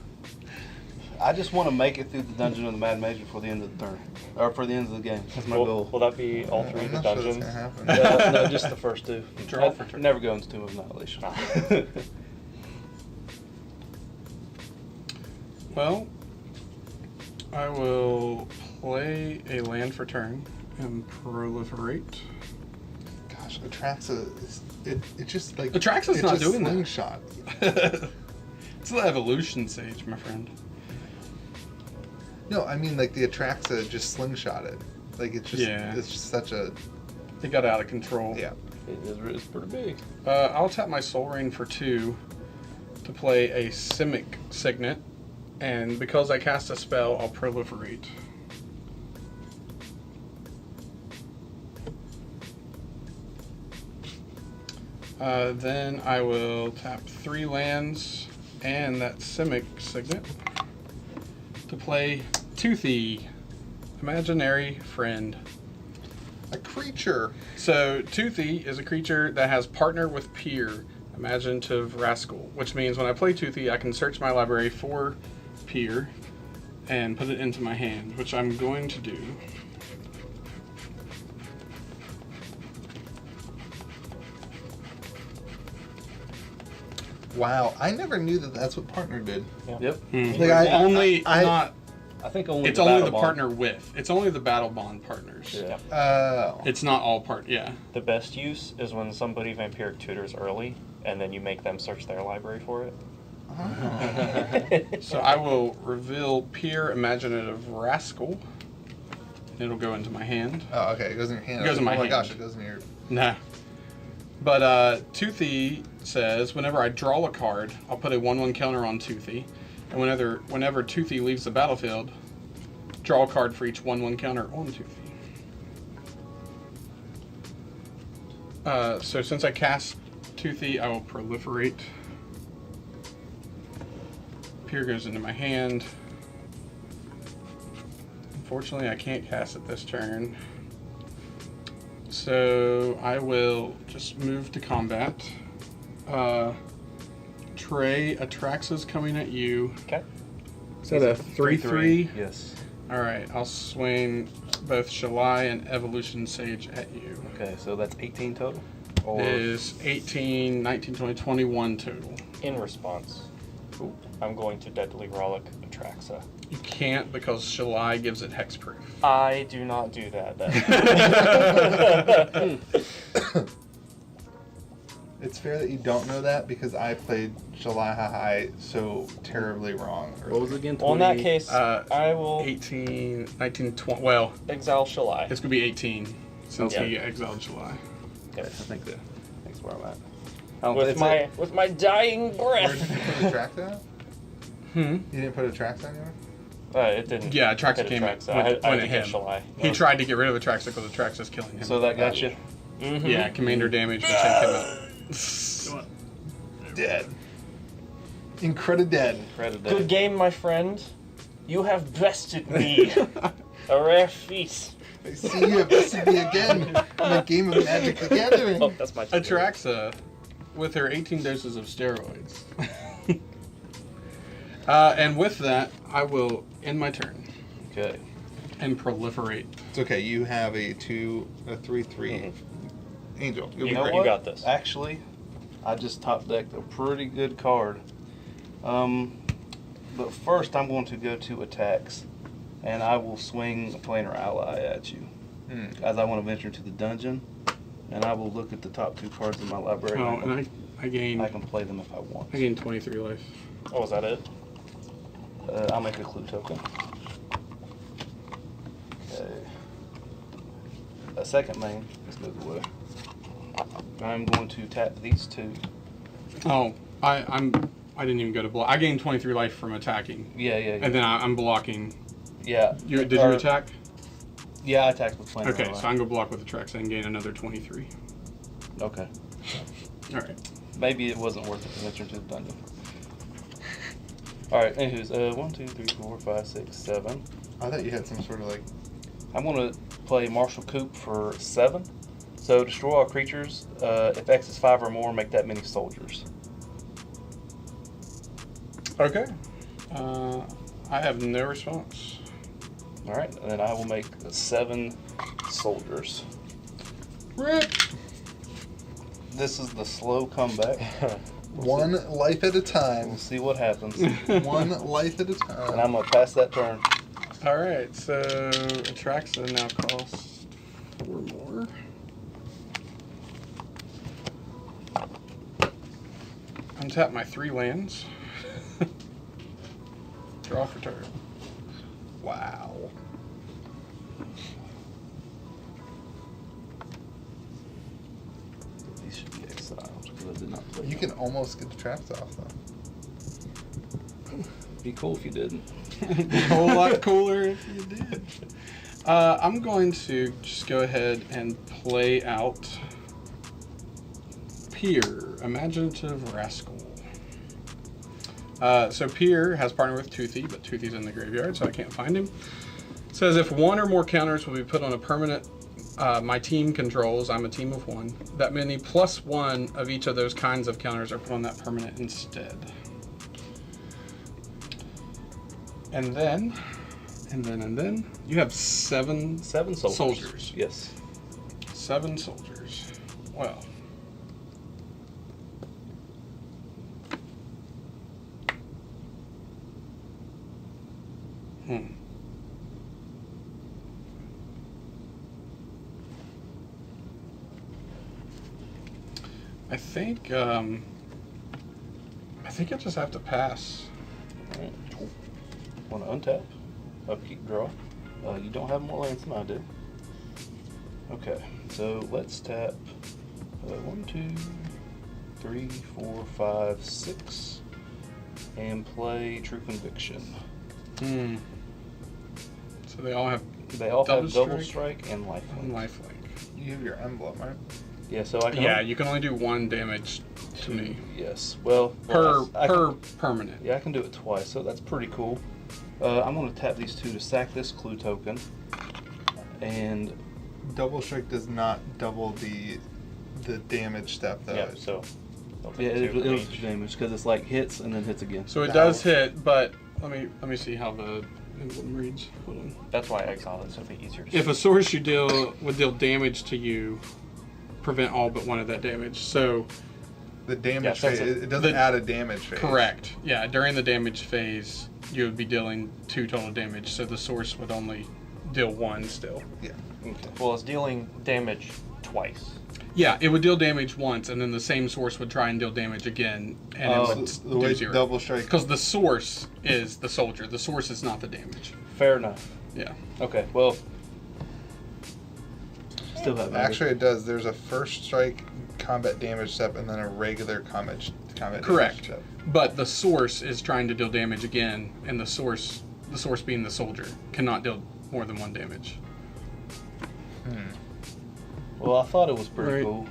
S2: I just want to make it through the dungeon of the Mad Mage before the end of the turn. Or for the end of the game. That's my goal.
S3: Will that be all 3 of
S4: I'm
S3: the
S4: not sure that's
S3: dungeons?
S4: gonna happen.
S2: No, just the first 2.
S1: Draw
S2: I
S1: for turn.
S2: never go into Tomb of Annihilation.
S1: well, I will play a land for turn and proliferate.
S4: Gosh, Atraxa, it just like
S1: Atraxa's
S4: it
S1: not
S4: just
S1: doing that.
S4: slingshot.
S1: It's the evolution sage, my friend.
S4: No, I mean like the Atraxa just slingshotted. Like it's just it's just such a
S1: It got out of control.
S4: yeah.
S2: It's pretty big.
S1: I'll tap my Soul Rain for 2 to play a Simic Signet, and because I cast a spell, I'll proliferate. Then I will tap 3 lands and that Simic Signet to play Toothy, Imaginary Friend.
S4: A creature.
S1: So Toothy is a creature that has partner with peer, imaginative rascal, which means when I play Toothy, I can search my library for peer and put it into my hand, which I'm going to do.
S4: Wow, I never knew that that's what partner did.
S2: Yep.
S4: Like
S2: I think only
S1: It's
S2: the
S1: only
S2: battle
S1: the
S2: bond.
S1: partner with. It's only the battle bond partners.
S2: Yeah.
S1: It's not all part. Yeah.
S3: The best use is when somebody vampiric tutors early, and then you make them search their library for it.
S1: So I will reveal peer, imaginative rascal. It'll go into my hand.
S4: Oh, okay. It goes in your hand.
S1: It goes in my
S4: Oh my
S1: hand.
S4: gosh, it goes in your.
S1: Nah. But Toothy says whenever I draw a card, I'll put a 1/1 counter on Toothy. And whenever Toothy leaves the battlefield, draw a card for each 1/1 counter on Toothy. So since I cast Toothy, I will proliferate. Peer goes into my hand. Unfortunately, I can't cast it this turn. So I will just move to combat. Trey, Atraxa's coming at you.
S3: Okay.
S1: Is that a 3/3?
S2: Yes.
S1: Alright, I'll swing both Shalai and Evolution Sage at you.
S2: Okay, so that's 18 total? Or
S1: Is 18, 19, 20, 21 total.
S3: In response, I'm going to Deadly Rollick Atraxa.
S1: You can't because Shalai gives it hexproof.
S3: I do not do that then.
S4: It's fair that you don't know that because I played July High so terribly wrong.
S2: what was it again?
S3: Well, in that
S2: 20?
S3: case, I will
S1: 18, 19, 20. Well,
S3: exile Shalai.
S1: it's going to be 18 since
S3: Okay.
S1: he exiled Shalai.
S2: Okay, I think that's where I'm at.
S3: With my dying
S4: Where did
S3: breath.
S4: you put a track at?
S1: Hmm?
S4: You didn't put a track anywhere?
S3: It didn't.
S1: Yeah, Atraxa
S3: hit
S1: came
S3: Atraxa.
S1: when
S3: I
S1: it
S3: had to
S1: hit
S3: get
S1: him.
S3: Shalai.
S1: He tried to get rid of Atraxa because Atraxa's killing him.
S2: So that got you?
S3: Mm-hmm.
S1: Yeah, commander damage would take him out.
S4: Dead. Incredible dead.
S2: Credit
S3: Good game, my friend. You have bested me. A rare feat.
S4: I see you have bested me again in a game of Magic the Gathering.
S3: Oh, that's my turn.
S1: Atraxa, with her 18 doses of steroids. And with that, I will end my turn
S2: Okay.
S1: and proliferate.
S4: It's okay, you have a 3/3 Angel. You'll
S3: You
S4: be
S3: know
S4: great.
S3: you got this.
S2: Actually, I just top decked a pretty good card. But first I'm going to go to attacks, and I will swing a planar ally at you, as I want to venture into the dungeon, and I will look at the top 2 cards in my library.
S1: Oh, and I gain
S2: I can play them if I want.
S1: I gain 23 life.
S3: Oh, is that it?
S2: I'll make a clue token. Okay. A second main. Let's move away. I'm going to tap these two.
S1: Oh, I didn't even go to block. I gained 23 life from attacking.
S2: Yeah.
S1: And then I'm blocking.
S2: Yeah.
S1: Did you attack?
S2: Yeah, I attacked with planar.
S1: Okay, so I'm going to block with Attract and gain another 23.
S2: Okay.
S1: All right.
S2: Maybe it wasn't worth it to venture into the dungeon. Alright, anywho's, 1, 2, 3, 4, 5, 6, 7.
S4: I thought you had some sort of like.
S2: I'm going to play Martial Coup for 7. So destroy all creatures. If X is 5 or more, make that many soldiers.
S1: Okay. I have no response.
S2: Alright, and then I will make 7 soldiers.
S1: Rip!
S2: This is the slow comeback.
S4: One life at a
S2: We'll
S4: time.
S2: see what happens.
S4: One life at a time.
S2: And I'm going to pass that turn.
S1: All right, so Atraxa now costs 4 more. Untap my 3 lands. Draw for turn. Wow.
S2: These should be exiled because I did not play.
S4: You can almost get the traps off though.
S2: Be cool if you didn't.
S1: A whole lot cooler if you did. I'm going to just go ahead and play out Peer, Imaginative Rascal. So Peer has partnered with Toothy, but Toothy's in the graveyard, so I can't find him. It says if 1 or more counters will be put on a permanent my team controls, I'm a team of 1, that many +1 of each of those kinds of counters are put on that permanent instead. And then, you have 7 soldiers.
S2: Yes.
S1: 7 soldiers. Well. I think I just have to pass.
S2: Alright. Want to untap? Upkeep, draw. You don't have more lands than I do. Okay, so let's tap 1, 2, 3, 4, 5, 6, and play True Conviction.
S1: So they all have
S2: Double Strike and Lifelink.
S1: one lifelink.
S4: You have your emblem, right?
S2: Yeah, so I can.
S1: Yeah, you can only do 1 damage to me
S2: Yes. Well,
S1: per
S2: I can,
S1: permanent.
S2: yeah, I can do it twice, so that's pretty cool. I'm going to tap these 2 to sack this clue token, and
S4: Double strike does not double the damage step though.
S3: Yeah, so
S2: yeah, it'll do damage because it's like hits and then hits again.
S1: So it does hit, but let me see how the emblem reads. Hold on.
S3: that's why I exiled it, so it'd be easier to
S1: If
S3: see.
S1: a source you deal would deal damage to you, prevent all but 1 of that damage. So
S4: The damage
S3: Yeah, so
S4: phase.
S3: it's
S4: It doesn't
S1: the-
S4: add a damage phase.
S1: correct. Yeah, during the damage phase, you would be dealing 2 total damage. So the source would only deal 1 still.
S4: Yeah.
S2: Okay.
S3: Well, it's dealing damage twice.
S1: Yeah, it would deal damage once, and then the same source would try and deal damage again, and
S2: Oh,
S1: it would
S4: So the
S1: do
S4: way
S1: 0.
S4: double strike.
S1: Because the source is the soldier. The source is not the damage.
S2: Fair enough.
S1: Yeah.
S2: Okay, well, still have
S4: Actually, it does. There's a first strike combat damage step and then a regular combat
S1: Correct.
S4: damage step.
S1: But the source is trying to deal damage again, and the source being the soldier, cannot deal more than 1 damage.
S2: Well, I thought it was pretty
S1: Right.
S2: cool.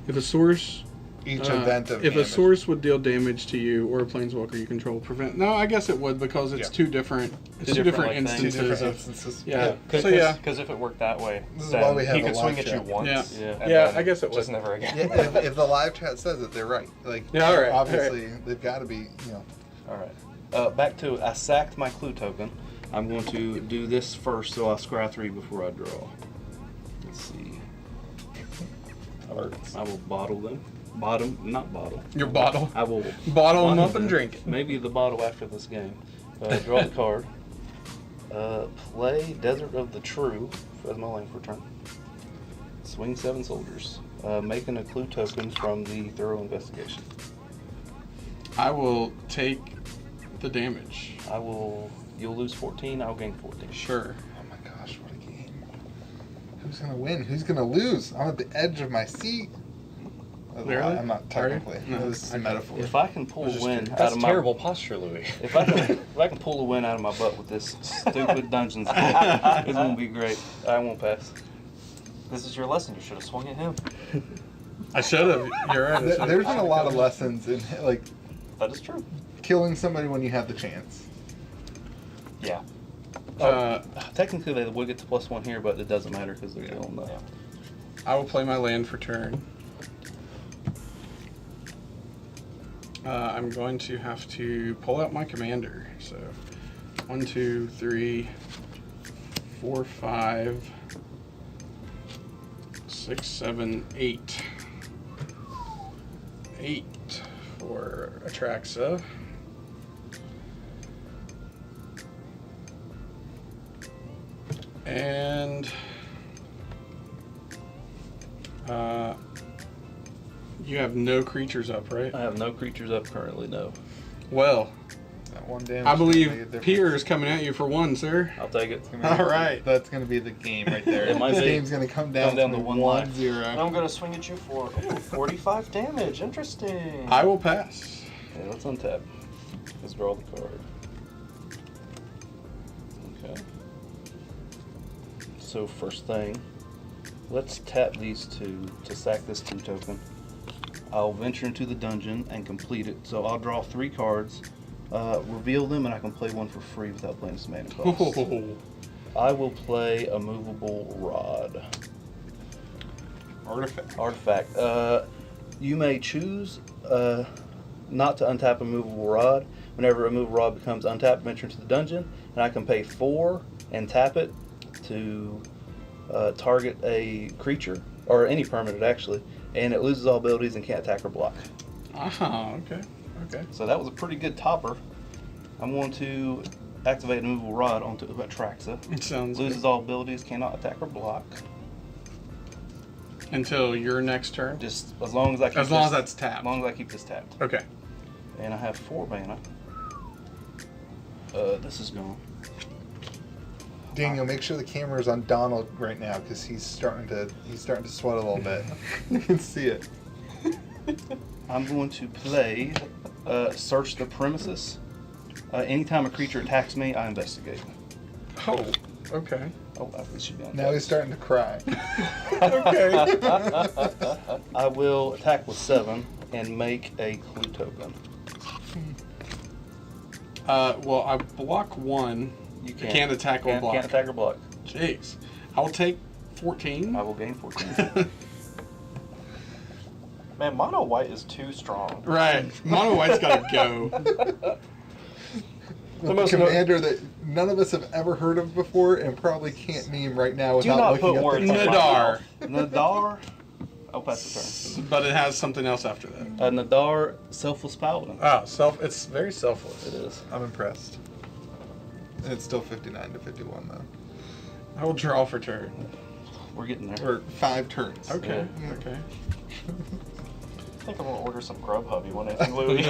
S1: If a source
S4: Each event of
S1: if
S4: damage.
S1: a source would deal damage to you or a planeswalker you control, prevent. No, I guess it would because it's
S4: Yeah.
S1: 2 different. It's
S3: Two
S1: 2 different
S3: different, like, things.
S4: Two
S1: instances
S4: different
S1: of.
S4: instances.
S1: Yeah. So yeah.
S3: Because if it worked that way,
S4: This is
S3: then
S4: why we have
S3: he
S4: a
S3: could swing
S4: live
S3: at you
S4: chat.
S3: once.
S1: Yeah.
S3: and
S1: Yeah,
S3: then
S1: I guess it
S3: just
S1: would.
S3: never again.
S4: Yeah, if the live chat says it, they're right. Like,
S1: Yeah, all right, all
S4: obviously, they've got to be,
S2: All right. Back to I sacked my clue token. I'm going to do this first, so I'll scry 3 before I draw. Let's see.
S4: alerts.
S2: I will bottle them. Not bottle.
S1: Your bottle.
S2: I will
S1: Bottle them up and drink it.
S2: Maybe the bottle after this game. Draw the card. Play Desert of the True as my lane for turn. Swing 7 soldiers. Making a clue token from the Thorough Investigation.
S1: I will take the damage.
S2: You'll lose 14, I'll gain 14.
S1: Sure.
S4: Oh my gosh, what a game. Who's going to win? Who's going to lose? I'm at the edge of my seat.
S1: Really?
S4: I'm not technically.
S1: No,
S4: This is a metaphor.
S2: If I can pull a win out
S3: That's
S2: of my
S3: terrible posture, Louis.
S2: if I can pull a win out of my butt with this stupid dungeons game, it's gonna be great. I won't pass.
S3: This is your lesson. You should have swung at him.
S1: I should have. You're right. I should've.
S4: There's been a lot of lessons in like
S3: That is true.
S4: killing somebody when you have the chance.
S3: Yeah.
S2: Technically, they would get to +1 here, but it doesn't matter because they're killing the.
S1: I will play my land for turn. I'm going to have to pull out my commander. So, 1, 2, 3, 4, 5, 6, 7, 8. 8 for Atraxa. And you have no creatures up, right?
S2: I have no creatures up currently. No.
S1: Well,
S4: That one damage.
S1: I
S4: is gonna make a
S1: believe
S4: difference.
S1: Peter is coming at you for 1, sir.
S2: I'll take it.
S4: It's gonna be-
S1: All right.
S4: That's going to be the game right there.
S2: It might
S4: This
S2: be.
S4: game's going to come down
S2: to
S4: to
S2: one life.
S4: 1-0.
S3: And I'm gonna swing at you for 45 damage. Interesting.
S1: I will pass.
S2: Okay, let's untap. Let's draw the card. Okay. So first thing, let's tap these 2 to sack this 2 token. I'll venture into the dungeon and complete it. So I'll draw 3 cards, reveal them, and I can play 1 for free without playing some mana cost. I will play a movable rod. Artifact. You may choose not to untap a movable rod. Whenever a movable rod becomes untapped, venture into the dungeon, and I can pay 4 and tap it to target a creature, or any permanent actually, and it loses all abilities and can't attack or block.
S1: Okay. Okay.
S2: So that was a pretty good topper. I'm going to activate a movable rod onto Atraxa.
S1: It sounds
S2: Loses
S1: good.
S2: all abilities, cannot attack or block.
S1: Until your next turn.
S2: Just as long as I keep
S1: As long as
S2: this-
S1: that's tapped.
S2: As long as I keep this tapped.
S1: Okay.
S2: And I have 4 mana. This is gone.
S4: Daniel, make sure the camera's on Donald right now because he's starting to sweat a little bit. You can see it.
S2: I'm going to play Search the Premises. Anytime a creature attacks me, I investigate.
S1: Oh, okay.
S2: Oh, this should be on.
S4: Now he's starting to cry.
S1: Okay.
S2: I will attack with 7 and make a clue token.
S1: Well, I block 1.
S2: You
S1: Can't attack or block.
S2: Can't attack or block.
S1: Jeez. I'll take 14.
S2: I will gain 14.
S3: Man, mono white is too strong.
S1: Right. Mono White's gotta go.
S4: The
S3: most
S4: commander that none of us have ever heard of before and probably can't name right now
S3: Do
S4: without
S3: not
S4: looking
S3: put
S4: up
S3: words
S4: the
S3: in my
S1: Nadar.
S3: mouth.
S2: Nadar. I'll pass the
S1: But it has something else after that.
S2: turn. Nadar, Selfless Paladin.
S1: It's very selfless.
S2: It is.
S4: I'm impressed. And it's still 59 to 51 though.
S1: I will draw for turn.
S2: We're getting there.
S4: Or 5 turns.
S1: Okay.
S4: Yeah.
S1: Okay.
S3: I think I'm gonna order some Grubhub. You want anything, Louis?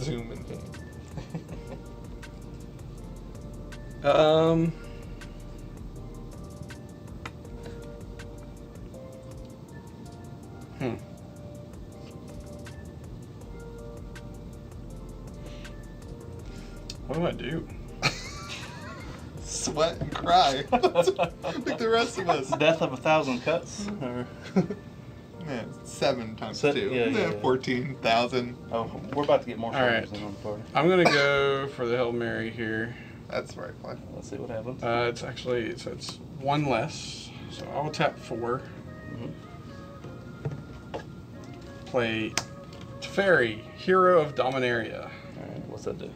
S4: Zoom in.
S1: What do I do?
S4: Sweat and cry. Like the rest of us.
S2: Death of 1,000 cuts. Or...
S4: Yeah, 7 times
S2: Se-
S4: 2.
S2: yeah.
S4: 14,000.
S2: Oh, we're about to get more
S1: All right.
S2: soldiers in on the party.
S1: I'm gonna go for the Hail Mary here.
S4: That's the right play.
S2: Let's see what happens.
S1: It's actually it's 1 less, so I will tap 4. Play Teferi, Hero of Dominaria.
S2: Alright, what's that do?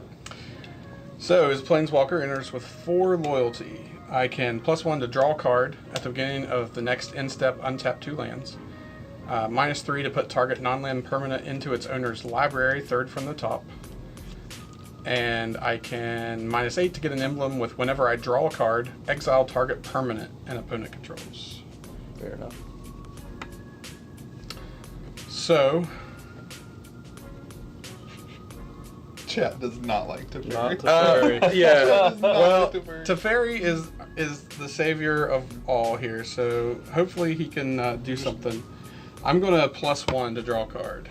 S1: So his Planeswalker enters with 4 loyalty. I can +1 to draw a card at the beginning of the next end step. Untap 2 lands. -3 to put target non-land permanent into its owner's library, 3rd from the top. And I can -8 to get an emblem with whenever I draw a card, exile target permanent and opponent controls.
S2: Fair enough.
S1: So,
S4: Chat does not like Teferi.
S2: Not Teferi.
S1: yeah.
S4: Does not
S1: Well,
S4: like Teferi.
S1: Teferi is the savior of all here, so hopefully he can do something. I'm going to +1 to draw a card.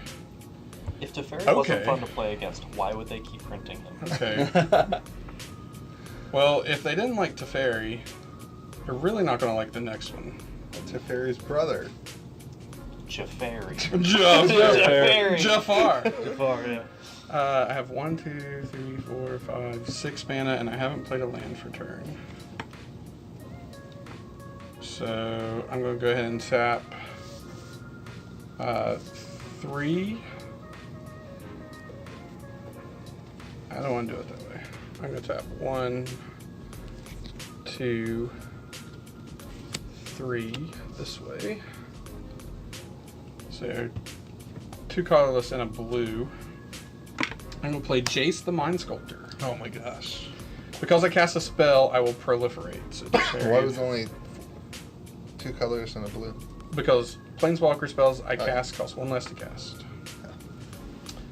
S3: If Teferi
S1: Okay.
S3: wasn't fun to play against, why would they keep printing him?
S1: Okay. Well, if they didn't like Teferi, they're really not going to like the next one.
S4: Teferi's brother.
S3: Jafari.
S1: Jafar.
S2: Jafar, yeah.
S1: I have 1, 2, 3, 4, 5, 6 mana, and I haven't played a land for turn. So I'm going to go ahead and tap 3. I don't want to do it that way. I'm going to tap 1, 2, 3 this way. So 2 colorless and a blue. I'm going to play Jace the Mind Sculptor.
S4: Oh my gosh.
S1: Because I cast a spell, I will proliferate. So
S4: Why was only 2 colors and a blue?
S1: Because Planeswalker spells I cast cost 1 less to cast.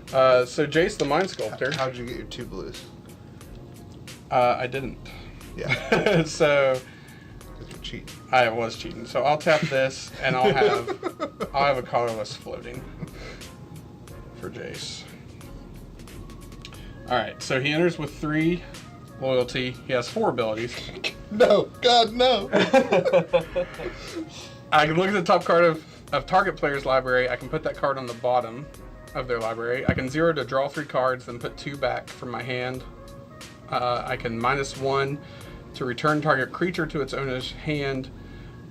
S1: So Jace the Mind Sculptor.
S4: How'd you get your 2 blues?
S1: I didn't.
S4: Yeah.
S1: So
S4: Because you're cheating.
S1: I was cheating. So I'll tap this, and I'll have a colorless floating for Jace. All right. So he enters with 3 loyalty. He has 4 abilities.
S4: No, God, no.
S1: I can look at the top card of target player's library. I can put that card on the bottom of their library. I can 0 to draw 3 cards, then put 2 back from my hand. I can -1 to return target creature to its owner's hand,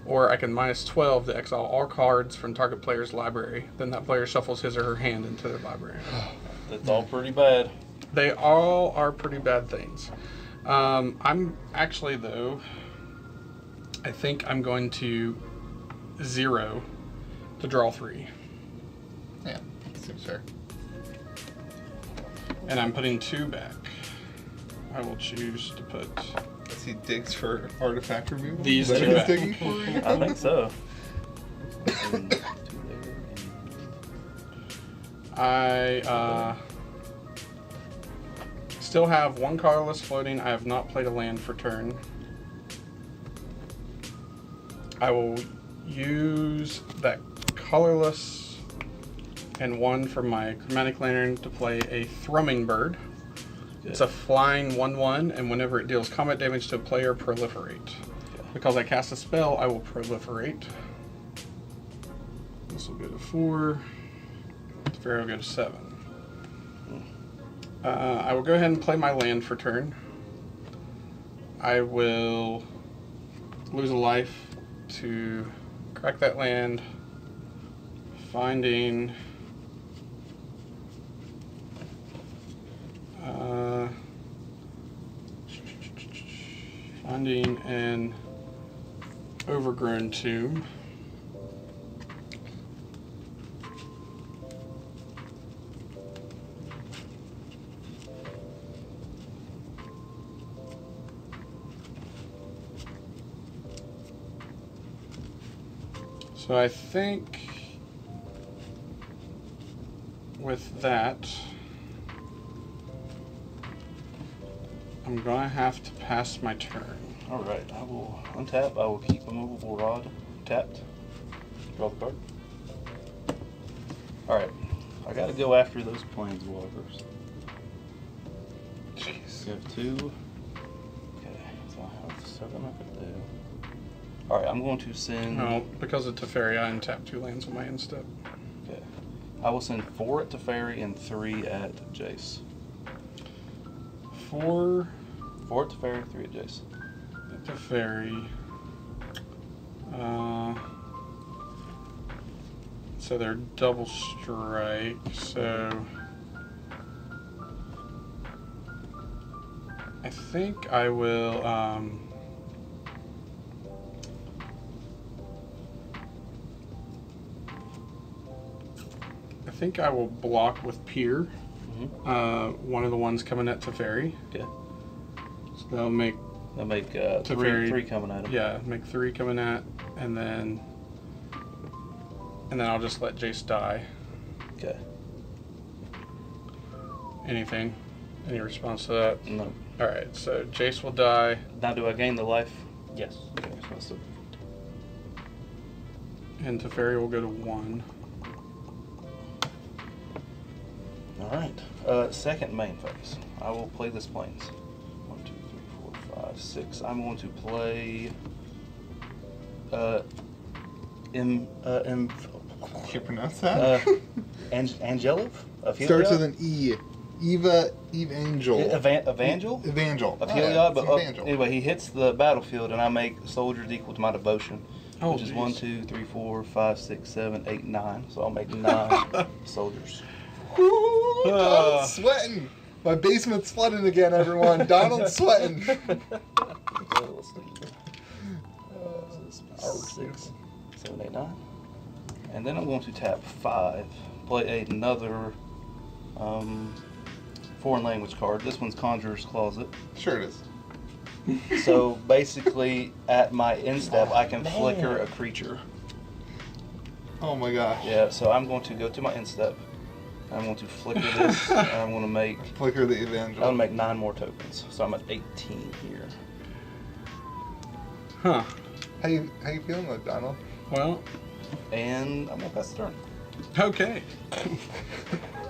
S1: or I can -12 to exile all cards from target player's library. Then that player shuffles his or her hand into their library.
S2: That's all pretty bad.
S1: They all are pretty bad things. I'm actually, though, I think I'm going to 0 to draw 3.
S4: Yeah, seems fair.
S1: And I'm putting 2 back. I will choose to put
S4: As he digs for artifact removal.
S1: These
S4: Is that
S1: two
S4: what
S1: back.
S4: he's digging for you?
S2: I think so.
S1: I still have 1 colorless floating. I have not played a land for turn. I will use that colorless and 1 from my Chromatic Lantern to play a Thrumming Bird. It's a flying 1/1, and whenever it deals combat damage to a player, proliferate. Because I cast a spell, I will proliferate. This will go to 4. Pharaoh will go to 7. I will go ahead and play my land for turn. I will lose a life to crack that land, finding an overgrown tomb. So I think with that, I'm gonna have to pass my turn.
S2: Alright, I will untap. I will keep a movable rod tapped. Draw the card. Alright, I gotta go after those planeswalkers.
S1: Jeez.
S2: You have 2. Okay, so I have 7 I could do. Alright, I'm going to send.
S1: No, because of Teferi, I untap 2 lands on my end step.
S2: Okay. I will send 4 at Teferi and 3 at Jace.
S1: 4
S2: 4 at Teferi, 3 at Jace.
S1: at Teferi. So they're double strike, so I think I will block with Pier. One of the ones coming at Teferi.
S2: Okay.
S1: So they'll make
S2: They'll make
S1: Teferi
S2: 3 coming at him.
S1: Yeah, make 3 coming at, and then and then I'll just let Jace die.
S2: Okay.
S1: Anything? Any response to that?
S2: No.
S1: All right, so Jace will die.
S2: Now, do I gain the life?
S3: Yes.
S2: Okay, so
S1: And Teferi will go to 1.
S2: all right. Second main phase. I will play this planes. 1, 2, 3, 4, 5, 6. I'm going to play.
S4: Can you pronounce that?
S2: Angelov?
S4: Starts with an E. Evangel.
S2: Evangel?
S4: Evangel.
S2: Of Heliod, but
S4: Evangel.
S2: anyway, he hits the battlefield, and I make soldiers equal to my devotion,
S1: Oh,
S2: which is
S1: geez.
S2: 1, 2, 3, 4, 5, 6, 7, 8, 9. So I'll make 9 soldiers.
S4: Donald's sweating. My basement's flooding again, everyone. Donald's sweating.
S2: Let's do 6, 7, 8, 9. And then I'm going to tap 5, play another foreign language card. This one's Conjurer's Closet.
S4: Sure it is.
S2: So basically, at my end step, I can flicker a creature.
S4: Oh my gosh.
S2: Yeah, so I'm going to go to my end step. I'm going to flicker this, and I'm going to make.
S4: Flicker the
S2: I'm
S4: Evangel.
S2: going to make 9 more tokens. So I'm at 18 here.
S1: Huh.
S4: How you feeling though, Donald?
S1: Well,
S2: And I'm going to pass the turn.
S1: okay.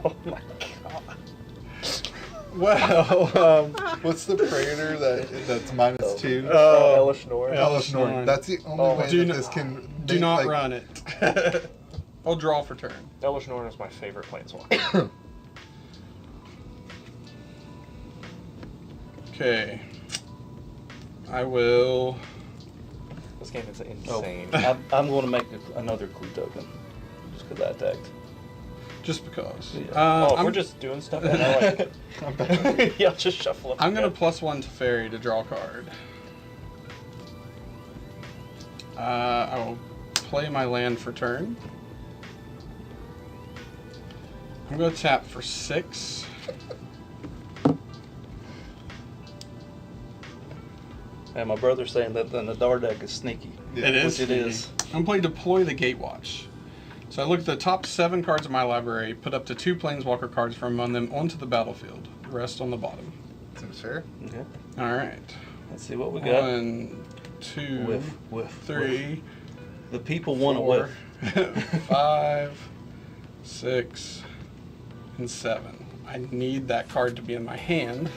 S2: Oh my god.
S1: Well,
S4: What's the praetor that's -2?
S3: Elish Nord.
S4: Elish Nord.
S1: Nord.
S4: That's the only way
S1: do
S4: that
S1: not-
S4: this can.
S1: do
S4: make,
S1: not
S4: like,
S1: run it. I'll draw for turn.
S3: Elish Nord is my favorite planeswalker.
S1: Okay. I will.
S3: This game is
S2: Oh,
S3: insane.
S2: I'm going to make another clue token. Just because I attacked.
S1: Just because.
S2: Yeah.
S3: If we're just doing stuff, and I like it. Yeah, just shuffle up.
S1: I'm gonna
S3: again.
S1: +1 to Fairy to draw a card. I will play my land for turn. I'm gonna tap for 6.
S2: And my brother's saying that the Nadar deck is sneaky.
S4: Yeah,
S1: It is.
S2: Which it is.
S1: I'm playing Deploy the Gatewatch. So I look at the top 7 cards of my library, put up to 2 Planeswalker cards from among them onto the battlefield. The rest on the bottom.
S4: Seems fair.
S2: Okay.
S1: All right.
S2: Let's see what we got.
S1: 1, 2,
S2: Whiff.
S1: 3,
S2: The people want to
S1: 4,
S2: whiff.
S1: 5, 6, and 7. I need that card to be in my hand,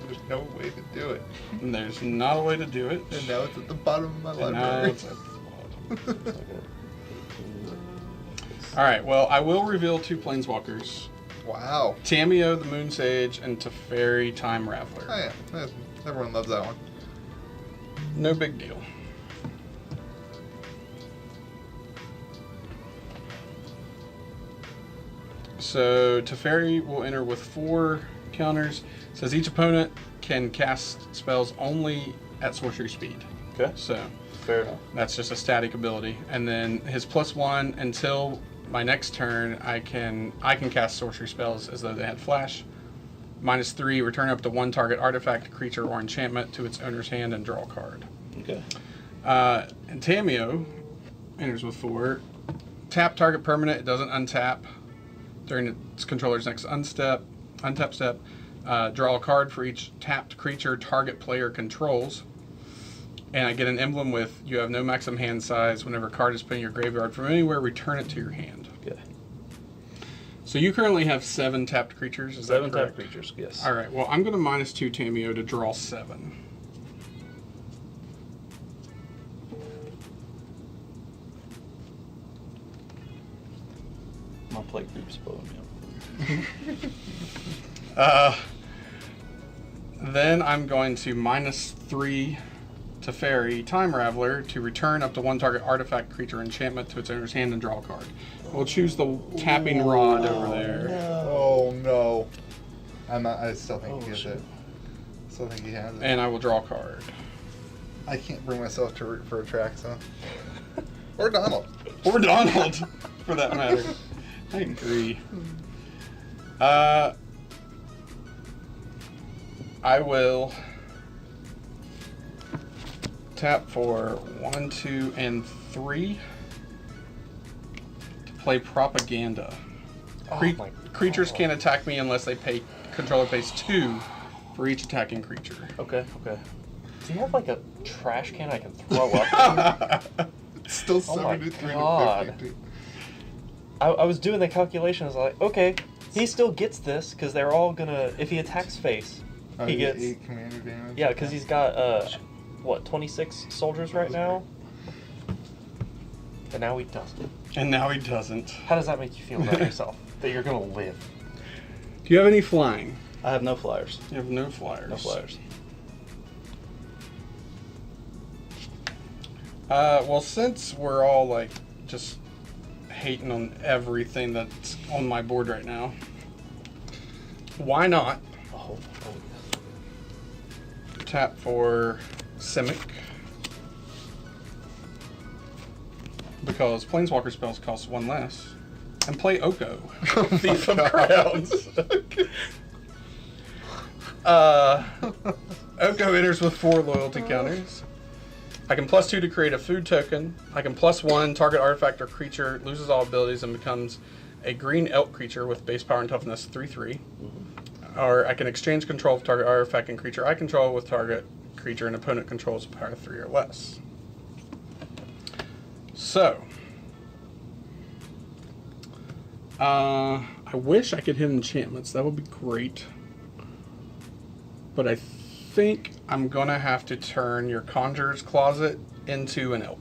S4: There's no way to do it.
S1: and there's not a way to do it.
S4: And now it's at the bottom of my
S1: And now
S4: library.
S1: it's at the bottom. All right. Well, I will reveal 2 Planeswalkers:
S4: Wow.
S1: Tamiyo the Moon Sage and Teferi Time Raveler.
S4: Oh yeah. Everyone loves that one.
S1: No big deal. So Teferi will enter with 4 counters. It says each opponent can cast spells only at sorcery speed.
S2: Okay.
S1: So
S2: Fair enough.
S1: that's just a static ability. And then his +1 until my next turn, I can cast sorcery spells as though they had flash. -3, return up to 1 target artifact, creature, or enchantment to its owner's hand and draw a card.
S2: Okay.
S1: And Tamiyo enters with 4. Tap target permanent. It doesn't untap during its controller's next untap step. Draw a card for each tapped creature target player controls. And I get an emblem with you have no maximum hand size. Whenever a card is put in your graveyard from anywhere, return it to your hand.
S2: Okay.
S1: So you currently have 7 tapped creatures. Is
S2: 7
S1: that correct?
S2: tapped creatures. Yes.
S1: All right. Well, I'm going to -2 Tamiyo to draw 7.
S2: My play group's blowing me up.
S1: Then I'm going to -3 Teferi Time Raveler to return up to 1 target artifact, creature, enchantment to its owner's hand and draw a card. We'll choose the tapping rod over there.
S4: Oh no. I still think he gets
S2: shit.
S4: it. Still think he has it.
S1: And I will draw a card.
S4: I can't bring myself to root for Atraxa. Or Donald.
S1: Or Donald, for that matter. I agree. I will tap for 1, 2, and 3. play Propaganda.
S3: Oh my
S1: Creatures
S3: God.
S1: can't attack me unless controller pays 2 for each attacking creature.
S3: Okay. Do you have like a trash can I can throw up?
S4: It's still
S3: Oh my
S4: 73
S3: God.
S4: to 52.
S3: I was doing the calculations. Like, okay, he still gets this because they're all gonna. If he attacks face,
S4: Oh,
S3: he
S4: you get
S3: gets.
S4: 8 commander damage.
S3: Yeah, because he's got 26 soldiers right now, and now he doesn't.
S1: And now he doesn't.
S3: How does that make you feel about yourself? That you're gonna live?
S1: Do you have any flying?
S2: I have no flyers.
S1: You have no flyers.
S2: No flyers.
S1: Well, since we're all like just hating on everything that's on my board right now, why not
S3: Oh,
S1: tap for Simic? Because Planeswalker spells cost 1 less. And play Oko, Thief of Crowns. Oko enters with 4 loyalty counters. I can +2 to create a food token. I can +1, target artifact or creature loses all abilities and becomes a green elk creature with base power and toughness 3/3. Or I can exchange control of target artifact and creature I control with target creature and opponent controls power 3 or less. So, I wish I could hit enchantments. That would be great. But I think I'm gonna have to turn your Conjurer's Closet into an elk.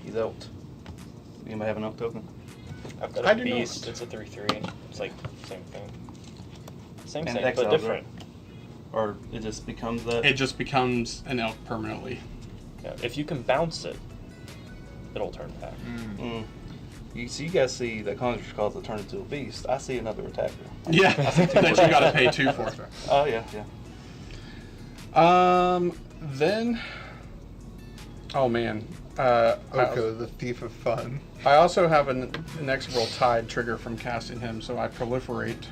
S2: He's elked. Anybody have an elk token?
S3: I've got
S1: I
S3: a
S1: do
S3: beast.
S1: not.
S3: It's a 3/3. It's like same thing. Same,
S2: And
S3: but
S2: exiles,
S3: different.
S2: Or it just becomes that?
S1: It just becomes an elk permanently.
S3: Yeah, if you can bounce it, it'll turn back.
S2: Mm. So you guys see that Conjurer's Closet turn into a beast. I see another attacker.
S1: Yeah, that you gotta pay 2 for.
S2: Oh, yeah.
S1: Then, oh man,
S4: Oko, the thief of fun.
S1: I also have an inexorable tide trigger from casting him, so I proliferate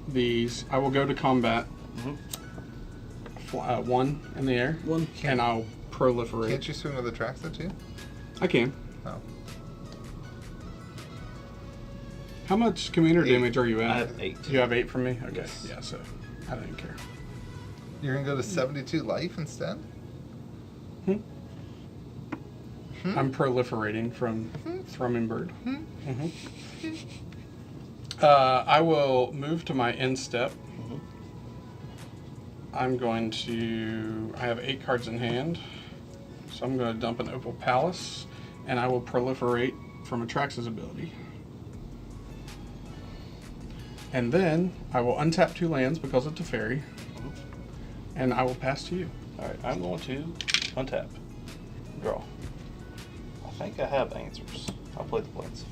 S1: these. I will go to combat.
S2: Mm-hmm.
S1: 1 in the air, and I'll proliferate.
S4: Can't you swing with the tracks though too?
S1: I can.
S4: Oh.
S1: How much commander
S4: 8.
S1: damage are you at?
S2: I have 8.
S1: You have 8 from me? Okay.
S2: Yes.
S1: Yeah, so I didn't care.
S4: You're gonna go to 72 life instead?
S1: I'm proliferating from Thrumming Bird. I will move to my end step. I'm going to... I have 8 cards in hand. So I'm going to dump an Opal Palace, and I will proliferate from Atrax's ability. And then I will untap 2 lands because it's a fairy, and I will pass to you.
S2: Alright, I'm going to untap. Draw. I think I have answers. I'll play the planes.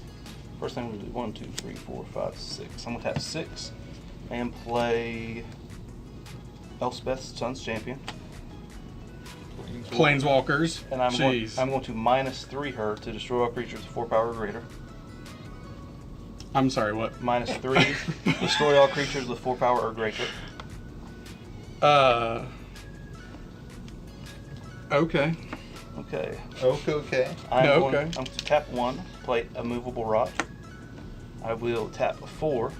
S2: First thing I'm going to do, 1, 2, 3, 4, 5, 6. I'm going to tap 6 and play Elspeth's Sun's Champion.
S1: Planeswalkers.
S2: And I'm
S1: Jeez.
S2: going to -3 her to destroy all creatures with 4 power or greater.
S1: I'm sorry, what?
S2: -3, destroy all creatures with 4 power or greater.
S1: Okay.
S2: Okay.
S4: Okay.
S2: I'm
S1: No,
S2: going
S1: okay.
S2: to tap 1, play a movable rod. I will tap 4,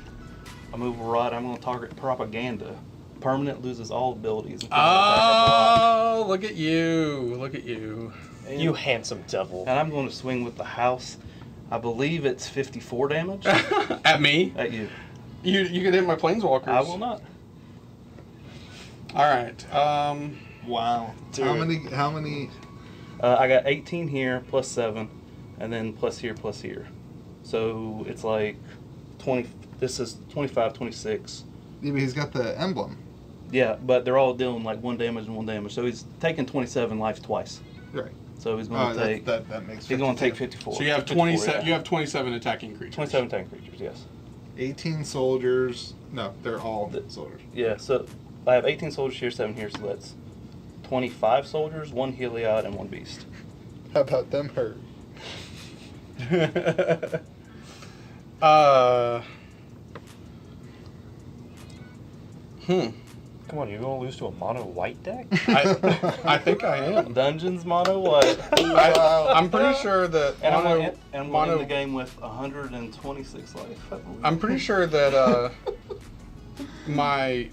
S2: a movable rod. I'm going to target Propaganda. Permanent loses all abilities.
S1: Oh, look at you. Look at you.
S3: You handsome devil.
S2: And I'm going to swing with the house. I believe it's 54 damage
S1: At me?
S2: at you.
S1: You can hit my Planeswalkers.
S2: I will not.
S1: Alright.
S4: Wow.
S3: Dude.
S4: How many?
S2: I got 18 here, plus 7, and then plus here, plus here. So it's like 20. This is 25, 26.
S4: Yeah, but he's got the emblem.
S2: Yeah, but they're all dealing like 1 damage and 1 damage. So he's taking 27 life twice.
S4: Right.
S2: So he's going to take.
S4: that makes.
S2: He's going to take
S4: 52.
S2: 54.
S1: So you have
S2: 54,
S1: 27.
S2: yeah.
S1: You have 27 attacking creatures.
S2: 27 tank creatures. Yes.
S4: 18 soldiers. No, they're all
S2: The-
S4: soldiers.
S2: Yeah. So I have 18 soldiers here, 7 here. So that's 25 soldiers, 1 Heliod, and 1 beast.
S4: How about them hurt?
S3: Come on, you're gonna lose to a mono white deck?
S1: I think I am.
S2: Dungeons mono white.
S1: I'm pretty sure that
S2: And I'm
S1: mono,
S2: gonna end the game with 126 life. I believe.
S1: I'm pretty sure that my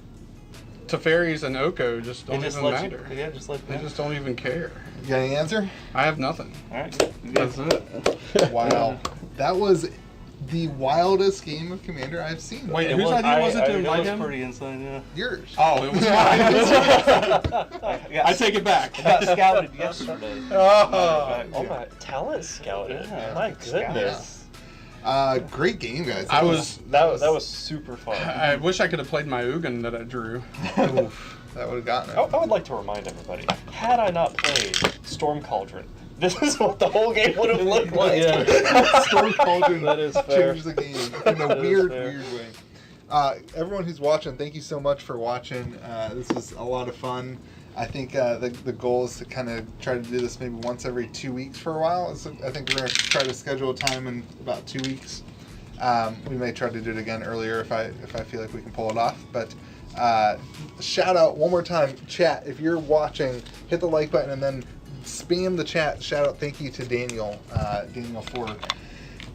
S1: Teferis and Oko just don't even matter.
S2: Yeah, just like
S1: They just don't even care.
S4: You got any answer?
S1: I have nothing.
S2: All right.
S1: That's it.
S4: Wow. That was the wildest game of Commander I've seen.
S1: Wait, whose idea was it to invite
S2: It
S1: him?
S2: was pretty insane, yeah.
S4: Yours.
S1: Oh, it was mine. I take it back.
S2: I got scouted yesterday.
S1: Oh.
S3: Oh my, talent scouting.
S2: Yeah.
S3: My goodness.
S4: Great game, guys.
S1: I was.
S3: That was super fun.
S1: I wish I could have played my Ugin that I drew.
S4: Oof, that would have gotten
S3: I
S4: it.
S3: would like to remind everybody, had I not played Storm Cauldron, this is what the whole game would have looked like.
S4: Storm Cauldron
S3: That is fair.
S4: changed the game in a
S3: That is
S4: weird
S3: fair.
S4: way. Everyone who's watching, thank you so much for watching. This is a lot of fun. I think the goal is to kind of try to do this maybe once every 2 weeks for a while. So I think we're going to try to schedule a time in about 2 weeks. We may try to do it again earlier if I feel like we can pull it off. But shout out one more time, chat. If you're watching, hit the like button and then spam the chat. Shout out, thank you to Daniel. Daniel for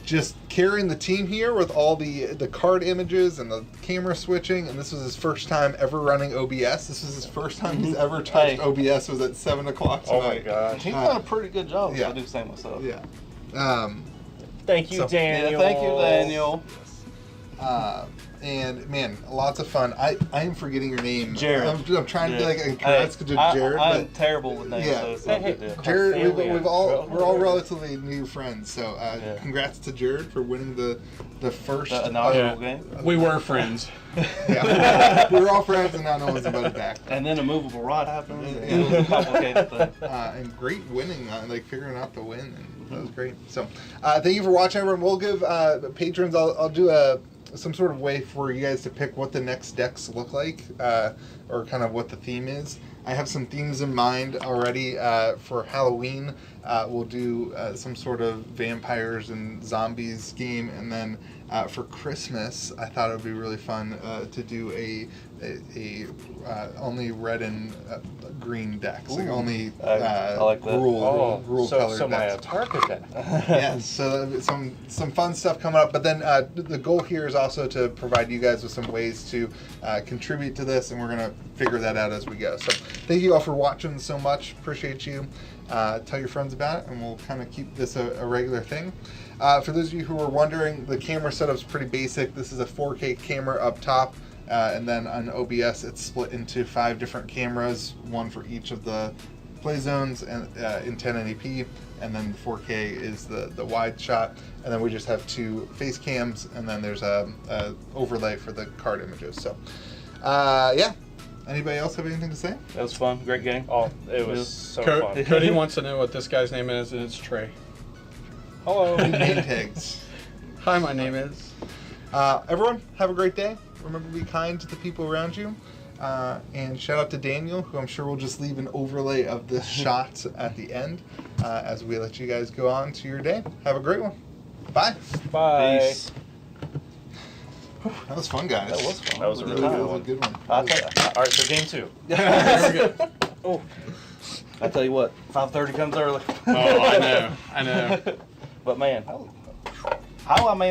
S4: just carrying the team here with all the card images and the camera switching. And this was his first time ever running OBS. This was his first time he's ever touched OBS. Was at 7 o'clock tonight.
S3: Oh my gosh.
S2: He's done a pretty good job,
S4: yeah.
S2: if I do say myself.
S4: Yeah.
S3: Thank you,
S4: So-
S3: Daniel.
S2: Yeah, thank you, Daniel.
S4: And man, lots of fun. I am forgetting your name.
S2: Jared.
S4: I'm trying to be like congrats to Jared.
S2: I'm
S4: but
S2: terrible with names,
S4: Yeah.
S2: so it's not a big deal.
S4: Jared,
S3: Failure.
S4: we're all relatively new friends. So congrats to Jared for winning the first.
S2: The inaugural game.
S1: We were friends.
S4: Yeah, we were all friends, and now no one's invited back.
S2: And then a movable rod happened. It was a complicated thing.
S4: And great winning, like figuring out the win, and that was great. So, thank you for watching, everyone. We'll give patrons. I'll do some sort of way for you guys to pick what the next decks look like, or kind of what the theme is. I have some themes in mind already for Halloween. We'll do some sort of vampires and zombies game, and then for Christmas, I thought it would be really fun to do a only red and green decks, like only
S2: I like that.
S4: rule colored
S3: so my
S4: decks.
S3: target deck.
S4: Yeah, so some fun stuff coming up. But then the goal here is also to provide you guys with some ways to contribute to this, and we're gonna figure that out as we go. So thank you all for watching so much. Appreciate you. Tell your friends about it, and we'll kind of keep this a regular thing. For those of you who are wondering, the camera setup's pretty basic. This is a 4K camera up top. And then on OBS, it's split into 5 different cameras, one for each of the play zones, and in 1080p. And then 4K is the wide shot. And then we just have 2 face cams, and then there's a overlay for the card images. So, yeah. Anybody else have anything to say?
S2: That was fun. Great game.
S3: Oh, it was so fun.
S1: Cody wants to know what this guy's name is, and it's Trey.
S3: Hello.
S4: Name tags.
S1: Hi, my name is.
S4: Everyone, have a great day. Remember to be kind to the people around you. And shout out to Daniel, who I'm sure will just leave an overlay of this shot at the end as we let you guys go on to your day. Have a great one. Bye.
S3: Bye.
S2: Peace.
S4: That was fun, guys.
S2: That was fun.
S3: That was a really
S4: That
S3: good
S4: was
S3: one.
S4: a good one.
S2: All
S3: Alright, so game 2.
S1: Very good.
S3: Oh.
S2: I tell you what, 5:30 comes early.
S1: Oh, I know.
S2: But man, how I made